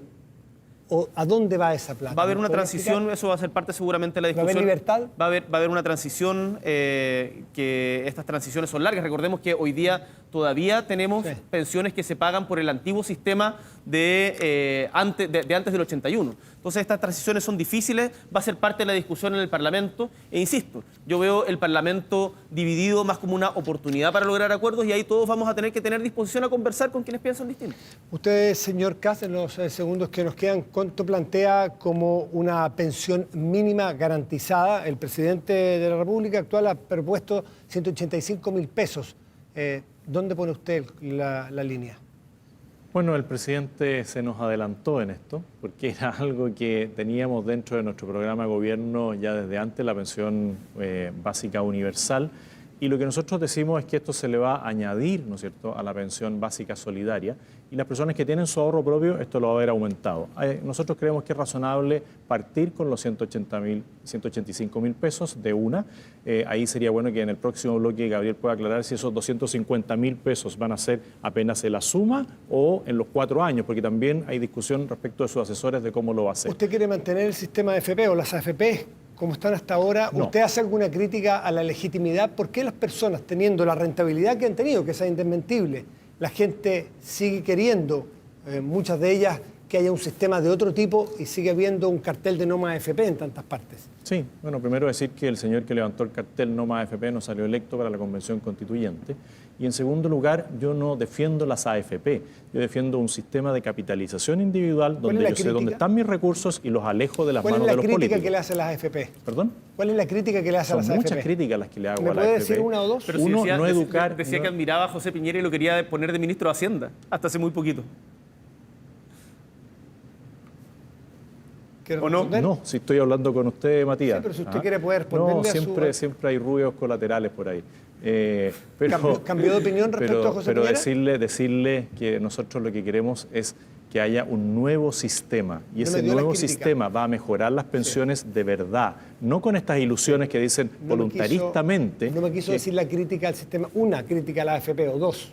¿O a dónde va esa plata? Va a haber una ¿Puede transición, explicar? eso va a ser parte seguramente de la ¿Va a discusión. haber libertad? Va a haber una transición, que estas transiciones son largas. Recordemos que hoy día todavía tenemos Sí. pensiones que se pagan por el antiguo sistema de antes del 81. Entonces estas transiciones son difíciles, va a ser parte de la discusión en el Parlamento. E insisto, yo veo el Parlamento dividido más como una oportunidad para lograr acuerdos y ahí todos vamos a tener que tener disposición a conversar con quienes piensan distinto. Usted, señor Kass, en los segundos que nos quedan, ¿cuánto plantea como una pensión mínima garantizada? El presidente de la República actual ha propuesto 185.000 pesos. ¿Dónde pone usted la línea? Bueno, el presidente se nos adelantó en esto, porque era algo que teníamos dentro de nuestro programa de gobierno ya desde antes, la pensión básica universal. Y lo que nosotros decimos es que esto se le va a añadir, ¿no es cierto?, a la pensión básica solidaria. Y las personas que tienen su ahorro propio, esto lo va a haber aumentado. Nosotros creemos que es razonable partir con los 185.000 pesos de una. Ahí sería bueno que en el próximo bloque Gabriel pueda aclarar si esos 250.000 pesos van a ser apenas en la suma o en los 4 años, porque también hay discusión respecto de sus asesores de cómo lo va a hacer. ¿Usted quiere mantener el sistema de AFP o las AFP como están hasta ahora? No. ¿Usted hace alguna crítica a la legitimidad? ¿Por qué las personas, teniendo la rentabilidad que han tenido, que es indesmentible, la gente sigue queriendo, muchas de ellas, que haya un sistema de otro tipo y sigue habiendo un cartel de no más AFP en tantas partes? Sí, bueno, primero decir que el señor que levantó el cartel No Más AFP no salió electo para la Convención Constituyente. Y en segundo lugar, yo no defiendo las AFP, yo defiendo un sistema de capitalización individual donde yo sé dónde están mis recursos y los alejo de las manos de los políticos. ¿Cuál es la crítica que le hace a las AFP? ¿Perdón? ¿Cuál es la crítica que le hace a las Son AFP? muchas críticas las que le hago ¿Me a la puede AFP. decir una o dos? Pero si Uno, decía, no educar... Decía no- que admiraba a José Piñera y lo quería poner de ministro de Hacienda, hasta hace muy poquito. ¿Quiere ¿O no? responder? No, si estoy hablando con usted, Matías. Sí, pero si usted quiere poder responderle No, a su- siempre hay ruidos colaterales por ahí. ¿Cambió de opinión respecto a José Pero Piñera? decirle que nosotros lo que queremos es que haya un nuevo sistema y No ese me dio la nuevo crítica. sistema va a mejorar las pensiones de verdad, no con estas ilusiones que dicen No me voluntaristamente. No me quiso que- decir la crítica al sistema, una crítica a la AFP o dos.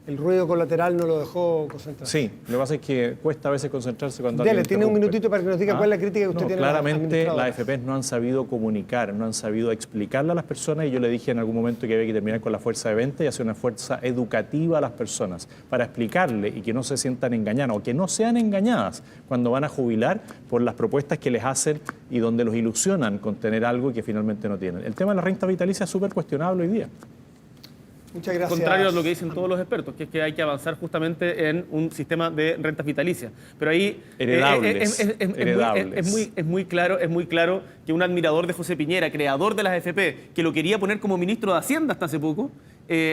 El ruido colateral no lo dejó concentrar. Sí, lo que pasa es que cuesta a veces concentrarse cuando Dele, alguien tiene un interrumpe. minutito para que nos diga cuál es la crítica que usted No, tiene a las claramente administradoras. las AFPs no han sabido comunicar, no han sabido explicarle a las personas y yo le dije en algún momento que había que terminar con la fuerza de venta y hacer una fuerza educativa a las personas para explicarle y que no se sientan engañadas o que no sean engañadas cuando van a jubilar por las propuestas que les hacen y donde los ilusionan con tener algo que finalmente no tienen. El tema de la renta vitalicia es súper cuestionable hoy día. Muchas gracias. Contrario a lo que dicen todos los expertos, que es que hay que avanzar justamente en un sistema de rentas vitalicias. Pero ahí Heredables, es muy claro que un admirador de José Piñera, creador de las AFP, que lo quería poner como ministro de Hacienda hasta hace poco,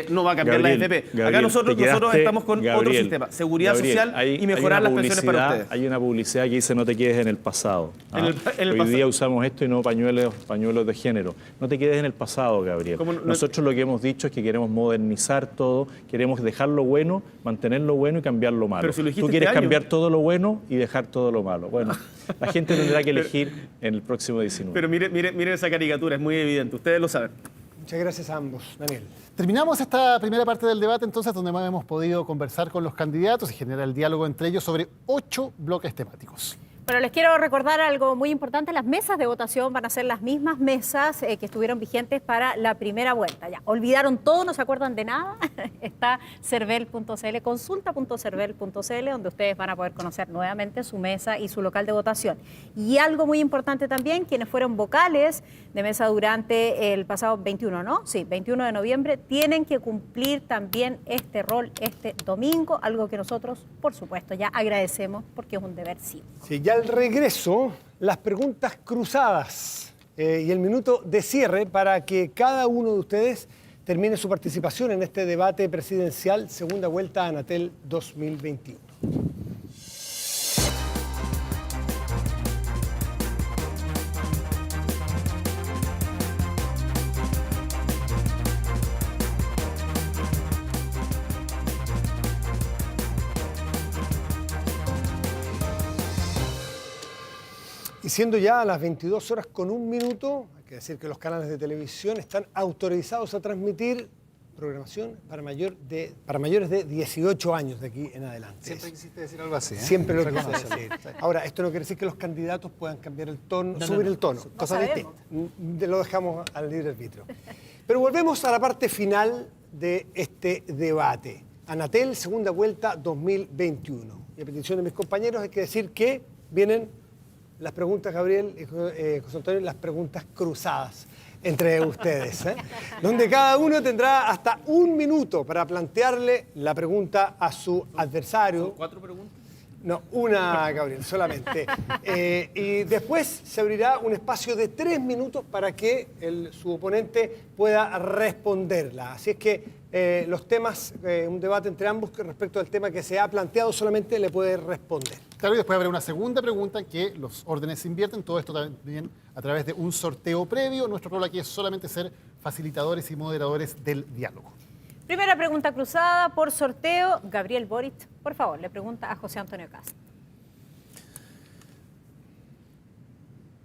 no va a cambiar Gabriel, la AFP. Acá Gabriel, nosotros te quedaste- estamos con otro Gabriel, sistema, seguridad Gabriel, social hay y mejorar una las pensiones para publicidad- ustedes. Hay una publicidad que dice no te quedes en el pasado. En el Hoy pasado. día usamos esto y no pañuelos de género. No te quedes en el pasado, Gabriel. ¿Cómo no? Nosotros lo que hemos dicho es que queremos modernizar todo, queremos dejar lo bueno, mantener lo bueno y cambiar lo malo. Pero si lo dijiste Tú quieres este año. cambiar todo lo bueno y dejar todo lo malo. Bueno, la gente tendrá que elegir en el próximo 19. Pero miren esa caricatura, es muy evidente, ustedes lo saben. Muchas gracias a ambos. Daniel. Terminamos esta primera parte del debate, entonces, donde más hemos podido conversar con los candidatos y generar el diálogo entre ellos sobre 8 bloques temáticos. Bueno, les quiero recordar algo muy importante. Las mesas de votación van a ser las mismas mesas que estuvieron vigentes para la primera vuelta. Ya, olvidaron todo, no se acuerdan de nada. Está cervel.cl, consulta.cervel.cl, donde ustedes van a poder conocer nuevamente su mesa y su local de votación. Y algo muy importante también, quienes fueron vocales de mesa durante el pasado 21, ¿no? Sí, 21 de noviembre, tienen que cumplir también este rol este domingo, algo que nosotros, por supuesto, ya agradecemos porque es un deber cívico. Sí, ya al regreso, las preguntas cruzadas y el minuto de cierre para que cada uno de ustedes termine su participación en este debate presidencial segunda vuelta Anatel 2021. Y siendo ya las 22 horas con 1 minuto, hay que decir que los canales de televisión están autorizados a transmitir programación para mayores de 18 años de aquí en adelante. Siempre quisiste decir algo así, ¿eh? Siempre lo quise decir. Ahora, esto no quiere decir que los candidatos puedan cambiar el tono, subir el tono, cosas sabemos. distintas. Lo dejamos al libre arbitrio. Pero volvemos a la parte final de este debate. Anatel, segunda vuelta 2021. Y a petición de mis compañeros hay que decir que vienen las preguntas, Gabriel y José Antonio, las preguntas cruzadas entre ustedes, donde cada uno tendrá hasta 1 minuto para plantearle la pregunta a su adversario. ¿Son 4 preguntas? No, una, Gabriel, solamente. Y después se abrirá un espacio de 3 minutos para que su oponente pueda responderla. Así es que los temas, un debate entre ambos que respecto al tema que se ha planteado solamente le puede responder. Claro, y después habrá una segunda pregunta que los órdenes se invierten, todo esto también a través de un sorteo previo. Nuestro rol aquí es solamente ser facilitadores y moderadores del diálogo. Primera pregunta cruzada por sorteo. Gabriel Boric, por favor, le pregunta a José Antonio Kast.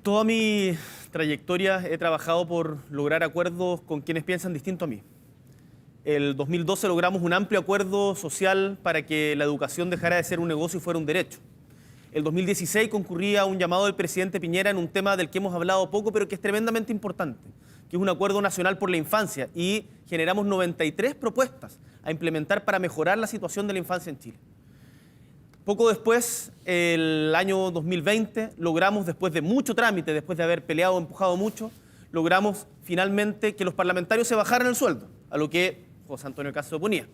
Toda mi trayectoria he trabajado por lograr acuerdos con quienes piensan distinto a mí. El 2012 logramos un amplio acuerdo social para que la educación dejara de ser un negocio y fuera un derecho. El 2016 concurría a un llamado del presidente Piñera en un tema del que hemos hablado poco, pero que es tremendamente importante, que es un acuerdo nacional por la infancia, y generamos 93 propuestas a implementar para mejorar la situación de la infancia en Chile. Poco después, el año 2020, logramos, después de mucho trámite, después de haber peleado, empujado mucho, logramos finalmente que los parlamentarios se bajaran el sueldo, a lo que José Antonio Kast se oponía.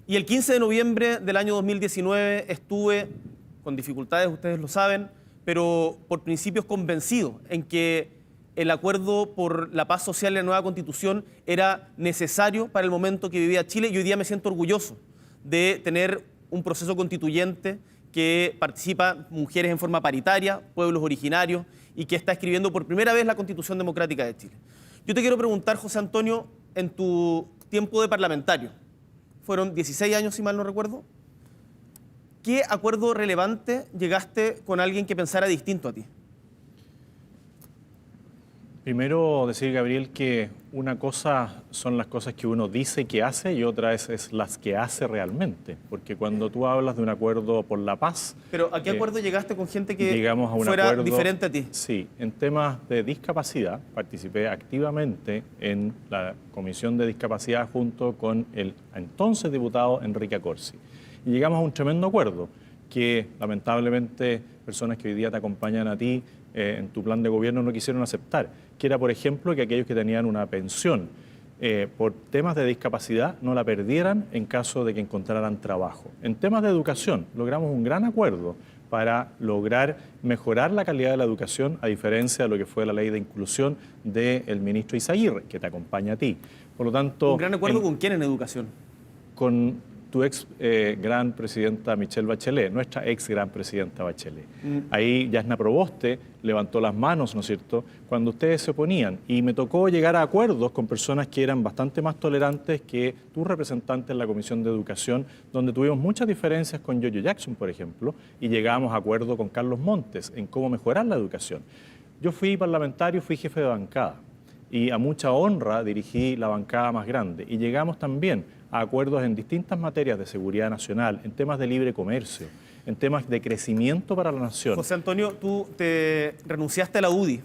Y el 15 de noviembre del año 2019 estuve, con dificultades, ustedes lo saben, pero por principios convencido en que el acuerdo por la paz social y la nueva Constitución era necesario para el momento que vivía Chile, y hoy día me siento orgulloso de tener un proceso constituyente que participa mujeres en forma paritaria, pueblos originarios, y que está escribiendo por primera vez la Constitución Democrática de Chile. Yo te quiero preguntar, José Antonio, en tu tiempo de parlamentario, fueron 16 años, si mal no recuerdo, ¿qué acuerdo relevante llegaste con alguien que pensara distinto a ti? Primero decir, Gabriel, que una cosa son las cosas que uno dice que hace y otra es las que hace realmente. Porque cuando tú hablas de un acuerdo por la paz... ¿Pero a qué acuerdo llegaste con gente que llegamos a un fuera acuerdo diferente a ti? Sí, en temas de discapacidad participé activamente en la Comisión de Discapacidad junto con el entonces diputado Enrique Accorsi. Y llegamos a un tremendo acuerdo que lamentablemente personas que hoy día te acompañan a ti en tu plan de gobierno no quisieron aceptar, que era, por ejemplo, que aquellos que tenían una pensión por temas de discapacidad no la perdieran en caso de que encontraran trabajo. En temas de educación logramos un gran acuerdo para lograr mejorar la calidad de la educación, a diferencia de lo que fue la ley de inclusión del ministro Izaguirre, que te acompaña a ti. Por lo tanto... ¿Un gran acuerdo con quién en educación? Con tu ex gran presidenta Michelle Bachelet, nuestra ex gran presidenta Bachelet. Ahí Yasna Proboste levantó las manos, ¿no es cierto?, cuando ustedes se oponían. Y me tocó llegar a acuerdos con personas que eran bastante más tolerantes que tu representante en la Comisión de Educación, donde tuvimos muchas diferencias con Yoyo Jackson, por ejemplo, y llegamos a acuerdo con Carlos Montes en cómo mejorar la educación. Yo fui parlamentario, fui jefe de bancada, y a mucha honra dirigí la bancada más grande. Y llegamos también a acuerdos en distintas materias de seguridad nacional, en temas de libre comercio, en temas de crecimiento para la nación. José Antonio, tú te renunciaste a la UDI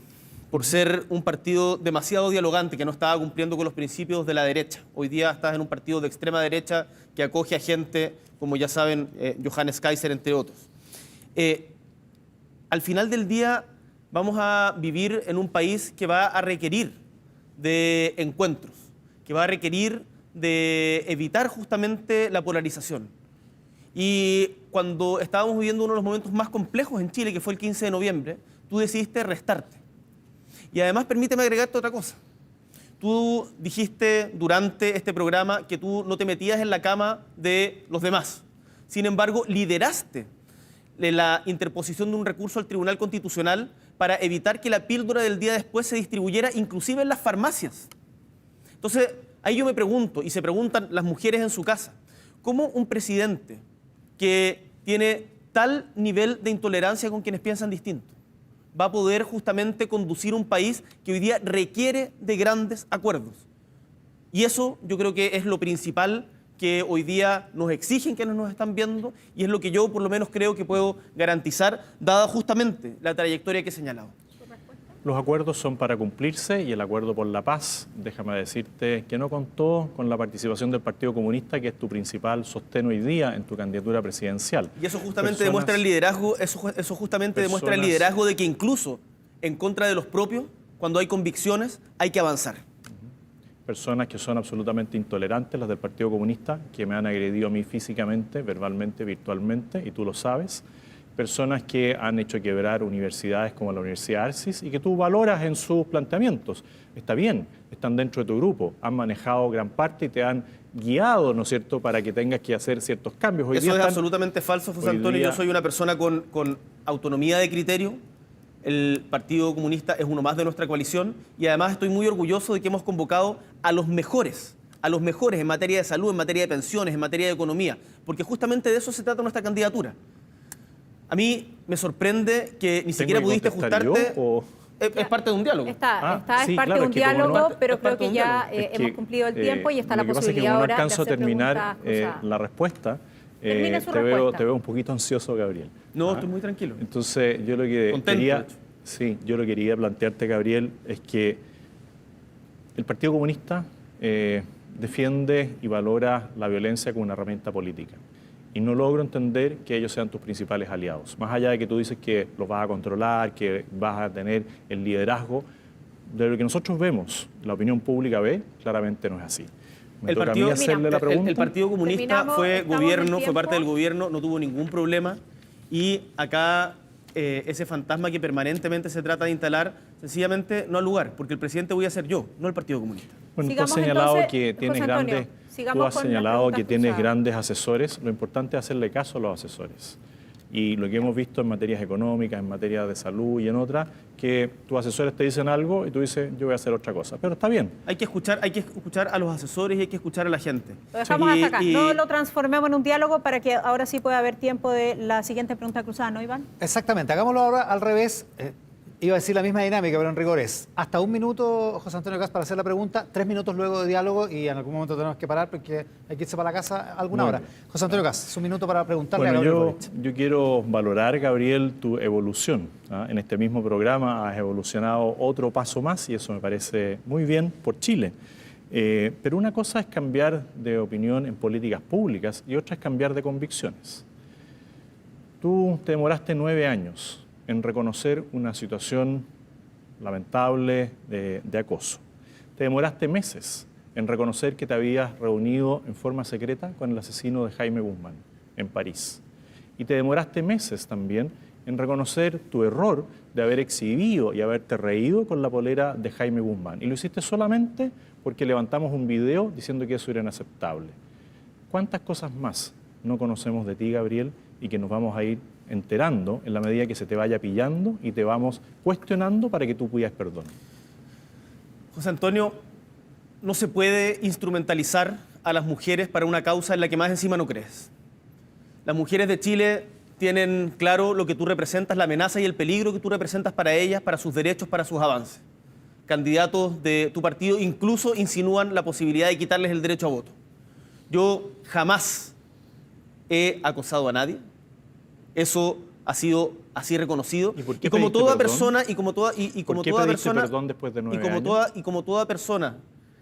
por ser un partido demasiado dialogante que no estaba cumpliendo con los principios de la derecha. Hoy día estás en un partido de extrema derecha que acoge a gente, como ya saben, Johannes Kaiser, entre otros. Al final del día vamos a vivir en un país que va a requerir de encuentros, que va a requerir de evitar justamente la polarización. Y cuando estábamos viviendo uno de los momentos más complejos en Chile, que fue el 15 de noviembre, tú decidiste restarte. Y además, permíteme agregarte otra cosa. Tú dijiste durante este programa que tú no te metías en la cama de los demás. Sin embargo, lideraste la interposición de un recurso al Tribunal Constitucional para evitar que la píldora del día después se distribuyera inclusive en las farmacias. Entonces, ahí yo me pregunto, y se preguntan las mujeres en su casa, ¿cómo un presidente que tiene tal nivel de intolerancia con quienes piensan distinto va a poder justamente conducir un país que hoy día requiere de grandes acuerdos? Y eso yo creo que es lo principal que hoy día nos exigen quienes nos están viendo, y es lo que yo por lo menos creo que puedo garantizar, dada justamente la trayectoria que he señalado. Los acuerdos son para cumplirse, y el acuerdo por la paz, déjame decirte que no contó con la participación del Partido Comunista, que es tu principal sostén hoy día en tu candidatura presidencial. Y eso justamente demuestra el liderazgo, eso justamente demuestra el liderazgo de que incluso en contra de los propios, cuando hay convicciones, hay que avanzar. Personas que son absolutamente intolerantes, las del Partido Comunista, que me han agredido a mí físicamente, verbalmente, virtualmente, y tú lo sabes. Personas que han hecho quebrar universidades como la Universidad Arcis y que tú valoras en sus planteamientos. Está bien, están dentro de tu grupo, han manejado gran parte y te han guiado, ¿no es cierto?, para que tengas que hacer ciertos cambios. Eso es absolutamente falso, José Antonio. Yo soy una persona con autonomía de criterio. El Partido Comunista es uno más de nuestra coalición, y además estoy muy orgulloso de que hemos convocado a los mejores en materia de salud, en materia de pensiones, en materia de economía, porque justamente de eso se trata nuestra candidatura. A mí me sorprende que ni siquiera pudiste ajustarte. Es parte de un diálogo. Es parte de un diálogo, pero creo que ya hemos cumplido el tiempo y está la posibilidad ahora de hacer preguntas. No alcanzo a terminar la respuesta. Te veo un poquito ansioso, Gabriel. No, estoy muy tranquilo. Entonces, yo lo que quería plantearte, Gabriel, es que el Partido Comunista defiende y valora la violencia como una herramienta política. Y no logro entender que ellos sean tus principales aliados. Más allá de que tú dices que los vas a controlar, que vas a tener el liderazgo, de lo que nosotros vemos, la opinión pública ve, claramente no es así. El Partido Comunista fue gobierno, fue parte del gobierno, no tuvo ningún problema, y acá ese fantasma que permanentemente se trata de instalar, sencillamente no ha lugar, porque el presidente voy a ser yo, no el Partido Comunista. Bueno, tú has señalado que tienes grandes asesores. Lo importante es hacerle caso a los asesores. Y lo que hemos visto en materias económicas, en materia de salud y en otras, que tus asesores te dicen algo y tú dices, yo voy a hacer otra cosa. Pero está bien. Hay que escuchar a los asesores y hay que escuchar a la gente. Lo dejamos hasta acá. No lo transformemos en un diálogo para que ahora sí pueda haber tiempo de la siguiente pregunta cruzada, ¿no, Iván? Exactamente. Hagámoslo ahora al revés. Iba a decir la misma dinámica, pero en rigor es hasta 1 minuto, José Antonio Kast, para hacer la pregunta, 3 minutos luego de diálogo, y en algún momento tenemos que parar porque hay que irse para la casa alguna hora. José Antonio Kast, 1 minuto para preguntarle a Gabriel Boric. Yo quiero valorar, Gabriel, tu evolución. En este mismo programa has evolucionado otro paso más y eso me parece muy bien por Chile. Pero una cosa es cambiar de opinión en políticas públicas y otra es cambiar de convicciones. Tú te demoraste 9 años en reconocer una situación lamentable de acoso. Te demoraste meses en reconocer que te habías reunido en forma secreta con el asesino de Jaime Guzmán en París. Y te demoraste meses también en reconocer tu error de haber exhibido y haberte reído con la polera de Jaime Guzmán. Y lo hiciste solamente porque levantamos un video diciendo que eso era inaceptable. ¿Cuántas cosas más no conocemos de ti, Gabriel, y que nos vamos a ir enterando en la medida que se te vaya pillando y te vamos cuestionando para que tú pidas perdón? José Antonio, no se puede instrumentalizar a las mujeres para una causa en la que más encima no crees. Las mujeres de Chile tienen claro lo que tú representas, la amenaza y el peligro que tú representas para ellas, para sus derechos, para sus avances. Candidatos de tu partido incluso insinúan la posibilidad de quitarles el derecho a voto. Yo jamás he acosado a nadie. Eso ha sido así reconocido. ¿Y por qué como pediste toda perdón? persona, y como toda perdón después de 9 años? Y como toda persona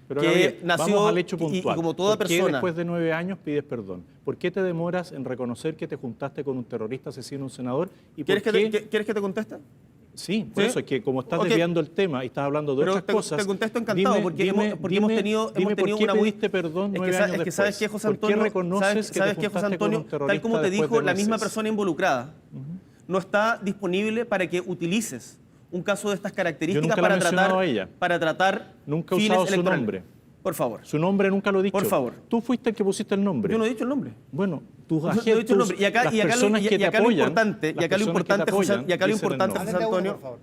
Pero que Gabriel, nació vamos al hecho y puntual. como toda ¿Por qué persona después de 9 años pides perdón? ¿Por qué te demoras en reconocer que te juntaste con un terrorista asesino, un senador? ¿Y por ¿Quieres qué? ¿Quieres que te conteste? Sí, por ¿Sí? eso es que como estás Ok. desviando el tema y estás hablando de Pero otras cosas. te contesto encantado, porque hemos tenido dime por qué una muy... pediste perdón 9 es años que después. sabes que José ¿Por qué Antonio, reconoces que te José juntaste con un Antonio, terrorista tal como te después dijo de la misma meses? persona involucrada, no está disponible para que utilices un caso de estas características Yo nunca la he mencionado a ella. para tratar Nunca he fines usado su electorales. nombre. Por favor. Su nombre nunca lo he dicho. Por favor. Tú fuiste el que pusiste el nombre. Yo no he dicho el nombre. Bueno, tus No he dicho el agentes, nombre. Y acá las lo personas que te apoyan, importante, las personas que te apoyan, y acá lo dicen el importante, nombre. José Antonio, por favor.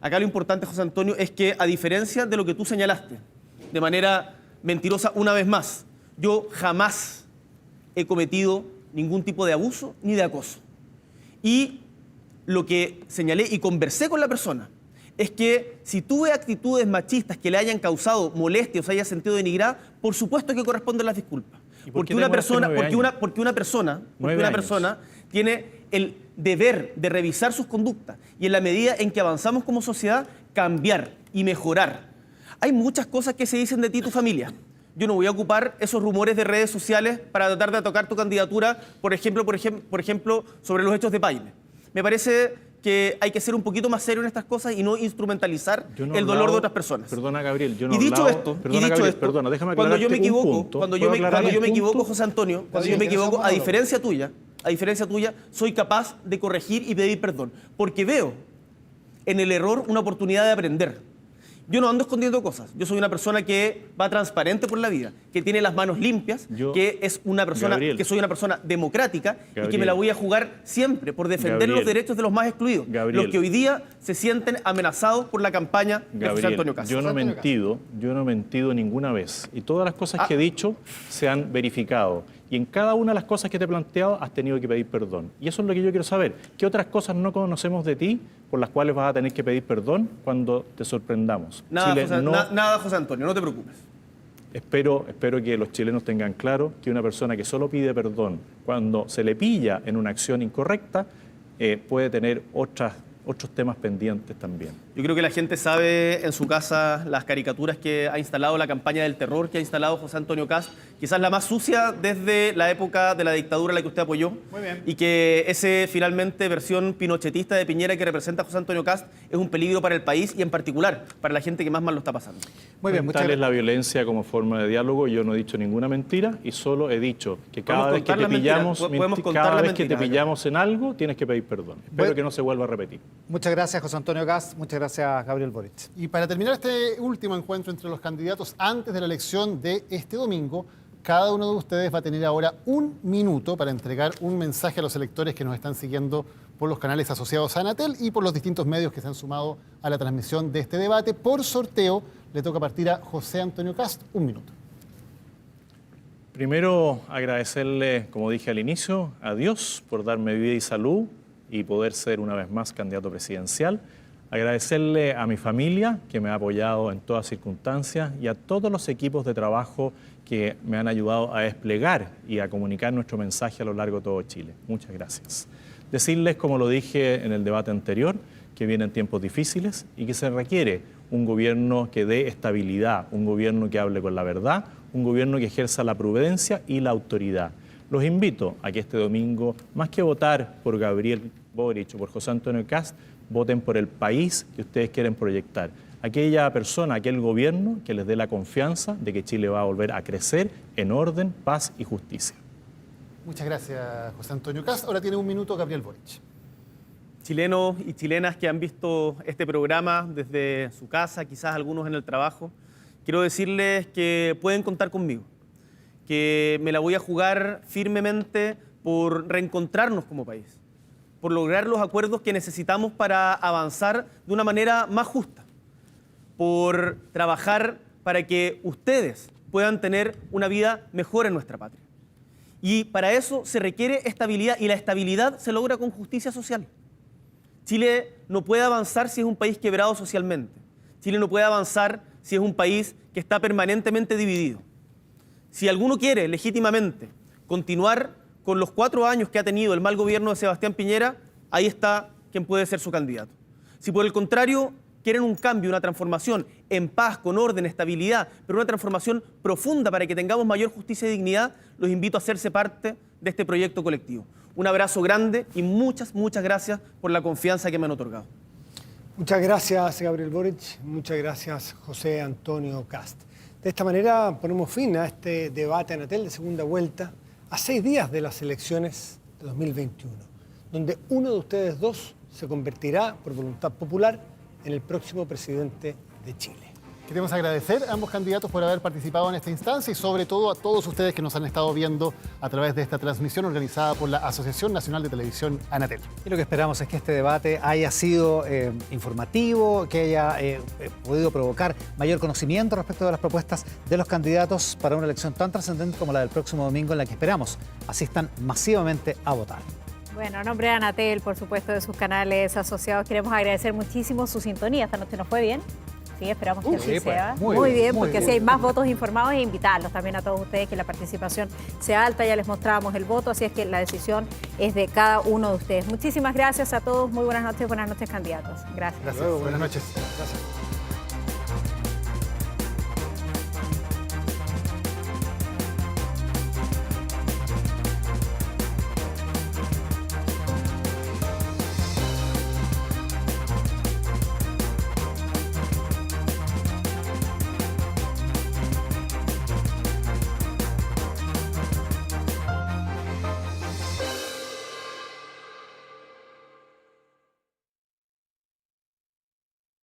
acá lo importante, José Antonio, es que a diferencia de lo que tú señalaste, de manera mentirosa una vez más, yo jamás he cometido ningún tipo de abuso ni de acoso. Y lo que señalé y conversé con la persona es que si tuve actitudes machistas que le hayan causado molestia o se haya sentido denigrada, por supuesto que corresponden las disculpas. ¿Y por qué Porque una demoraste persona, 9 años? porque una persona 9 años. tiene el deber de revisar sus conductas y en la medida en que avanzamos como sociedad, cambiar y mejorar. Hay muchas cosas que se dicen de ti y tu familia. Yo no voy a ocupar esos rumores de redes sociales para tratar de tocar tu candidatura, por ejemplo, sobre los hechos de Paine. Me parece que hay que ser un poquito más serio en estas cosas y no instrumentalizar Yo no he el dolor hablado- de otras personas. Perdona, Gabriel, yo no Y he dicho hablado- esto, Perdona, Gabriel, perdona, déjame cuando yo me aclararte un equivoco, punto. cuando ¿Puedo yo aclarar me un equivoco, punto? José Antonio, cuando Sí, yo me que no sea equivoco, a monólogo. diferencia tuya, soy capaz de corregir y pedir perdón, porque veo en el error una oportunidad de aprender. Yo no ando escondiendo cosas. Yo soy una persona que va transparente por la vida, que tiene las manos limpias, que es una persona, Gabriel. que soy una persona democrática y que Gabriel. me la voy a jugar siempre por defender Gabriel. los derechos de los más excluidos, Gabriel. los que hoy día se sienten amenazados por la campaña de José Gabriel, Antonio Cast. yo no he mentido ninguna vez. Y todas las cosas que he dicho se han verificado. Y en cada una de las cosas que te he planteado has tenido que pedir perdón. Y eso es lo que yo quiero saber. ¿Qué otras cosas no conocemos de ti por las cuales vas a tener que pedir perdón cuando te sorprendamos? Nada, Chile, nada, José Antonio, no te preocupes. Espero que los chilenos tengan claro que una persona que solo pide perdón cuando se le pilla en una acción incorrecta puede tener otros temas pendientes también. Yo creo que la gente sabe en su casa las caricaturas que ha instalado la campaña del terror que ha instalado José Antonio Cast, quizás la más sucia desde la época de la dictadura a la que usted apoyó. Muy bien. Y que ese finalmente versión pinochetista de Piñera que representa a José Antonio Cast es un peligro para el país y en particular para la gente que más mal lo está pasando. Muy bien, muchas Tal es gracias. la violencia como forma de diálogo. Yo no he dicho ninguna mentira y solo he dicho que cada Podemos vez que contar te las mentiras, pillamos, podemos contar cada las vez que te mentiras. pillamos en algo, tienes que pedir perdón. Espero Bueno. que no se vuelva a repetir. Muchas gracias, José Antonio Cast. Muchas gracias, Gabriel Boric. Y para terminar este último encuentro entre los candidatos antes de la elección de este domingo, cada uno de ustedes va a tener ahora 1 minuto para entregar un mensaje a los electores que nos están siguiendo por los canales asociados a Anatel y por los distintos medios que se han sumado a la transmisión de este debate. Por sorteo, le toca partir a José Antonio Cast. 1 minuto. Primero, agradecerle, como dije al inicio, a Dios por darme vida y salud y poder ser una vez más candidato presidencial. Agradecerle a mi familia, que me ha apoyado en todas circunstancias, y a todos los equipos de trabajo que me han ayudado a desplegar y a comunicar nuestro mensaje a lo largo de todo Chile. Muchas gracias. Decirles, como lo dije en el debate anterior, que vienen tiempos difíciles y que se requiere un gobierno que dé estabilidad, un gobierno que hable con la verdad, un gobierno que ejerza la prudencia y la autoridad. Los invito a que este domingo, más que votar por Gabriel Boric o por José Antonio Cast, voten por el país que ustedes quieren proyectar. Aquella persona, aquel gobierno que les dé la confianza de que Chile va a volver a crecer en orden, paz y justicia. Muchas gracias, José Antonio Cast. Ahora tiene 1 minuto Gabriel Boric. Chilenos y chilenas que han visto este programa desde su casa, quizás algunos en el trabajo, quiero decirles que pueden contar conmigo, que me la voy a jugar firmemente por reencontrarnos como país, por lograr los acuerdos que necesitamos para avanzar de una manera más justa, por trabajar para que ustedes puedan tener una vida mejor en nuestra patria. Y para eso se requiere estabilidad, y la estabilidad se logra con justicia social. Chile no puede avanzar si es un país quebrado socialmente. Chile no puede avanzar si es un país que está permanentemente dividido. Si alguno quiere legítimamente continuar con los 4 años que ha tenido el mal gobierno de Sebastián Piñera, ahí está quien puede ser su candidato. Si por el contrario quieren un cambio, una transformación en paz, con orden, estabilidad, pero una transformación profunda para que tengamos mayor justicia y dignidad, los invito a hacerse parte de este proyecto colectivo. Un abrazo grande y muchas gracias por la confianza que me han otorgado. Muchas gracias, Gabriel Boric. Muchas gracias, José Antonio Kast. De esta manera ponemos fin a este debate Anatel de segunda vuelta a 6 días de las elecciones de 2021, donde uno de ustedes dos se convertirá, por voluntad popular, en el próximo presidente de Chile. Queremos agradecer a ambos candidatos por haber participado en esta instancia y sobre todo a todos ustedes que nos han estado viendo a través de esta transmisión organizada por la Asociación Nacional de Televisión Anatel. Y lo que esperamos es que este debate haya sido informativo, que haya podido provocar mayor conocimiento respecto de las propuestas de los candidatos para una elección tan trascendente como la del próximo domingo, en la que esperamos asistan masivamente a votar. Bueno, a nombre de Anatel, por supuesto, de sus canales asociados, queremos agradecer muchísimo su sintonía. Esta noche nos fue bien. Sí, esperamos que así sea. Muy bien, porque así hay más votos informados e invitarlos también a todos ustedes que la participación sea alta. Ya les mostrábamos el voto, así es que la decisión es de cada uno de ustedes. Muchísimas gracias a todos. Muy buenas noches candidatos. Gracias. Gracias. Buenas noches. Gracias.